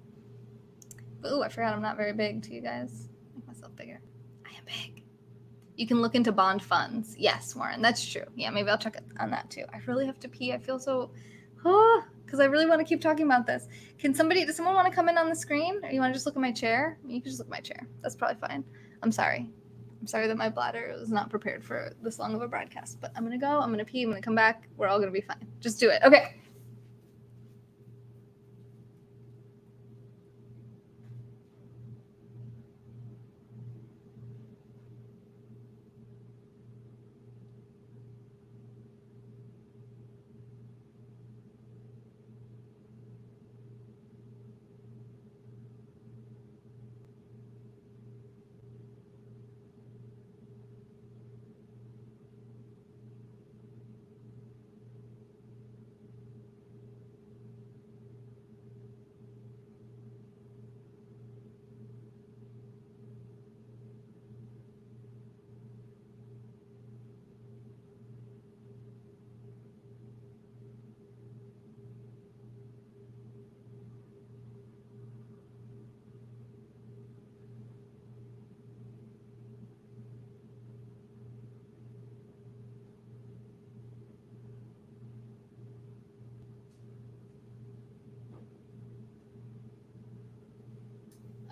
Ooh, I forgot I'm not very big to you guys. Make myself bigger. I am big. You can look into bond funds. Yes, Warren, that's true. Yeah, maybe I'll check it on that too. I really have to pee. I feel so, because I really want to keep talking about this. Does someone want to come in on the screen? Or you want to just look at my chair? You can just look at my chair. That's probably fine. I'm sorry. I'm sorry that my bladder was not prepared for this long of a broadcast, but I'm going to go. I'm going to pee. I'm going to come back. We're all going to be fine. Just do it. Okay.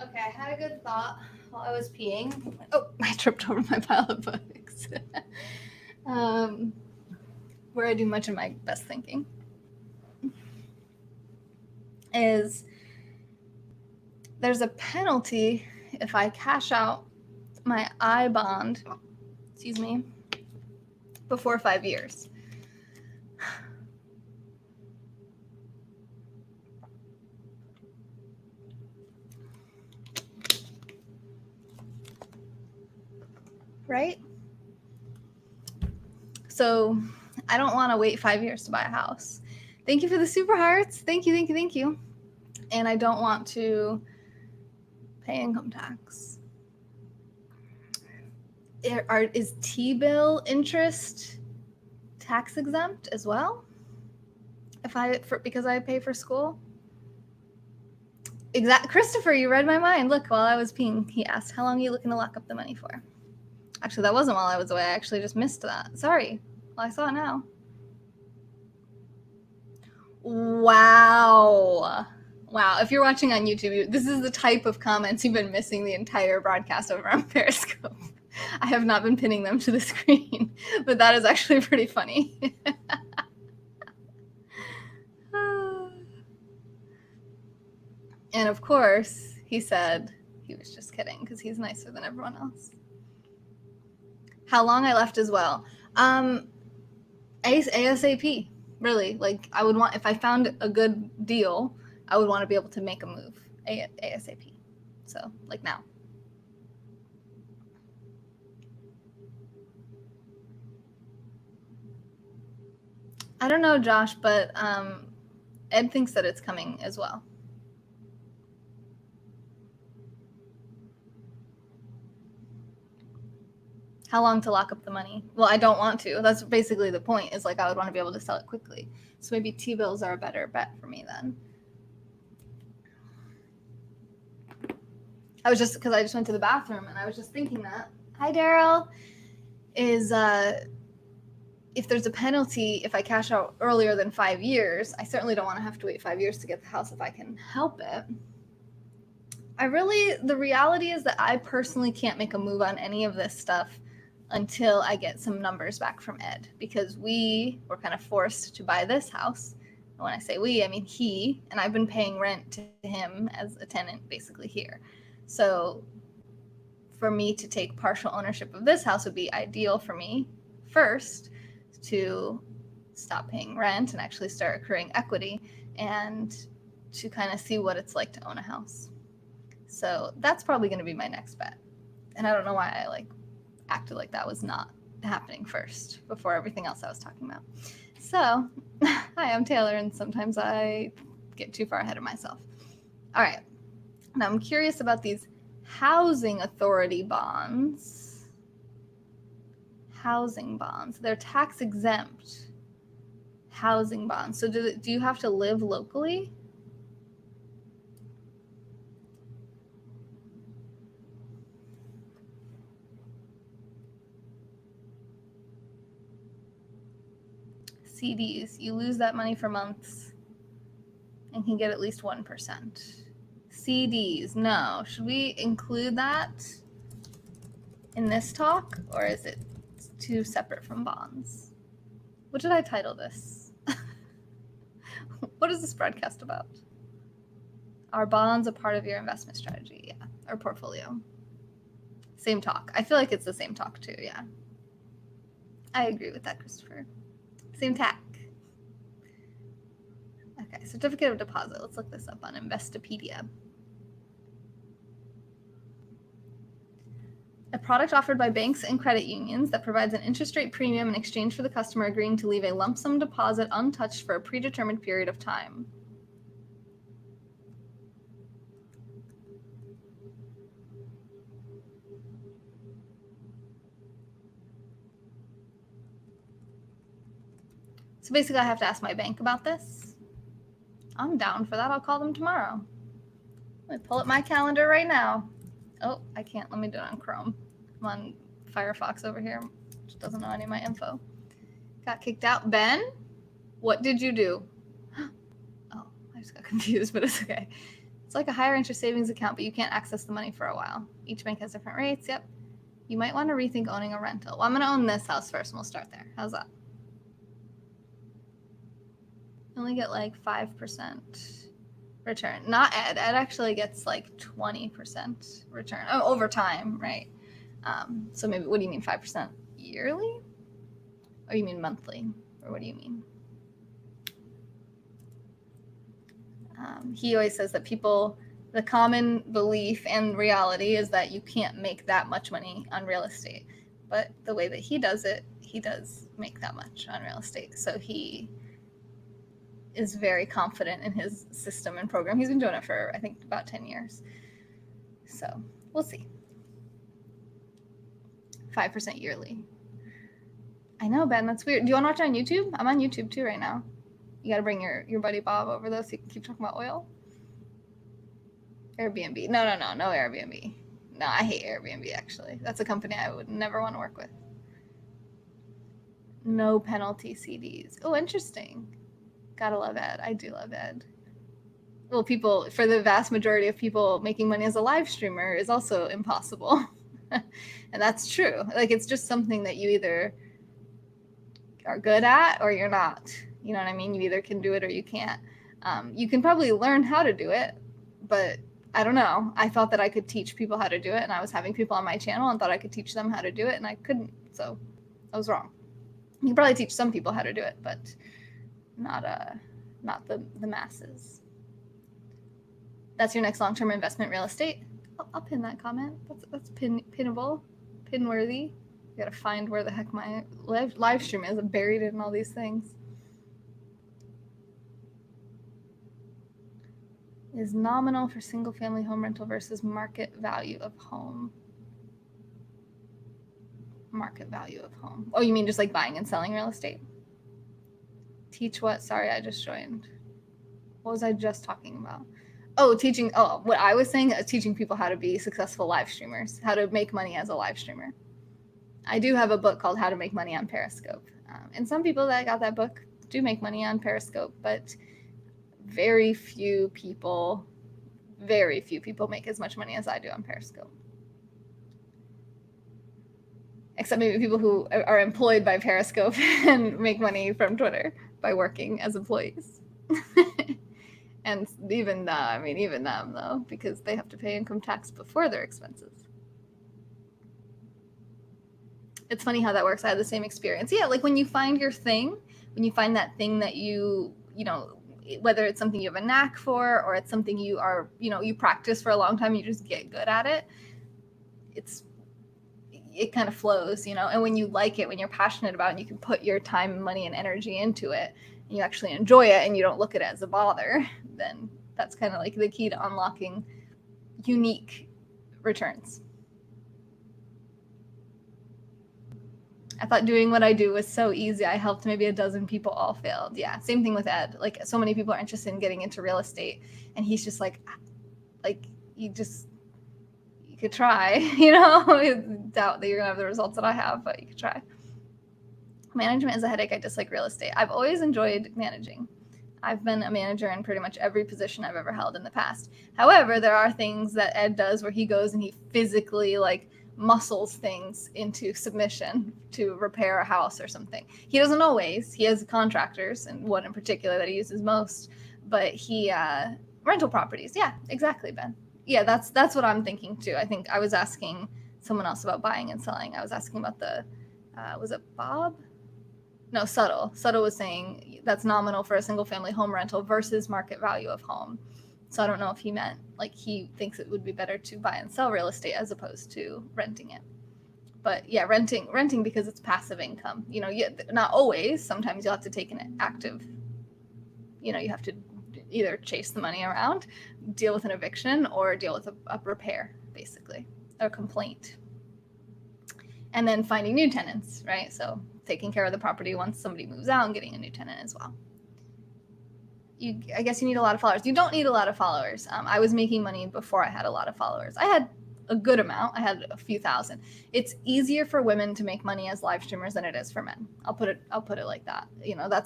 Okay, I had a good thought while I was peeing. Oh, I tripped over my pile of books. Where I do much of my best thinking is there's a penalty if I cash out my I bond, before 5 years. Right? So I don't want to wait 5 years to buy a house. Thank you for the super hearts. Thank you. And I don't want to pay income tax. Is T-bill interest tax exempt as well? Because I pay for school? Exactly. Christopher, you read my mind. Look, while I was peeing, he asked, how long are you looking to lock up the money for? Actually, that wasn't while I was away. I actually just missed that. Sorry. Well, I saw it now. Wow. If you're watching on YouTube, this is the type of comments you've been missing the entire broadcast over on Periscope. I have not been pinning them to the screen, but that is actually pretty funny. And of course, he said he was just kidding because he's nicer than everyone else. How long I left as well. ASAP, really. Like, I would want, if I found a good deal, I would want to be able to make a move ASAP. So, like now. I don't know, Josh, but Ed thinks that it's coming as well. How long to lock up the money? Well, I don't want to. That's basically the point, is like I would want to be able to sell it quickly. So maybe T-bills are a better bet for me then. I just went to the bathroom and I was just thinking that. Hi, Daryl. Is if there's a penalty if I cash out earlier than 5 years, I certainly don't want to have to wait 5 years to get the house if I can help it. The reality is that I personally can't make a move on any of this stuff until I get some numbers back from Ed, because we were kind of forced to buy this house. And when I say we, I mean he, and I've been paying rent to him as a tenant basically here. So for me to take partial ownership of this house would be ideal for me first, to stop paying rent and actually start accruing equity and to kind of see what it's like to own a house. So that's probably going to be my next bet. And I don't know why I acted like that was not happening first before everything else I was talking about. So, hi, I'm Taylor, and sometimes I get too far ahead of myself. All right. Now I'm curious about these housing authority bonds. Housing bonds. They're tax exempt housing bonds. So do you have to live locally? CDs. You lose that money for months and can get at least 1%. CDs. No. Should we include that in this talk, or is it too separate from bonds? What did I title this? What is this broadcast about? Are bonds a part of your investment strategy? Yeah. Or portfolio? Same talk. I feel like it's the same talk too. Yeah. I agree with that, Christopher. Same tack. Okay. Certificate of deposit. Let's look this up on Investopedia. A product offered by banks and credit unions that provides an interest rate premium in exchange for the customer agreeing to leave a lump sum deposit untouched for a predetermined period of time. So basically, I have to ask my bank about this. I'm down for that. I'll call them tomorrow. Let me pull up my calendar right now. Oh, I can't. Let me do it on Chrome. I'm on Firefox over here, which doesn't know any of my info. Got kicked out. Ben, what did you do? Oh, I just got confused, but it's okay. It's like a higher interest savings account, but you can't access the money for a while. Each bank has different rates. Yep. You might want to rethink owning a rental. Well, I'm going to own this house first, and we'll start there. How's that? You only get like 5% return. Not Ed. Ed actually gets like 20% return. Oh, over time, right? So maybe, what do you mean 5% yearly? Or you mean monthly? Or what do you mean? He always says that people, the common belief and reality is that you can't make that much money on real estate. But the way that he does it, he does make that much on real estate. So he is very confident in his system and program. He's been doing it for, I think, about 10 years. So we'll see. 5% yearly. I know, Ben, that's weird. Do you want to watch it on YouTube? I'm on YouTube too right now. You got to bring your buddy Bob over though so you can keep talking about oil. Airbnb. No Airbnb. No, I hate Airbnb actually. That's a company I would never want to work with. No penalty CDs. Oh, interesting. Gotta love Ed. I do love Ed. Well, people, for the vast majority of people, making money as a live streamer is also impossible. And that's true. Like, it's just something that you either are good at or you're not. You know what I mean? You either can do it or you can't. You can probably learn how to do it, but I don't know. I thought that I could teach people how to do it, and I was having people on my channel and thought I could teach them how to do it, and I couldn't. So I was wrong. You can probably teach some people how to do it, but not the masses. That's your next long-term investment, real estate. I'll pin that comment. That's pinnable, pin-worthy. You gotta find where the heck my live stream is. I'm buried in all these things. Is nominal for single-family home rental versus market value of home. Market value of home. Oh, you mean just like buying and selling real estate? Teach what? Sorry, I just joined. What was I just talking about? Oh, teaching. Oh, what I was saying is teaching people how to be successful live streamers, how to make money as a live streamer. I do have a book called How to Make Money on Periscope. And some people that got that book do make money on Periscope, but very few people make as much money as I do on Periscope. Except maybe people who are employed by Periscope and make money from Twitter by working as employees. And even them though, because they have to pay income tax before their expenses. It's funny how that works. I had the same experience. Yeah, like when you find your thing, when you find that thing that you know, whether it's something you have a knack for or it's something you are, you practice for a long time, you just get good at it. It kind of flows, and when you like it, when you're passionate about it, and you can put your time, money, and energy into it, and you actually enjoy it and you don't look at it as a bother, then that's kind of like the key to unlocking unique returns. I thought doing what I do was so easy. I helped maybe a dozen people, all failed. Yeah, same thing with Ed. Like, so many people are interested in getting into real estate, and he's just like you could try, doubt that you're gonna have the results that I have, but you could try. Management is a headache. I dislike real estate. I've always enjoyed managing. I've been a manager in pretty much every position I've ever held in the past. However, there are things that Ed does where he goes and he physically muscles things into submission to repair a house or something. He doesn't always. He has contractors, and one in particular that he uses most, but he rental properties. Yeah, exactly, Ben. Yeah, that's what I'm thinking too. I think I was asking someone else about buying and selling. I was asking about the was it Bob? No, Subtle. Subtle was saying that's nominal for a single family home rental versus market value of home. So I don't know if he meant he thinks it would be better to buy and sell real estate as opposed to renting it. But yeah, renting because it's passive income. Not always. Sometimes you'll have to take an active, you have to either chase the money around, deal with an eviction, or deal with a repair, basically, or complaint. And then finding new tenants, right? So taking care of the property once somebody moves out and getting a new tenant as well. I guess you need a lot of followers. You don't need a lot of followers. I was making money before I had a lot of followers. I had a good amount. I had a few thousand. It's easier for women to make money as live streamers than it is for men. I'll put it like that.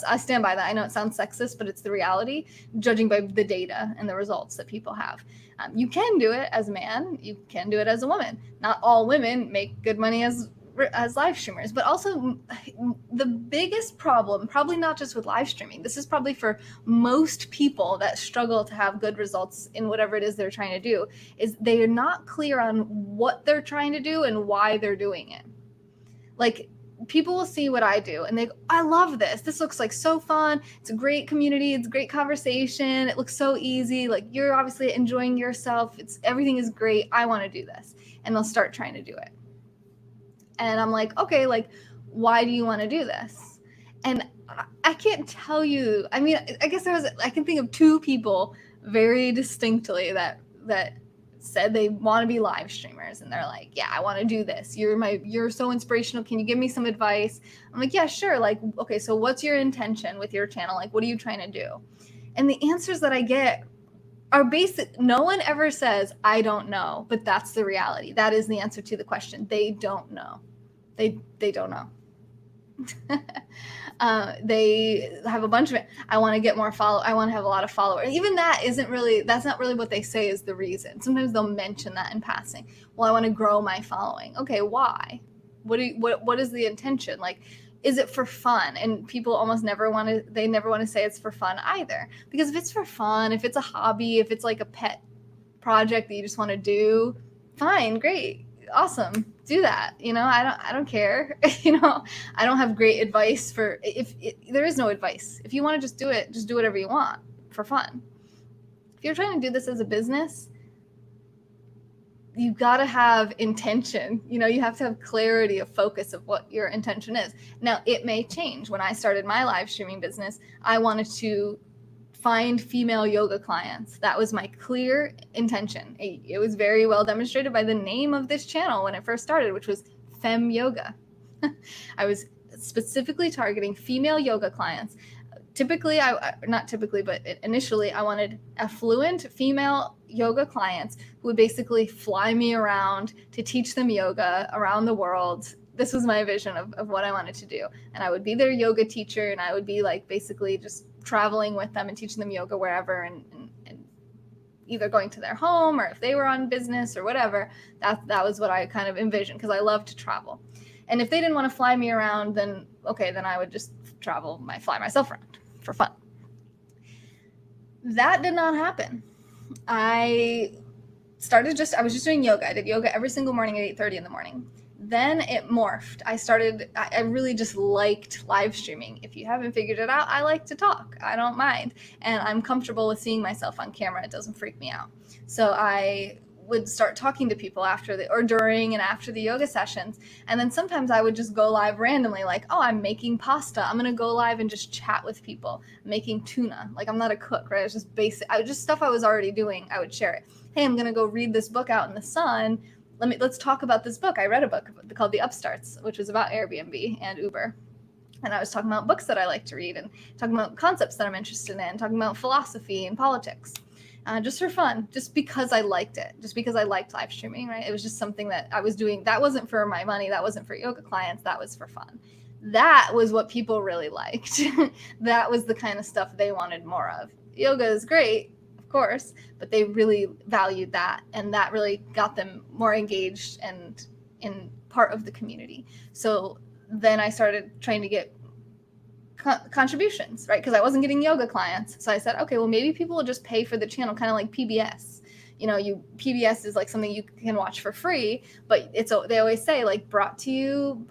I stand by that. I know it sounds sexist, but it's the reality, judging by the data and the results that people have. You can do it as a man. You can do it as a woman. Not all women make good money as live streamers, but also the biggest problem, probably not just with live streaming, this is probably for most people that struggle to have good results in whatever it is they're trying to do, is they are not clear on what they're trying to do and why they're doing it. People will see what I do and they go, I love this. This looks so fun. It's a great community. It's a great conversation. It looks so easy. You're obviously enjoying yourself. Everything is great. I want to do this. And they'll start trying to do it. And I'm like, okay, why do you want to do this? And I can't tell you. I mean, I guess I can think of two people very distinctly that said they want to be live streamers. And they're like, yeah, I want to do this. You're so inspirational. Can you give me some advice? I'm like, yeah, sure. Okay, so what's your intention with your channel? What are you trying to do? And the answers that I get are basic. No one ever says, I don't know, but that's the reality. That is the answer to the question. They don't know. They don't know. They have a bunch of it. I want to get more I want to have a lot of followers. Even that's not really what they say is the reason. Sometimes they'll mention that in passing. Well, I want to grow my following. Okay, why? What is the intention? Is it for fun? And people almost never want to say it's for fun either. Because if it's for fun, if it's a hobby, if it's a pet project that you just want to do, fine, great. Awesome, do that. I don't care. I don't have great advice for there is no advice. If you want to just do whatever you want for fun. If you're trying to do this as a business, you got to have intention. You have to have clarity of focus of what your intention is. Now, it may change. When I started my live streaming business, I wanted to find female yoga clients. That was my clear intention. It was very well demonstrated by the name of this channel when it first started, which was Fem Yoga. I was specifically targeting female yoga clients. Initially, I wanted affluent female yoga clients who would basically fly me around to teach them yoga around the world. This was my vision of what I wanted to do. And I would be their yoga teacher, and I would be basically just traveling with them and teaching them yoga wherever, and either going to their home or if they were on business or whatever. That was what I kind of envisioned, because I love to travel. And if they didn't want to fly me around, then I would just fly myself around for fun. That did not happen. I was just doing yoga. I did yoga every single morning at 8:30 in the morning. Then it morphed. I really just liked live streaming. If you haven't figured it out, I like to talk. I don't mind. And I'm comfortable with seeing myself on camera. It doesn't freak me out. So I would start talking to people during and after the yoga sessions. And then sometimes I would just go live randomly, I'm making pasta. I'm going to go live and just chat with people. I'm making tuna. I'm not a cook, right? It's just basic. Just stuff I was already doing. I would share it. Hey, I'm going to go read this book out in the sun. let's talk about this book. I read a book called The Upstarts, which was about Airbnb and Uber. And I was talking about books that I like to read and talking about concepts that I'm interested in, talking about philosophy and politics, just for fun, just because I liked it, just because I liked live streaming, right? It was just something that I was doing. That wasn't for my money. That wasn't for yoga clients. That was for fun. That was what people really liked. That was the kind of stuff they wanted more of. Yoga is great, of course, but they really valued that. And that really got them more engaged and in part of the community. So then I started trying to get contributions, right? Because I wasn't getting yoga clients. So I said, okay, well, maybe people will just pay for the channel, kind of like PBS. PBS is like something you can watch for free, but they always say like brought to you,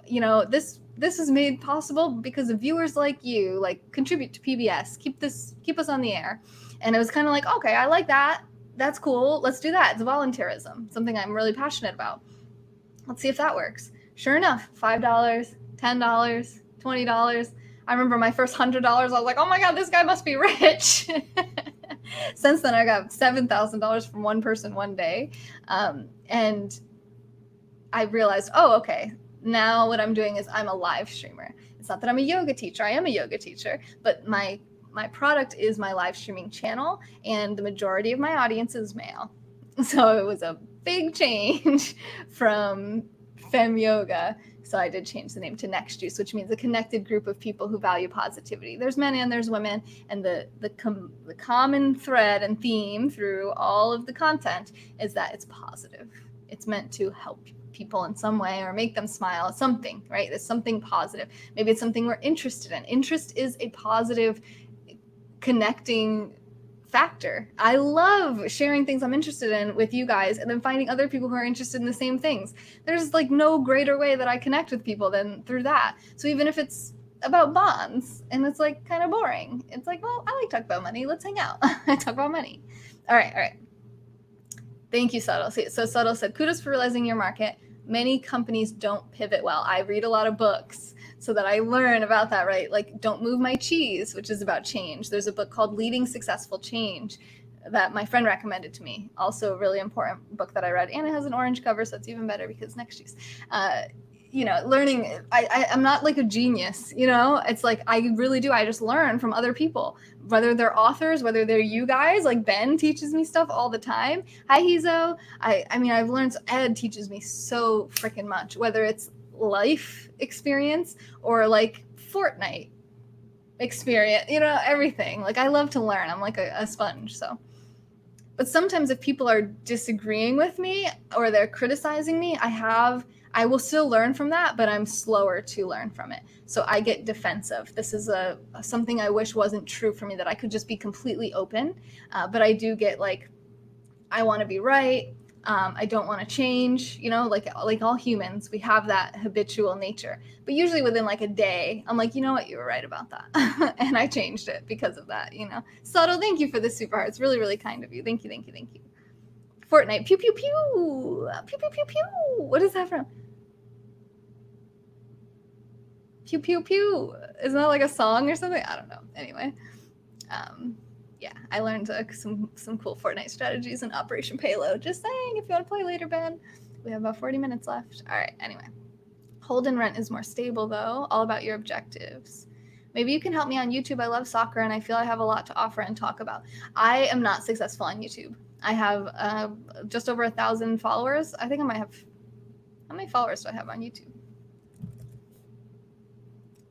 this is made possible because of viewers like you, like contribute to PBS, keep us on the air. And it was kind of like, okay, I like that. That's cool. Let's do that. It's volunteerism, something I'm really passionate about. Let's see if that works. Sure enough, $5, $10, $20. I remember my first $100. I was like, oh my God, this guy must be rich. Since then, I got $7,000 from one person one day. And I realized, oh, okay, now what I'm doing is I'm a live streamer. It's not that I'm a yoga teacher. I am a yoga teacher, but my product is my live streaming channel, and the majority of my audience is male. So it was a big change from Femme Yoga. So I did change the name to Next Juice, which means a connected group of people who value positivity. There's men and there's women, and the common thread and theme through all of the content is that it's positive. It's meant to help people in some way or make them smile, something, right? There's something positive. Maybe it's something we're interested in. Interest is a positive connecting factor. I love sharing things I'm interested in with you guys and then finding other people who are interested in the same things. There's like no greater way that I connect with people than through that. So even if it's about bonds and it's like kind of boring, it's like, well, I like to talk about money. Let's hang out. I talk about money. All right. Thank you, Subtle. So Subtle said, kudos for realizing your market. Many companies don't pivot well. I read a lot of books so that I learn about that, right? Like Don't Move My Cheese, which is about change. There's a book called Leading Successful Change that my friend recommended to me. Also a really important book that I read. And it has an orange cover, so it's even better because Next Juice. Learning, I'm not like a genius, it's like I really do. I just learn from other people, whether they're authors, whether they're you guys, like Ben teaches me stuff all the time. Hi, Hizo. I've learned, Ed teaches me so freaking much, whether it's life experience or like Fortnite experience, everything. Like I love to learn. I'm like a sponge. So, but sometimes if people are disagreeing with me or they're criticizing me, I will still learn from that, but I'm slower to learn from it. So I get defensive. This is something I wish wasn't true for me, that I could just be completely open. But I do get like, I want to be right. I don't want to change, like all humans, we have that habitual nature. But usually within like a day, I'm like, you know what, you were right about that. And I changed it because of that, Subtle, thank you for the super heart. It's really, really kind of you. Thank you. Fortnite, pew, pew, pew. Pew, pew, pew, pew. What is that from? Pew, pew, pew. Isn't that like a song or something? I don't know. Anyway. Yeah, I learned some cool Fortnite strategies in Operation Payload. Just saying, if you want to play later, Ben. We have about 40 minutes left. All right, anyway. Hold and rent is more stable, though. All about your objectives. Maybe you can help me on YouTube. I love soccer, and I feel I have a lot to offer and talk about. I am not successful on YouTube. I have just over 1,000 followers. I think I might have... How many followers do I have on YouTube?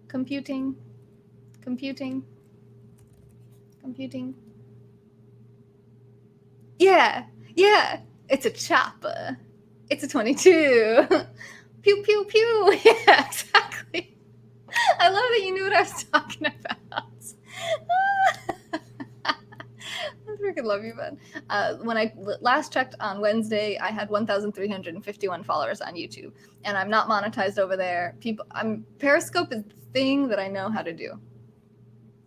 Computing. Yeah. It's a chopper. It's a 22. Pew, pew, pew. Yeah, exactly. I love that you knew what I was talking about. I freaking love you, Ben. When I last checked on Wednesday, I had 1,351 followers on YouTube, and I'm not monetized over there. Periscope is the thing that I know how to do.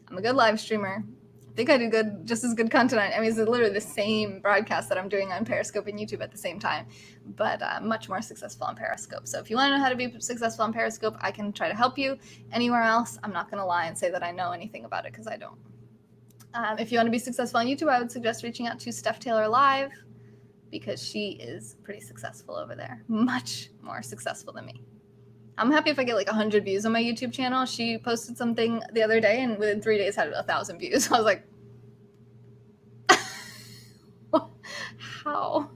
I'm a good live streamer. I think I do just as good content. It's literally the same broadcast that I'm doing on Periscope and YouTube at the same time, but much more successful on Periscope. So if you want to know how to be successful on Periscope, I can try to help you. Anywhere else, I'm not going to lie and say that I know anything about it because I don't. If you want to be successful on YouTube, I would suggest reaching out to Steph Taylor Live. because she is pretty successful over there, much more successful than me. I'm happy if I get like 100 views on my YouTube channel. She posted something the other day and within 3 days had 1,000 views. I was like, how?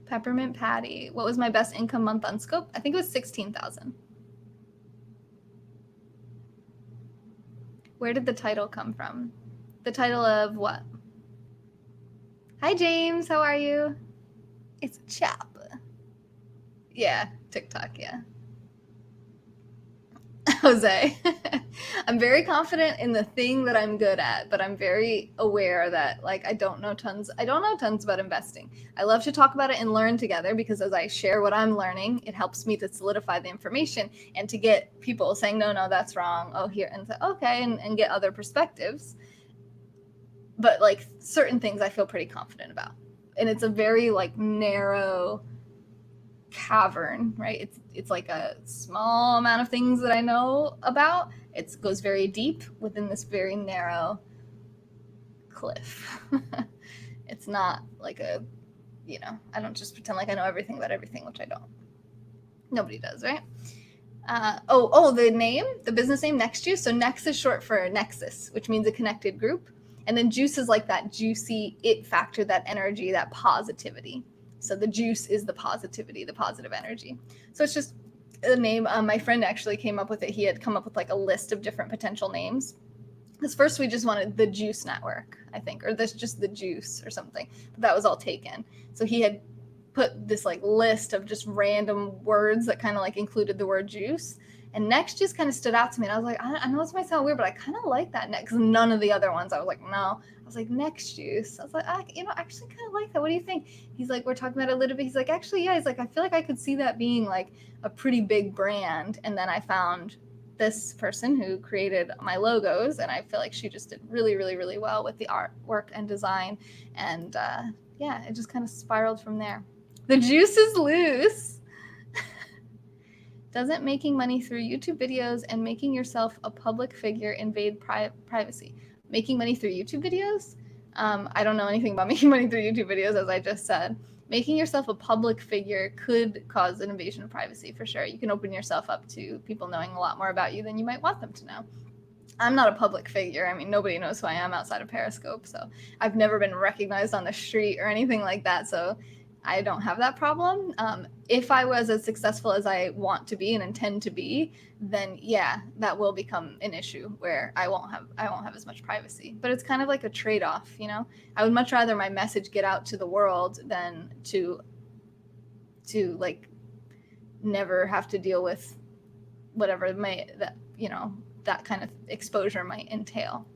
Peppermint Patty. What was my best income month on Scope? I think it was 16,000. Where did the title come from? The title of what? Hi, James. How are you? It's a chap. Yeah, TikTok, yeah. Jose. I'm very confident in the thing that I'm good at, but I'm very aware that like I don't know tons about investing. I love to talk about it and learn together because as I share what I'm learning, it helps me to solidify the information and to get people saying, no, that's wrong. Oh, here, and say, okay, and get other perspectives. But like certain things I feel pretty confident about. And it's a very like narrow cavern, right? It's like a small amount of things that I know about. It goes very deep within this very narrow cliff. It's not like a, I don't just pretend like I know everything about everything, which I don't. Nobody does, right? The name, the business name, Next Juice. So Next is short for Nexus, which means a connected group. And then juice is like that juicy it factor, that energy, that positivity. So the juice is the positivity, the positive energy. So it's just a name. My friend actually came up with it. He had come up with like a list of different potential names. Because first we just wanted the Juice Network, I think, or this just the Juice or something. But that was all taken. So he had put this like list of just random words that kind of like included the word juice. And Next just kind of stood out to me. And I was like, I know this might sound weird, but I kind of like that Next. None of the other ones, I was like, no. I was like, Next Juice. I was like, actually kind of like that. What do you think? He's like, we're talking about it a little bit. He's like, actually, yeah. He's like, I feel like I could see that being like a pretty big brand. And then I found this person who created my logos. And I feel like she just did really, really, really well with the artwork and design. And it just kind of spiraled from there. The juice is loose. Doesn't making money through YouTube videos and making yourself a public figure invade privacy? Making money through YouTube videos? I don't know anything about making money through YouTube videos, as I just said. Making yourself a public figure could cause an invasion of privacy, for sure. You can open yourself up to people knowing a lot more about you than you might want them to know. I'm not a public figure. I mean, nobody knows who I am outside of Periscope, so I've never been recognized on the street or anything like that, so I don't have that problem. If I was as successful as I want to be and intend to be, then yeah, that will become an issue where I won't have as much privacy. But it's kind of like a trade-off, I would much rather my message get out to the world than to like never have to deal with whatever that kind of exposure might entail.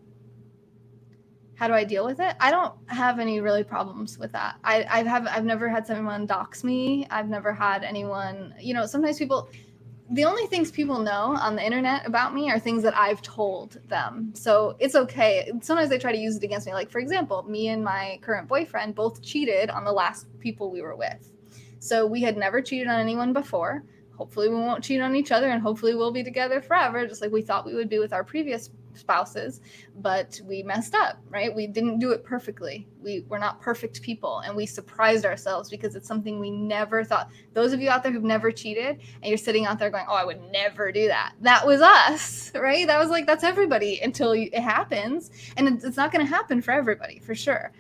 How do I deal with it? I don't have any really problems with that. I've never had someone dox me. I've never had anyone, sometimes the only things people know on the internet about me are things that I've told them. So it's okay. Sometimes they try to use it against me. Like, for example, me and my current boyfriend both cheated on the last people we were with. So we had never cheated on anyone before. Hopefully we won't cheat on each other, and hopefully we'll be together forever, just like we thought we would be with our previous spouses, but we messed up, right? We didn't do it perfectly. We're not perfect people, and we surprised ourselves because it's something we never thought. Those of you out there who've never cheated and you're sitting out there going, oh, I would never do that. That was us, right? That was like, that's everybody until it happens. And it's not going to happen for everybody, for sure.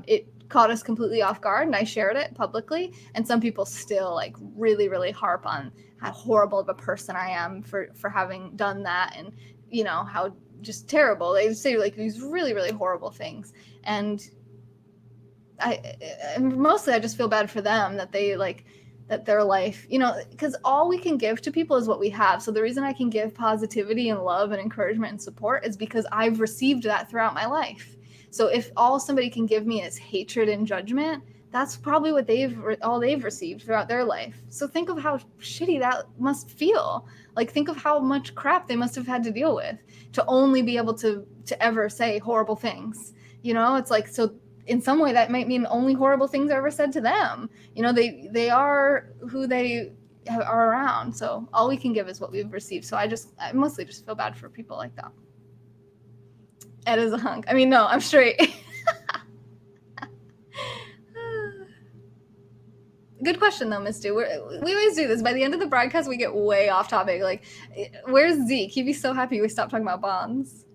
It caught us completely off guard, and I shared it publicly, and some people still like really, really harp on how horrible of a person I am for having done that, and how just terrible. They say like these really, really horrible things, and mostly I just feel bad for them that they like that their life, because all we can give to people is what we have. So the reason I can give positivity and love and encouragement and support is because I've received that throughout my life. So if all somebody can give me is hatred and judgment, that's probably what all they've received throughout their life. So think of how shitty that must feel. Like, think of how much crap they must have had to deal with to only be able to ever say horrible things. It's like, so in some way that might mean only horrible things are ever said to them. They are who they are around. So all we can give is what we've received. So I mostly just feel bad for people like that. Ed is a hunk. I mean, no, I'm straight. Good question though, Misty. We always do this. By the end of the broadcast, we get way off topic. Like, where's Zeke? He'd be so happy we stopped talking about bonds.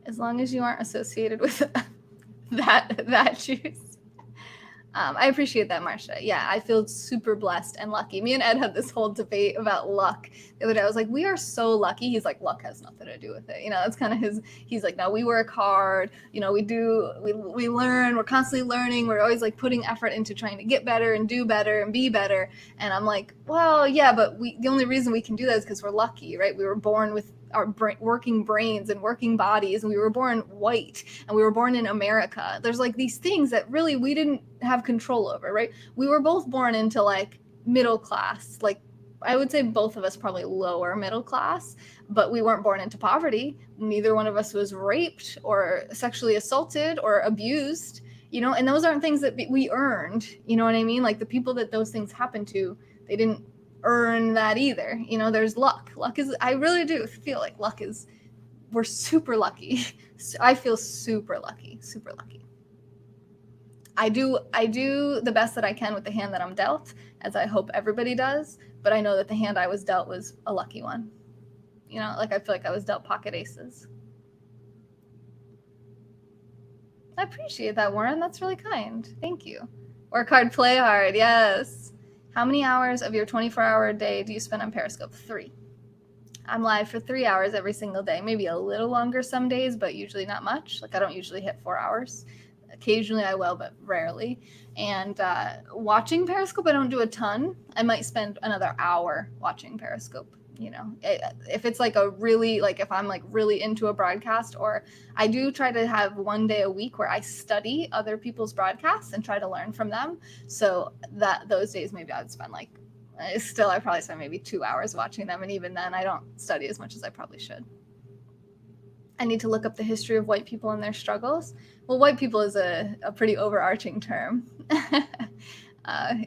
As long as you aren't associated with that juice. I appreciate that, Marcia. Yeah, I feel super blessed and lucky. Me and Ed had this whole debate about luck the other day. I was like, we are so lucky. He's like, luck has nothing to do with it. You know, that's kind of he's like, no, we work hard. You know, we learn. We're constantly learning. We're always like putting effort into trying to get better and do better and be better. And I'm like, well, yeah, but the only reason we can do that is because we're lucky, right? We were born with our working brains and working bodies, and we were born white, and we were born in America. There's like these things that really we didn't have control over, right? We were both born into like middle class, like I would say both of us probably lower middle class, but we weren't born into poverty. Neither one of us was raped or sexually assaulted or abused, you know, and those aren't things that we earned, you know what I mean? Like the people that those things happened to, they didn't earn that either. You know, there's luck. Luck is, I really do feel like luck is, we're super lucky. I feel super lucky, super lucky. I do the best that I can with the hand that I'm dealt, as I hope everybody does, but I know that the hand I was dealt was a lucky one. You know, like I feel like I was dealt pocket aces. I appreciate that, Warren. That's really kind. Thank you. Work hard, play hard. Yes. How many hours of your 24-hour day do you spend on Periscope? 3. I'm live for 3 hours every single day, maybe a little longer some days, but usually not much. Like I don't usually hit 4 hours. Occasionally I will, but rarely. And watching Periscope, I don't do a ton. I might spend another hour watching Periscope. You know, if it's like a really, like if I'm like really into a broadcast, or I do try to have one day a week where I study other people's broadcasts and try to learn from them. So that those days, maybe I'd spend like, still I probably spend maybe 2 hours watching them. And even then I don't study as much as I probably should. I need to look up the history of white people and their struggles. Well, white people is a pretty overarching term.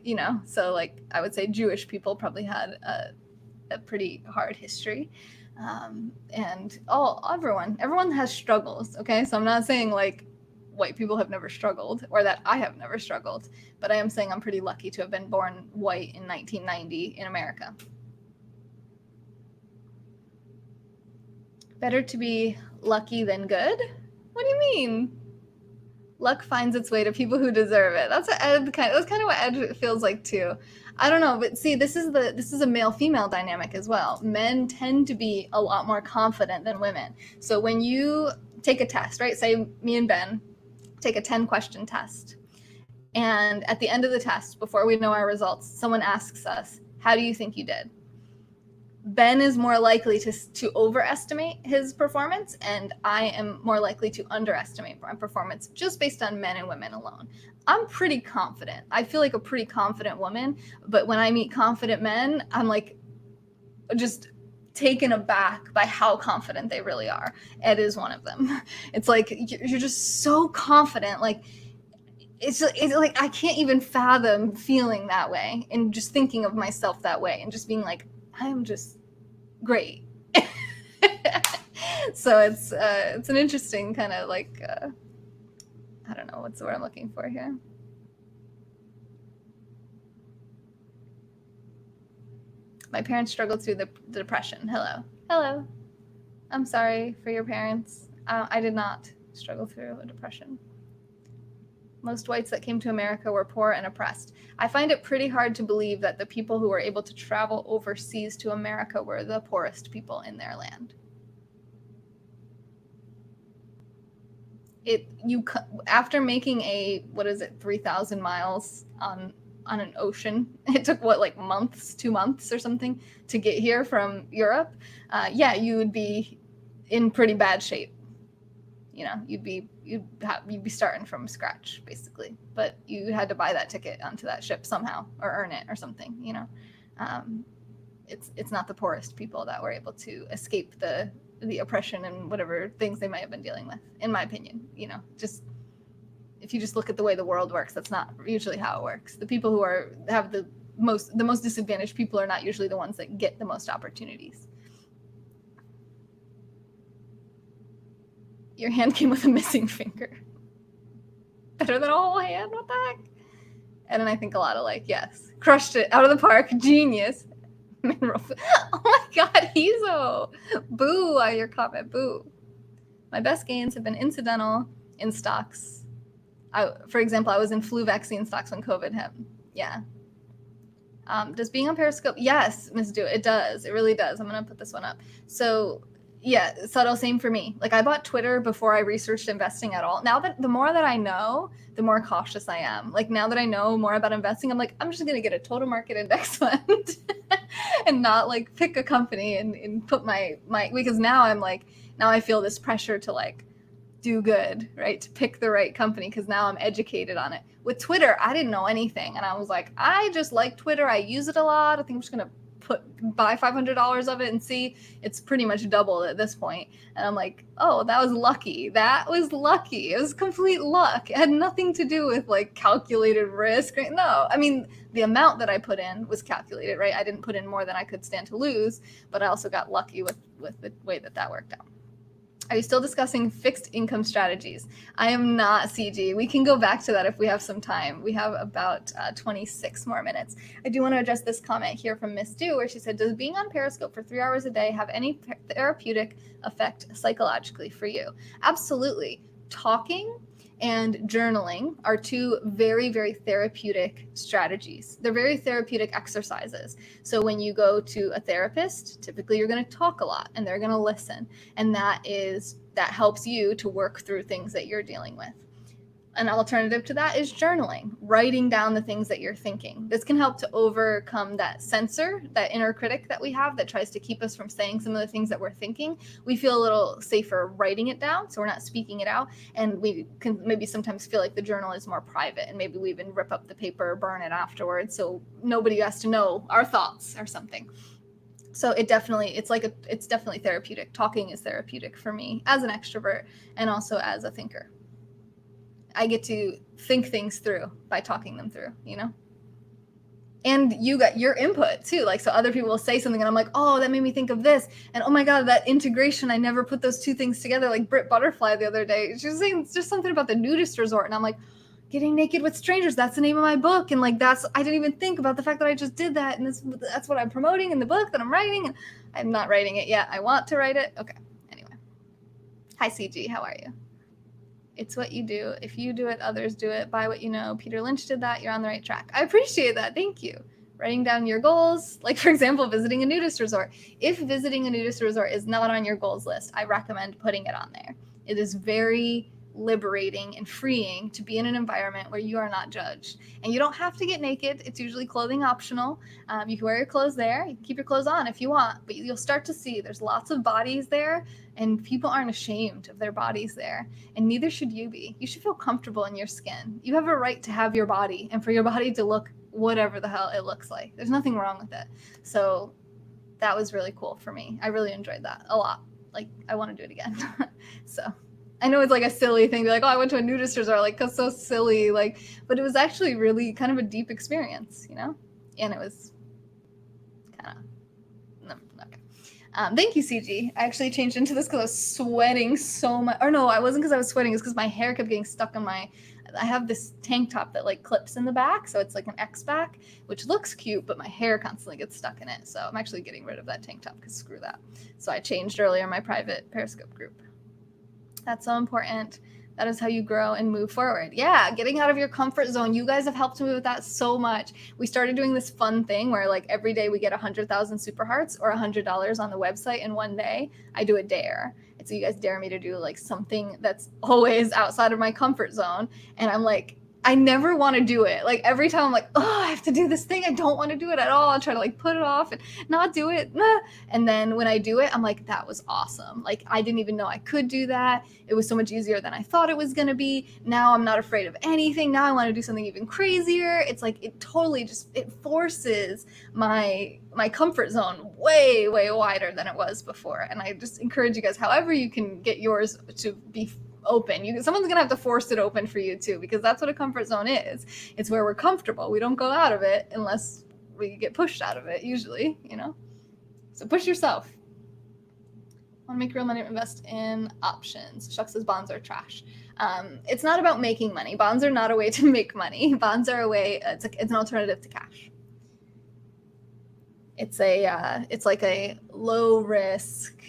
You know, so like I would say Jewish people probably had a pretty hard history. And everyone has struggles. Okay. So I'm not saying like white people have never struggled or that I have never struggled, but I am saying I'm pretty lucky to have been born white in 1990 in America. Better to be lucky than good? What do you mean? Luck finds its way to people who deserve it. That's kind of what Ed feels like too. I don't know, but see, this is a male-female dynamic as well. Men tend to be a lot more confident than women. So when you take a test, right? Say me and Ben take a 10-question test. And at the end of the test, before we know our results, someone asks us, how do you think you did? Ben is more likely to overestimate his performance, and I am more likely to underestimate my performance just based on men and women alone. I'm pretty confident. I feel like a pretty confident woman, but when I meet confident men, I'm like just taken aback by how confident they really are. Ed is one of them. It's like you're just so confident, like it's like I can't even fathom feeling that way and just thinking of myself that way and just being like, I'm just great. So it's an interesting kind of like I don't know what's the word I'm looking for here. My parents struggled through the depression. Hello. I'm sorry for your parents. I did not struggle through a depression. Most whites that came to America were poor and oppressed. I find it pretty hard to believe that the people who were able to travel overseas to America were the poorest people in their land. After making 3,000 miles on an ocean, it took like 2 months or something to get here from Europe. You would be in pretty bad shape. You know, you'd be starting from scratch basically, but you had to buy that ticket onto that ship somehow or earn it or something, you know. It's not the poorest people that were able to escape the oppression and whatever things they might have been dealing with, in my opinion. You know, just if you just look at the way the world works, that's not usually how it works. The people who have the most disadvantaged people are not usually the ones that get the most opportunities. Your hand came with a missing finger. Better than a whole hand? What the heck? And then I think a lot of like, yes, crushed it out of the park, genius. Mineral food. Oh my God, Hizo. Boo on your comment, boo. My best gains have been incidental in stocks. For example, I was in flu vaccine stocks when COVID hit. Yeah. Does being on Periscope? Yes, Ms. Do. It does. It really does. I'm going to put this one up. So yeah, subtle, same for me. Like I bought Twitter before I researched investing at all. Now that the more that I know, the more cautious I am. Like now that I know more about investing, I'm like, I'm just going to get a total market index fund and not like pick a company and put my, because now I'm like, now I feel this pressure to like do good, right? To pick the right company because now I'm educated on it. With Twitter, I didn't know anything. And I was like, I just like Twitter. I use it a lot. I think I'm just going to buy $500 of it and see. It's pretty much doubled at this point. And I'm like, oh, that was lucky. That was lucky. It was complete luck. It had nothing to do with like calculated risk. No, I mean, the amount that I put in was calculated, right? I didn't put in more than I could stand to lose, but I also got lucky with the way that worked out. Are you still discussing fixed income strategies? I am not, CG. We can go back to that if we have some time. We have about 26 more minutes. I do want to address this comment here from Miss Do, where she said, does being on Periscope for 3 hours a day have any therapeutic effect psychologically for you? Absolutely. Talking and journaling are two very, very therapeutic strategies. They're very therapeutic exercises. So when you go to a therapist, typically you're going to talk a lot and they're going to listen. And that helps you to work through things that you're dealing with. An alternative to that is journaling, writing down the things that you're thinking. This can help to overcome that censor, that inner critic that we have that tries to keep us from saying some of the things that we're thinking. We feel a little safer writing it down, so we're not speaking it out. And we can maybe sometimes feel like the journal is more private, and maybe we even rip up the paper or burn it afterwards, so nobody has to know our thoughts or something. So it's definitely therapeutic. Talking is therapeutic for me as an extrovert and also as a thinker. I get to think things through by talking them through, you know? And you got your input too. Like, so other people will say something and I'm like, oh, that made me think of this. And oh my God, that integration, I never put those two things together. Like Britt Butterfly the other day, she was saying just something about the nudist resort. And I'm like, Getting Naked with Strangers, that's the name of my book. And like, I didn't even think about the fact that I just did that. And that's what I'm promoting in the book that I'm writing. And I'm not writing it yet. I want to write it. Okay. Anyway. Hi, CG. How are you? It's what you do. If you do it, others do it. Buy what you know. Peter Lynch did that. You're on the right track. I appreciate that. Thank you. Writing down your goals, like for example, visiting a nudist resort. If visiting a nudist resort is not on your goals list, I recommend putting it on there. It is very liberating and freeing to be in an environment where you are not judged. And you don't have to get naked. It's usually clothing optional. You can wear your clothes there. You can keep your clothes on if you want, but you'll start to see there's lots of bodies there and people aren't ashamed of their bodies there. And neither should you be. You should feel comfortable in your skin. You have a right to have your body and for your body to look whatever the hell it looks like. There's nothing wrong with it. So that was really cool for me. I really enjoyed that a lot. Like, I want to do it again. So I know it's like a silly thing, like, oh, I went to a nudist resort, like, that's so silly, like, but it was actually really kind of a deep experience, you know, and it was kind of, okay. Thank you, CG. I actually changed into this because I was sweating so much, or no, I wasn't because I was sweating, it's because my hair kept getting stuck on I have this tank top that like clips in the back, so it's like an X back, which looks cute, but my hair constantly gets stuck in it, so I'm actually getting rid of that tank top because screw that. So I changed earlier in my private Periscope group. That's so important. That is how you grow and move forward. Yeah, getting out of your comfort zone. You guys have helped me with that so much. We started doing this fun thing where like every day we get 100,000 super hearts or $100 on the website in one day. I do a dare. And so you guys dare me to do like something that's always outside of my comfort zone. And I'm like, I never want to do it. Like every time I'm like, oh, I have to do this thing. I don't want to do it at all. I'll try to like put it off and not do it. And then when I do it, I'm like, that was awesome. Like I didn't even know I could do that. It was so much easier than I thought it was going to be. Now I'm not afraid of anything. Now I want to do something even crazier. It's like, it totally just, it forces my comfort zone way, way wider than it was before. And I just encourage you guys, however you can get yours to be open. Someone's gonna have to force it open for you too, because that's what a comfort zone is. It's where we're comfortable. We don't go out of it unless we get pushed out of it, usually, you know? So push yourself. Want to make real money, invest in options. Shucks says bonds are trash. It's not about making money. Bonds are not a way to make money. Bonds are a way, it's an alternative to cash. It's like a low risk,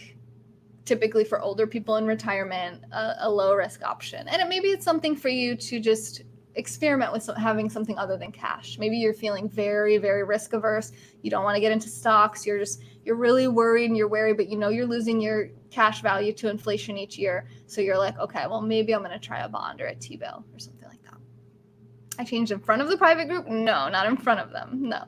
typically for older people in retirement, a low risk option. And maybe it's something for you to just experiment with having something other than cash. Maybe you're feeling very, very risk averse. You don't want to get into stocks. You're really worried and you're wary, but you know you're losing your cash value to inflation each year. So you're like, okay, well, maybe I'm going to try a bond or a T-bill or something like that. I changed in front of the private group? No, not in front of them. No.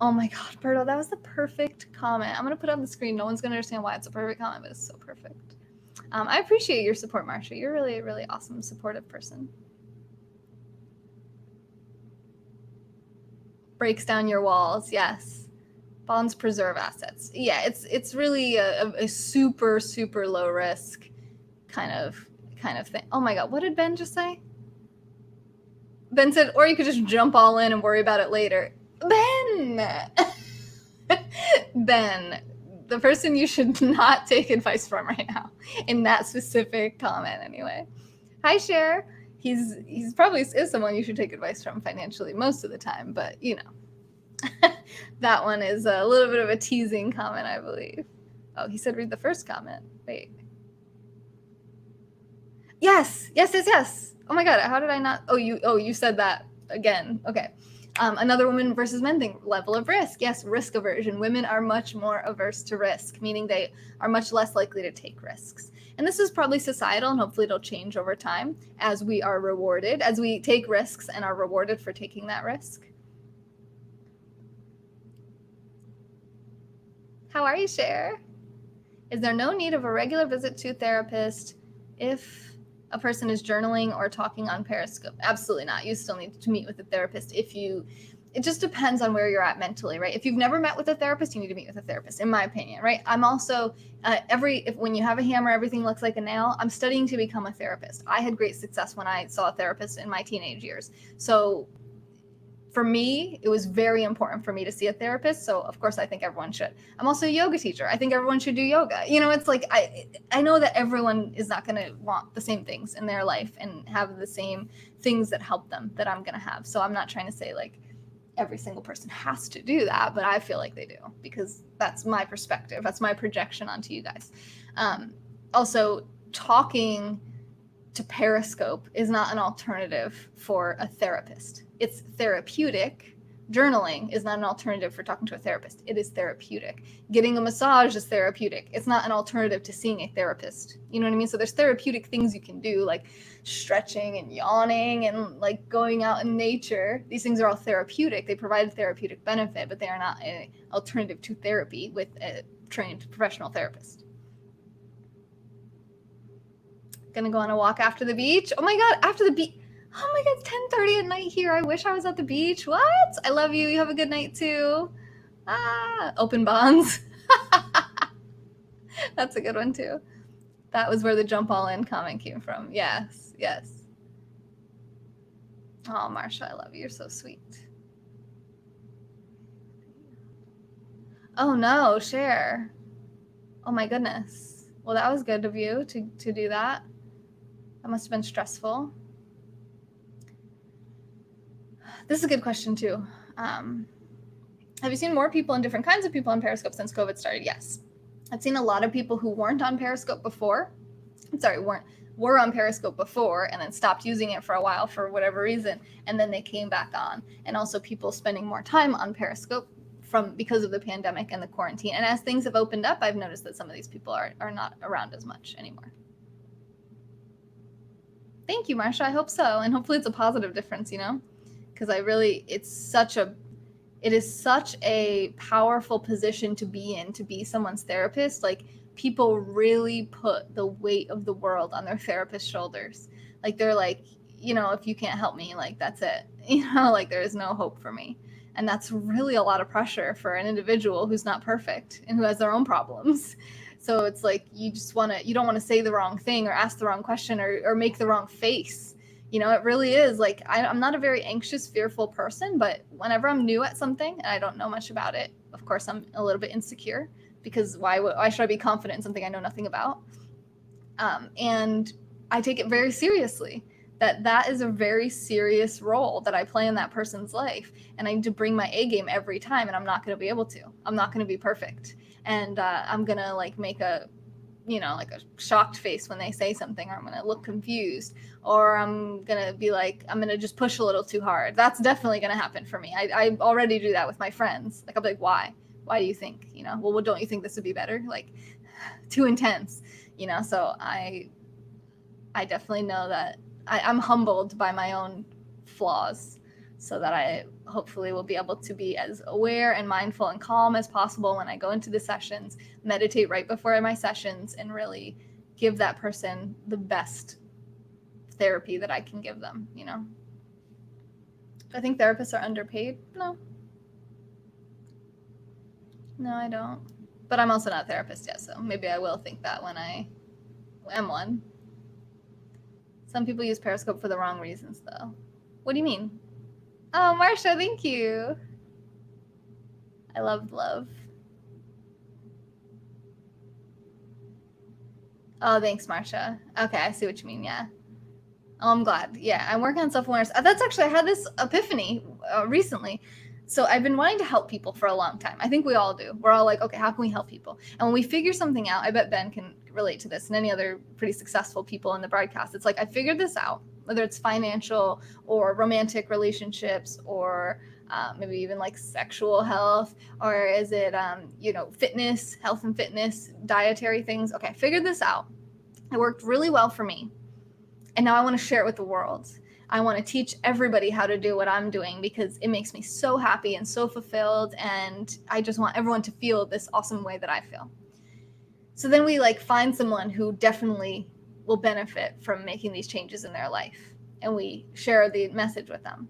Oh my God, Berto, that was the perfect comment. I'm going to put it on the screen. No one's going to understand why it's a perfect comment, but it's so perfect. I appreciate your support, Marsha. You're really, really awesome, supportive person. Breaks down your walls. Yes. Bonds preserve assets. Yeah, it's really a super, super low risk kind of thing. Oh my God, what did Ben just say? Ben said, or you could just jump all in and worry about it later. Ben! Ben, the person you should not take advice from right now, in that specific comment anyway. Hi, Cher. He's probably is someone you should take advice from financially most of the time, but you know. That one is a little bit of a teasing comment, I believe. Oh, he said read the first comment. Wait. Yes. Oh my God, how did I not? Oh, you said that again. Okay. Another woman versus men thing, level of risk. Yes, risk aversion. Women are much more averse to risk, meaning they are much less likely to take risks. And this is probably societal, and hopefully it'll change over time as we are rewarded, as we take risks and are rewarded for taking that risk. How are you, Cher? Is there no need of a regular visit to a therapist if a person is journaling or talking on Periscope? Absolutely not. You still need to meet with a therapist it just depends on where you're at mentally, right? If you've never met with a therapist, you need to meet with a therapist, in my opinion, right? I'm also, when you have a hammer, everything looks like a nail. I'm studying to become a therapist. I had great success when I saw a therapist in my teenage years. So for me, it was very important for me to see a therapist. So of course, I think everyone should. I'm also a yoga teacher. I think everyone should do yoga. You know, it's like, I know that everyone is not going to want the same things in their life and have the same things that help them that I'm going to have. So I'm not trying to say like every single person has to do that, but I feel like they do because that's my perspective. That's my projection onto you guys. Also, talking to Periscope is not an alternative for a therapist. It's therapeutic. Journaling is not an alternative for talking to a therapist. It is therapeutic. Getting a massage is therapeutic. It's not an alternative to seeing a therapist. You know what I mean? So there's therapeutic things you can do, like stretching and yawning and like going out in nature. These things are all therapeutic. They provide a therapeutic benefit, but they are not an alternative to therapy with a trained professional therapist. Gonna go on a walk after the beach. Oh my God, after the beach. Oh my God, it's 10:30 at night here. I wish I was at the beach. What? I love you. You have a good night too. Open bonds. That's a good one too. That was where the jump all in comment came from. Yes. Oh, Marsha, I love you. You're so sweet. Oh no, Cher. Oh my goodness. Well, that was good of you to do that. That must have been stressful. This is a good question too. Have you seen more people and different kinds of people on Periscope since COVID started? Yes. I've seen a lot of people who weren't on Periscope before. Were on Periscope before and then stopped using it for a while for whatever reason, and then they came back on. And also people spending more time on Periscope because of the pandemic and the quarantine. And as things have opened up, I've noticed that some of these people are not around as much anymore. Thank you, Marsha. I hope so. And hopefully it's a positive difference, you know, because it is such a powerful position to be in, to be someone's therapist. Like, people really put the weight of the world on their therapist's shoulders. Like, they're like, you know, if you can't help me, like, that's it. You know, like, there is no hope for me. And that's really a lot of pressure for an individual who's not perfect and who has their own problems. So it's like, you don't want to say the wrong thing or ask the wrong question or make the wrong face. You know, it really is like, I'm not a very anxious, fearful person, but whenever I'm new at something and I don't know much about it, of course, I'm a little bit insecure, because why should I be confident in something I know nothing about? And I take it very seriously. That is a very serious role that I play in that person's life, and I need to bring my A game every time, and I'm not going to be able to. I'm not going to be perfect, and I'm going to like make a, like a shocked face when they say something, or I'm going to look confused, or I'm going to be like, I'm going to just push a little too hard. That's definitely going to happen for me. I already do that with my friends. Like, I'll be like, why do you think, well, don't you think this would be better? Like, too intense, so I definitely know that I'm humbled by my own flaws, so that I hopefully will be able to be as aware and mindful and calm as possible when I go into the sessions, meditate right before my sessions, and really give that person the best therapy that I can give them, Do I think therapists are underpaid? No, I don't. But I'm also not a therapist yet, so maybe I will think that when I am one. Some people use Periscope for the wrong reasons, though. What do you mean? Oh, Marsha, thank you. I love love. Oh, thanks, Marsha. Okay, I see what you mean, yeah. Oh, I'm glad. Yeah, I'm working on self-awareness. That's actually, I had this epiphany recently. So I've been wanting to help people for a long time. I think we all do. We're all like, okay, how can we help people? And when we figure something out, I bet Ben can relate to this and any other pretty successful people in the broadcast. It's like, I figured this out, whether it's financial or romantic relationships, or maybe even like sexual health, or is it, fitness, health and fitness, dietary things. Okay, I figured this out. It worked really well for me. And now I want to share it with the world. I want to teach everybody how to do what I'm doing, because it makes me so happy and so fulfilled. And I just want everyone to feel this awesome way that I feel. So then we find someone who definitely will benefit from making these changes in their life. And we share the message with them.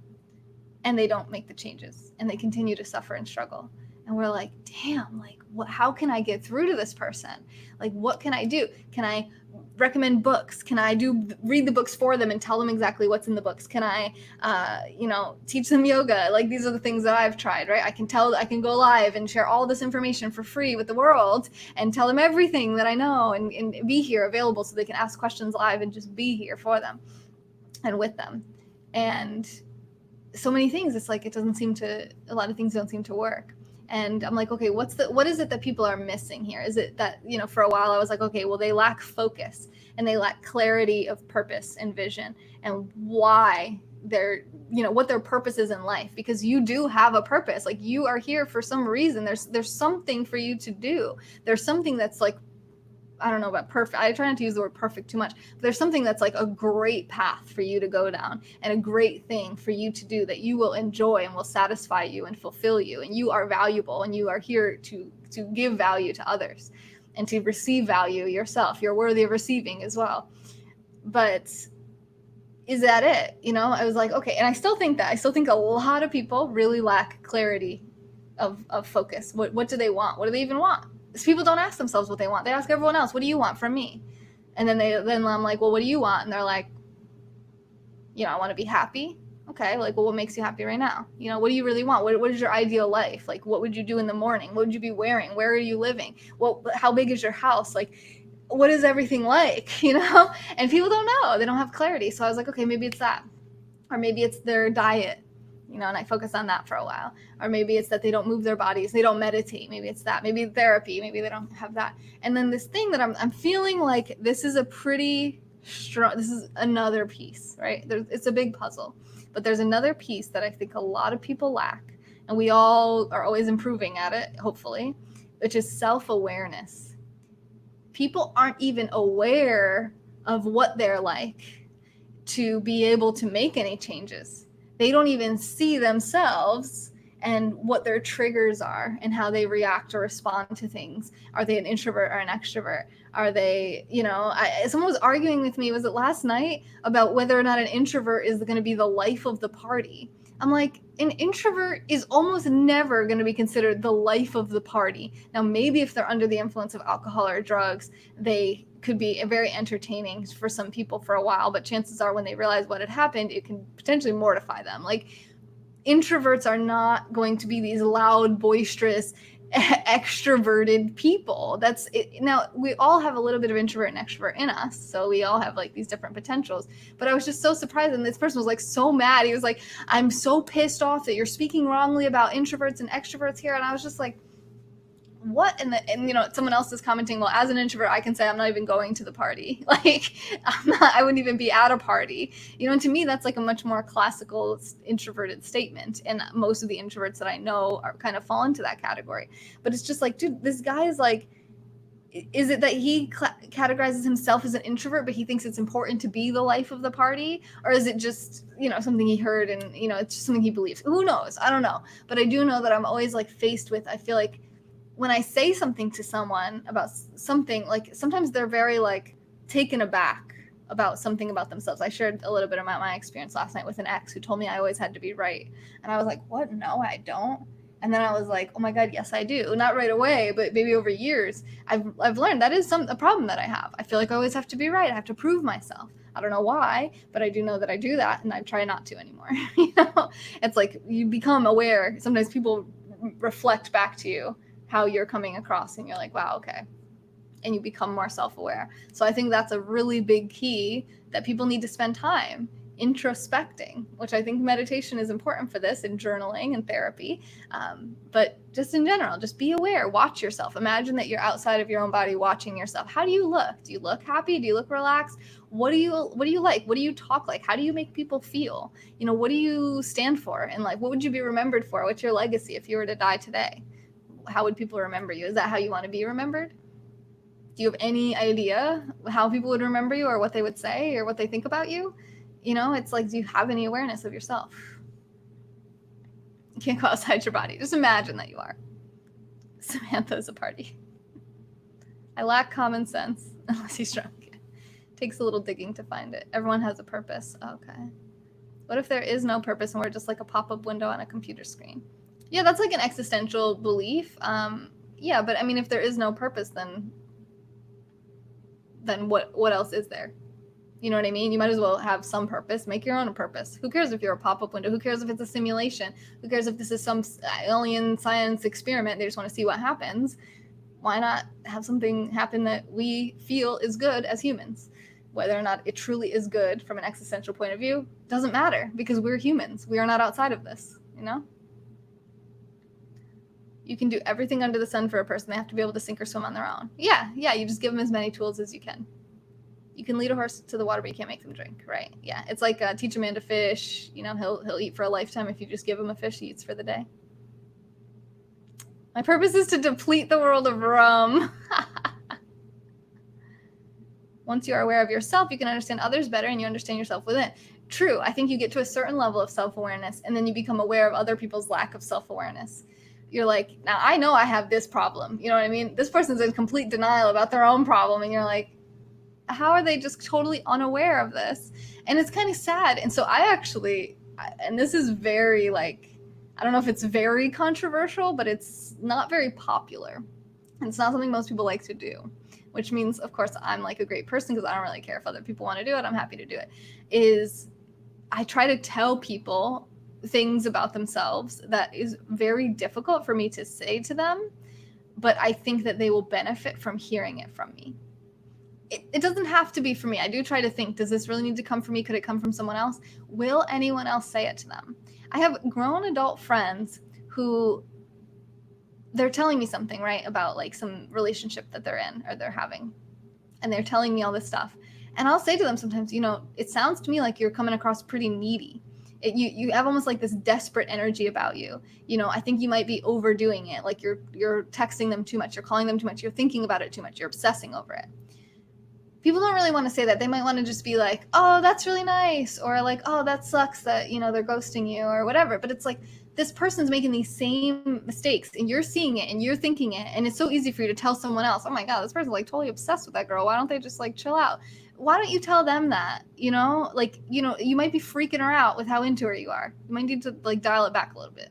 And they don't make the changes. And they continue to suffer and struggle. And we're like, damn, how can I get through to this person? What can I do? Can I recommend books? Can I read the books for them and tell them exactly what's in the books? Can I, teach them yoga? These are the things that I've tried, right? I can go live and share all this information for free with the world and tell them everything that I know, and be here available so they can ask questions live and just be here for them and with them. And so many things, it's like, a lot of things don't seem to work. And I'm like, okay, what is it that people are missing here? Is it that, for a while I was like, okay, well, they lack focus and they lack clarity of purpose and vision, and why they're, what their purpose is in life, because you do have a purpose. You are here for some reason. There's something for you to do. There's something that's I don't know about perfect. I try not to use the word perfect too much, but there's something that's a great path for you to go down, and a great thing for you to do that you will enjoy and will satisfy you and fulfill you. And you are valuable, and you are here to give value to others and to receive value yourself. You're worthy of receiving as well. But is that it? I was like, okay. And I still think a lot of people really lack clarity of focus. What do they want? What do they even want? People don't ask themselves what they want. They ask everyone else, what do you want from me? And then I'm like, well, what do you want? And they're like, I want to be happy. Okay. Well, what makes you happy right now? What do you really want? What is your ideal life? What would you do in the morning? What would you be wearing? Where are you living? How big is your house? What is everything like? And people don't know. They don't have clarity. So I was like, okay, maybe it's that. Or maybe it's their diet. And I focus on that for a while. Or maybe it's that they don't move their bodies. They don't meditate. Maybe it's that. Maybe therapy. Maybe they don't have that. And then this thing that I'm feeling like this is a pretty strong, this is another piece, right? It's a big puzzle. But there's another piece that I think a lot of people lack. And we all are always improving at it, hopefully, which is self-awareness. People aren't even aware of what they're like to be able to make any changes. They don't even see themselves and what their triggers are and how they react or respond to things. Are they an introvert or an extrovert? Are they, someone was arguing with me, was it last night, about whether or not an introvert is going to be the life of the party. I'm like, an introvert is almost never going to be considered the life of the party. Now, maybe if they're under the influence of alcohol or drugs, they could be very entertaining for some people for a while, but chances are when they realize what had happened, it can potentially mortify them. Introverts are not going to be these loud, boisterous, extroverted people. That's it. Now, we all have a little bit of introvert and extrovert in us, so we all have like these different potentials. But I was just so surprised, and this person was like so mad. He was like, I'm so pissed off that you're speaking wrongly about introverts and extroverts here. And I was just like, what? And someone else is commenting, well, as an introvert, I can say I'm not even going to the party. Like, I wouldn't even be at a party. And to me, that's like a much more classical introverted statement. And most of the introverts that I know are kind of fall into that category. But it's just like, dude, this guy is like, is it that he categorizes himself as an introvert, but he thinks it's important to be the life of the party? Or is it just, something he heard and, it's just something he believes? Who knows? I don't know. But I do know that I'm always like faced with, I feel like, when I say something to someone about something, like sometimes they're very like taken aback about something about themselves. I shared a little bit about my experience last night with an ex who told me I always had to be right. And I was like, what? No, I don't. And then I was like, oh my God, yes, I do. Not right away, but maybe over years, I've learned that is a problem that I have. I feel like I always have to be right. I have to prove myself. I don't know why, but I do know that I do that, and I try not to anymore. It's like you become aware. Sometimes people reflect back to you how you're coming across, and you're like, wow, okay. And you become more self-aware. So I think that's a really big key, that people need to spend time introspecting, which I think meditation is important for this, and journaling and therapy. But just in general, just be aware, watch yourself. Imagine that you're outside of your own body watching yourself. How do you look? Do you look happy? Do you look relaxed? What do you like? What do you talk like? How do you make people feel? What do you stand for? And like, what would you be remembered for? What's your legacy if you were to die today? How would people remember you? Is that how you want to be remembered? Do you have any idea how people would remember you, or what they would say, or what they think about you? It's like, do you have any awareness of yourself? You can't go outside your body. Just imagine that you are. Samantha's a party. I lack common sense, unless he's drunk. Takes a little digging to find it. Everyone has a purpose. Okay. What if there is no purpose and we're just like a pop-up window on a computer screen? Yeah, that's like an existential belief. Yeah, but I mean, if there is no purpose, then what else is there? You know what I mean? You might as well have some purpose. Make your own purpose. Who cares if you're a pop-up window? Who cares if it's a simulation? Who cares if this is some alien science experiment? They just want to see what happens. Why not have something happen that we feel is good as humans? Whether or not it truly is good from an existential point of view doesn't matter, because we're humans. We are not outside of this, You can do everything under the sun for a person. They have to be able to sink or swim on their own. Yeah, you just give them as many tools as you can. You can lead a horse to the water, but you can't make them drink, right? Yeah, it's like teach a man to fish. He'll eat for a lifetime. If you just give him a fish, he eats for the day. My purpose is to deplete the world of rum. Once you are aware of yourself, you can understand others better, and you understand yourself within. True, I think you get to a certain level of self-awareness, and then you become aware of other people's lack of self-awareness. You're like, now I know I have this problem. You know what I mean? This person's in complete denial about their own problem, and you're like, how are they just totally unaware of this? And it's kind of sad. And so I actually, and this is very like, I don't know if it's very controversial, but it's not very popular. And it's not something most people like to do, which means, of course, I'm like a great person because I don't really care if other people want to do it. I'm happy to do it. Is I try to tell people things about themselves that is very difficult for me to say to them, but I think that they will benefit from hearing it from me. It doesn't have to be for me. I do try to think, does this really need to come from me? Could it come from someone else? Will anyone else say it to them? I have grown adult friends who they're telling me something, right, about like some relationship that they're in or they're having. And they're telling me all this stuff. And I'll say to them sometimes, it sounds to me like you're coming across pretty needy. You have almost like this desperate energy about you. I think you might be overdoing it. Like you're texting them too much. You're calling them too much. You're thinking about it too much. You're obsessing over it. People don't really want to say that. They might want to just be like, oh, that's really nice. Or like, oh, that sucks that, they're ghosting you or whatever. But it's like, this person's making these same mistakes and you're seeing it and you're thinking it. And it's so easy for you to tell someone else, oh my God, this person's like totally obsessed with that girl. Why don't they just like chill out? Why don't you tell them that, you might be freaking her out with how into her you are. You might need to like dial it back a little bit.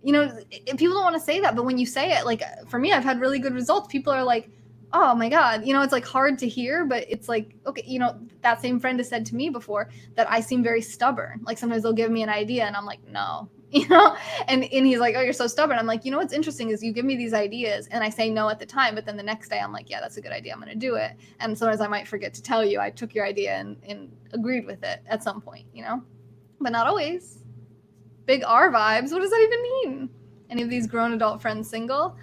People don't want to say that. But when you say it, like for me, I've had really good results. People are like, oh my God, it's like hard to hear, but it's like, okay, that same friend has said to me before that I seem very stubborn. Like sometimes they'll give me an idea and I'm like, no, you know? And he's like, oh, you're so stubborn. I'm like, you know, what's interesting is you give me these ideas and I say no at the time, but then the next day I'm like, yeah, that's a good idea. I'm going to do it. And sometimes I might forget to tell you I took your idea and agreed with it at some point, you know, but not always. Big R vibes. What does that even mean? Any of these grown adult friends single?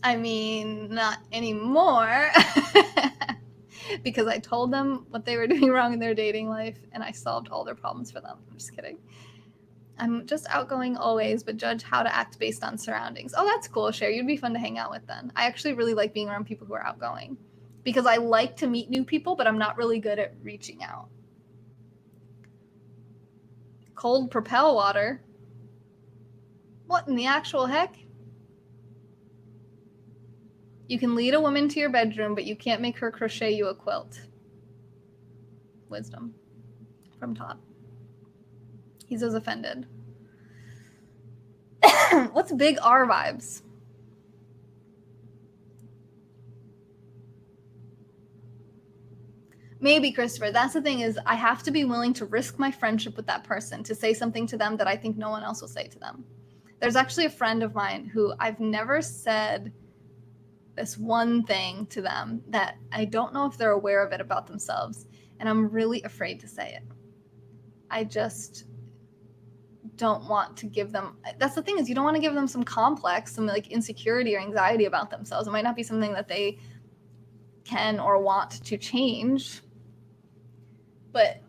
I mean, not anymore. Because I told them what they were doing wrong in their dating life and I solved all their problems for them. I'm just kidding. I'm just outgoing always, but judge how to act based on surroundings. Oh, that's cool, Cher. You'd be fun to hang out with then. I actually really like being around people who are outgoing because I like to meet new people, but I'm not really good at reaching out. Cold Propel water? What in the actual heck? You can lead a woman to your bedroom, but you can't make her crochet you a quilt. Wisdom from Todd. He's as offended. What's big R vibes? Maybe, Christopher. That's the thing is I have to be willing to risk my friendship with that person to say something to them that I think no one else will say to them. There's actually a friend of mine who I've never said this one thing to them that I don't know if they're aware of it about themselves. And I'm really afraid to say it. I just don't want to give them, that's the thing is you don't want to give them some complex, some like insecurity or anxiety about themselves. It might not be something that they can or want to change, but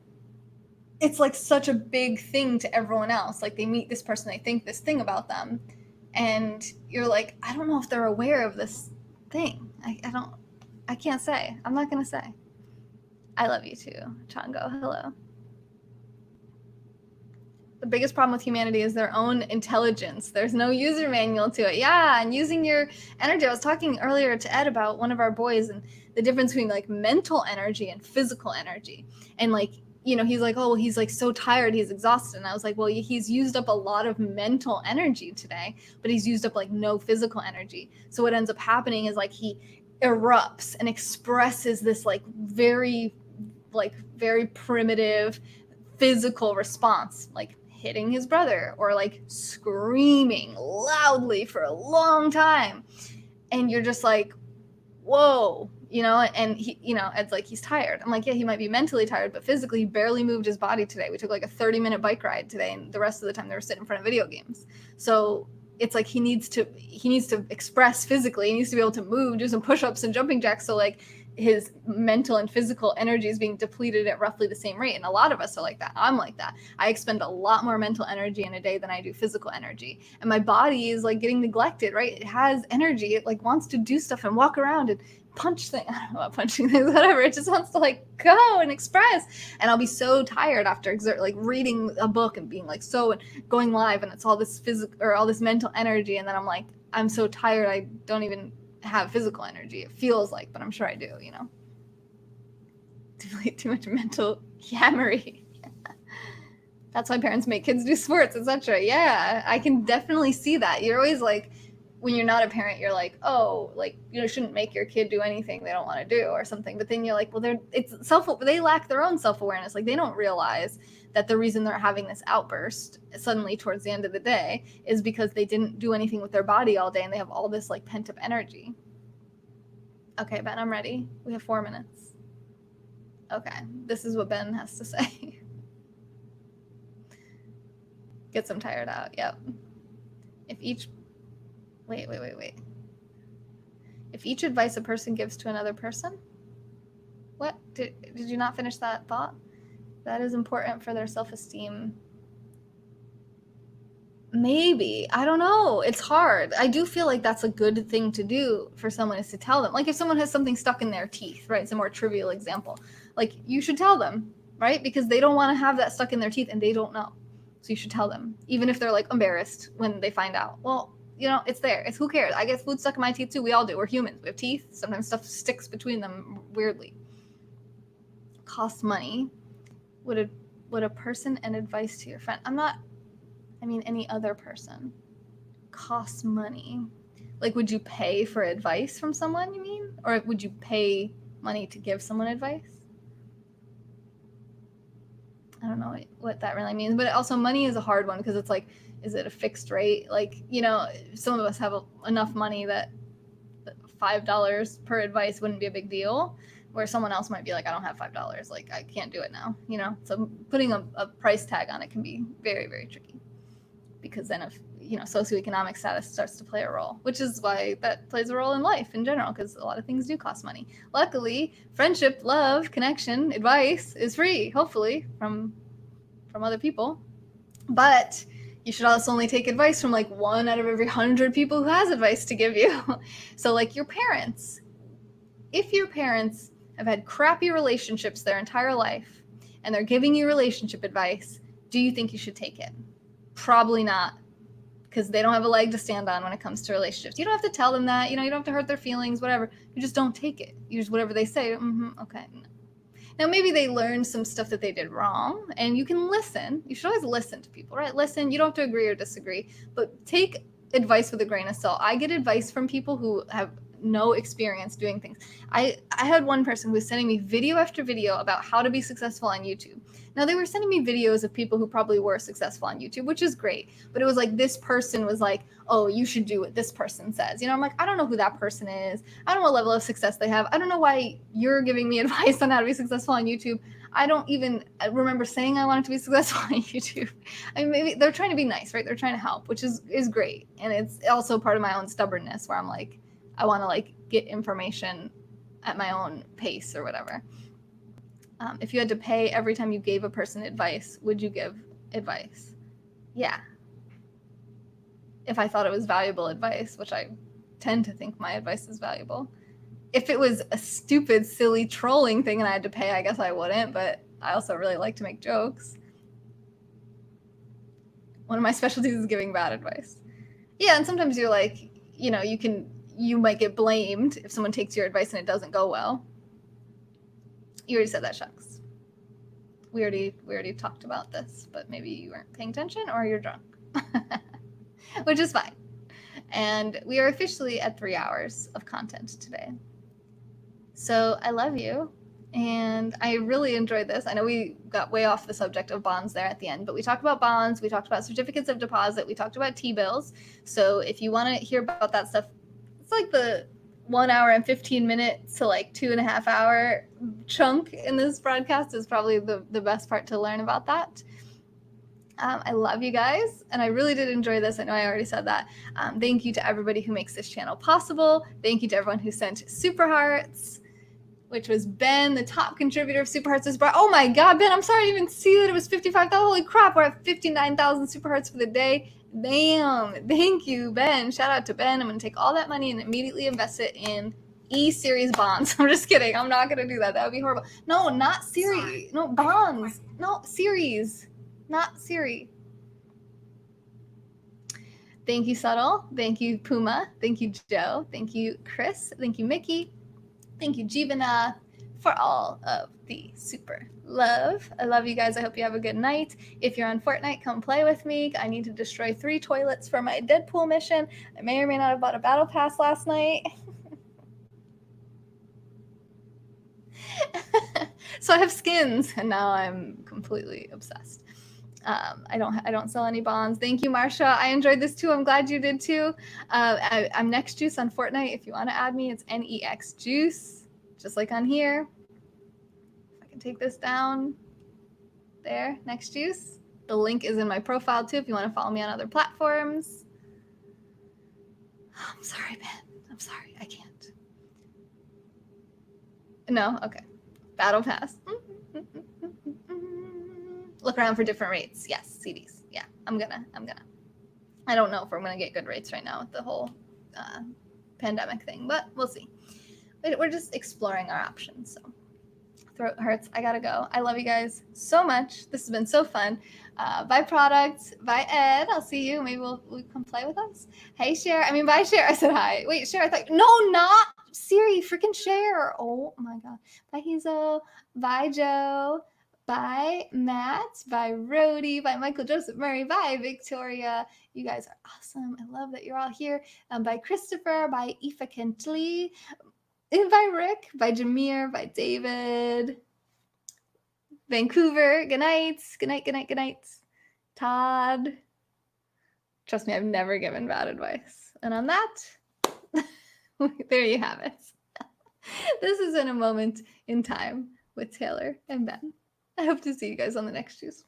it's like such a big thing to everyone else. Like they meet this person, they think this thing about them, and you're like, I don't know if they're aware of this thing. I can't say. I'm not going to say. I love you too, Chango. Hello. The biggest problem with humanity is their own intelligence. There's no user manual to it. Yeah, and using your energy. I was talking earlier to Ed about one of our boys and the difference between like mental energy and physical energy. And like, you know, he's like, oh, well, he's like so tired, he's exhausted. And I was like, well, he's used up a lot of mental energy today, but he's used up like no physical energy. So what ends up happening is like he erupts and expresses this like very primitive physical response, like hitting his brother or like screaming loudly for a long time. And you're just like, whoa, you know, and he, you know, Ed's like, he's tired. I'm like, yeah, he might be mentally tired, but physically he barely moved his body today. We took like a 30-minute bike ride today, and the rest of the time they were sitting in front of video games. So it's like he needs to express physically. He needs to be able to move, do some push-ups and jumping jacks. So like his mental and physical energy is being depleted at roughly the same rate. And a lot of us are like that. I'm like that. I expend a lot more mental energy in a day than I do physical energy. And my body is like getting neglected, right? It has energy. It like wants to do stuff and walk around and punch things. I don't know about punching things, whatever. It just wants to like go and express. And I'll be so tired after like reading a book and being like so going live, and it's all this physical or all this mental energy. And then I'm like, I'm so tired. I don't even have physical energy. It feels like, but I'm sure I do, you know. Too much mental yammery. That's why parents make kids do sports, etc. Yeah, I can definitely see that. You're always like, when you're not a parent, you're like, oh, like, you know, shouldn't make your kid do anything they don't want to do or something. But then you're like, well, they lack their own self-awareness. Like they don't realize that the reason they're having this outburst suddenly towards the end of the day is because they didn't do anything with their body all day and they have all this like pent up energy. Okay, Ben, I'm ready. We have 4 minutes. Okay, this is what Ben has to say. Get some tired out. Yep. Wait. If each advice a person gives to another person, what? Did you not finish that thought? That is important for their self-esteem. Maybe. I don't know. It's hard. I do feel like that's a good thing to do for someone, is to tell them. Like if someone has something stuck in their teeth, right? It's a more trivial example. Like you should tell them, right? Because they don't want to have that stuck in their teeth and they don't know. So you should tell them, even if they're like embarrassed when they find out. Well, you know, it's there. It's who cares? I get food stuck in my teeth too. We all do. We're humans. We have teeth. Sometimes stuff sticks between them weirdly. Costs money. Would a person and advice to your friend? Any other person. Costs money. Like, would you pay for advice from someone, you mean? Or would you pay money to give someone advice? I don't know what that really means, but also money is a hard one because it's like, is it a fixed rate? Like, some of us have enough money that $5 per advice wouldn't be a big deal, where someone else might be like, I don't have $5. Like, I can't do it now, So putting a price tag on it can be very, very tricky, because then if, socioeconomic status starts to play a role, which is why that plays a role in life in general, because a lot of things do cost money. Luckily, friendship, love, connection, advice is free, hopefully, from other people. But you should also only take advice from like 1 out of every 100 people who has advice to give you. So like your parents, if your parents have had crappy relationships their entire life and they're giving you relationship advice, do you think you should take it? Probably not, because they don't have a leg to stand on when it comes to relationships. You don't have to tell them that, you don't have to hurt their feelings, whatever. You just don't take it. You just, whatever they say, okay. No. Now, maybe they learned some stuff that they did wrong, and you can listen. You should always listen to people, right? Listen. You don't have to agree or disagree, but take advice with a grain of salt. I get advice from people who have no experience doing things. I had one person who was sending me video after video about how to be successful on YouTube. Now, they were sending me videos of people who probably were successful on YouTube, which is great. But it was like, this person was like, oh, you should do what this person says. I'm like, I don't know who that person is. I don't know what level of success they have. I don't know why you're giving me advice on how to be successful on YouTube. I don't even remember saying I wanted to be successful on YouTube. I mean, maybe they're trying to be nice, right? They're trying to help, which is great. And it's also part of my own stubbornness, where I'm like, I want to like get information at my own pace or whatever. If you had to pay every time you gave a person advice, would you give advice? Yeah. If I thought it was valuable advice, which I tend to think my advice is valuable. If it was a stupid, silly trolling thing and I had to pay, I guess I wouldn't, but I also really like to make jokes. One of my specialties is giving bad advice. Yeah, and sometimes you're like, you might get blamed if someone takes your advice and it doesn't go well. You already said that, Shucks. We already talked about this, but maybe you weren't paying attention or you're drunk, which is fine. And we are officially at 3 hours of content today. So I love you, and I really enjoyed this. I know we got way off the subject of bonds there at the end, but we talked about bonds, we talked about certificates of deposit, we talked about T-bills. So if you want to hear about that stuff, it's like the 1 hour and 15 minutes to like 2.5 hour chunk in this broadcast is probably the best part to learn about that. I love you guys, and I really did enjoy this. I know I already said that. Thank you to everybody who makes this channel possible. Thank you to everyone who sent super hearts, which was Ben, the top contributor of super hearts. Oh my God, Ben, I'm sorry I didn't even see that it was 55,000. Holy crap, we're at 59,000 super hearts for the day. Damn, thank you, Ben. Shout out to Ben. I'm going to take all that money and immediately invest it in E-Series bonds. I'm just kidding. I'm not going to do that. That would be horrible. No, not Siri. No, bonds. No, series. Not Siri. Thank you, Subtle. Thank you, Puma. Thank you, Joe. Thank you, Chris. Thank you, Mickey. Thank you, Jivana, for all of the super love. I love you guys. I hope you have a good night. If you're on Fortnite, come play with me. I need to destroy 3 toilets for my Deadpool mission. I may or may not have bought a battle pass last night. So I have skins, and now I'm completely obsessed. I don't sell any bonds. Thank you, Marsha. I enjoyed this too. I'm glad you did too. I'm Next Juice on Fortnite. If you want to add me, it's NEX Juice, just like on here. If I can take this down, there, Next Juice. The link is in my profile too if you want to follow me on other platforms. Oh, I'm sorry, Ben. I'm sorry. I can't. No? Okay. Battle Pass. Look around for different rates. Yes, CDs. Yeah, I'm gonna. I don't know if we're gonna get good rates right now with the whole pandemic thing, but we'll see. We're just exploring our options. So throat hurts. I gotta go. I love you guys so much. This has been so fun. Bye, products. Bye, Ed. I'll see you. Maybe we'll come play with us. Hey, Cher. Bye, Cher. I said hi. Wait, Cher. I thought no, not Siri. Freaking Cher. Oh my God. Bye, Hazel. Bye, Joe. Bye, Matt. Bye, Rhodey. Bye, Michael Joseph Murray. Bye, Victoria. You guys are awesome. I love that you're all here. Bye, Christopher. Bye, Aoife Kentley. Bye, Rick. Bye, Jameer. Bye, David. Vancouver, good night. Good night, good night, good night. Todd. Trust me, I've never given bad advice. And on that, there you have it. This has been a moment in time with Taylor and Ben. I hope to see you guys on the next juice.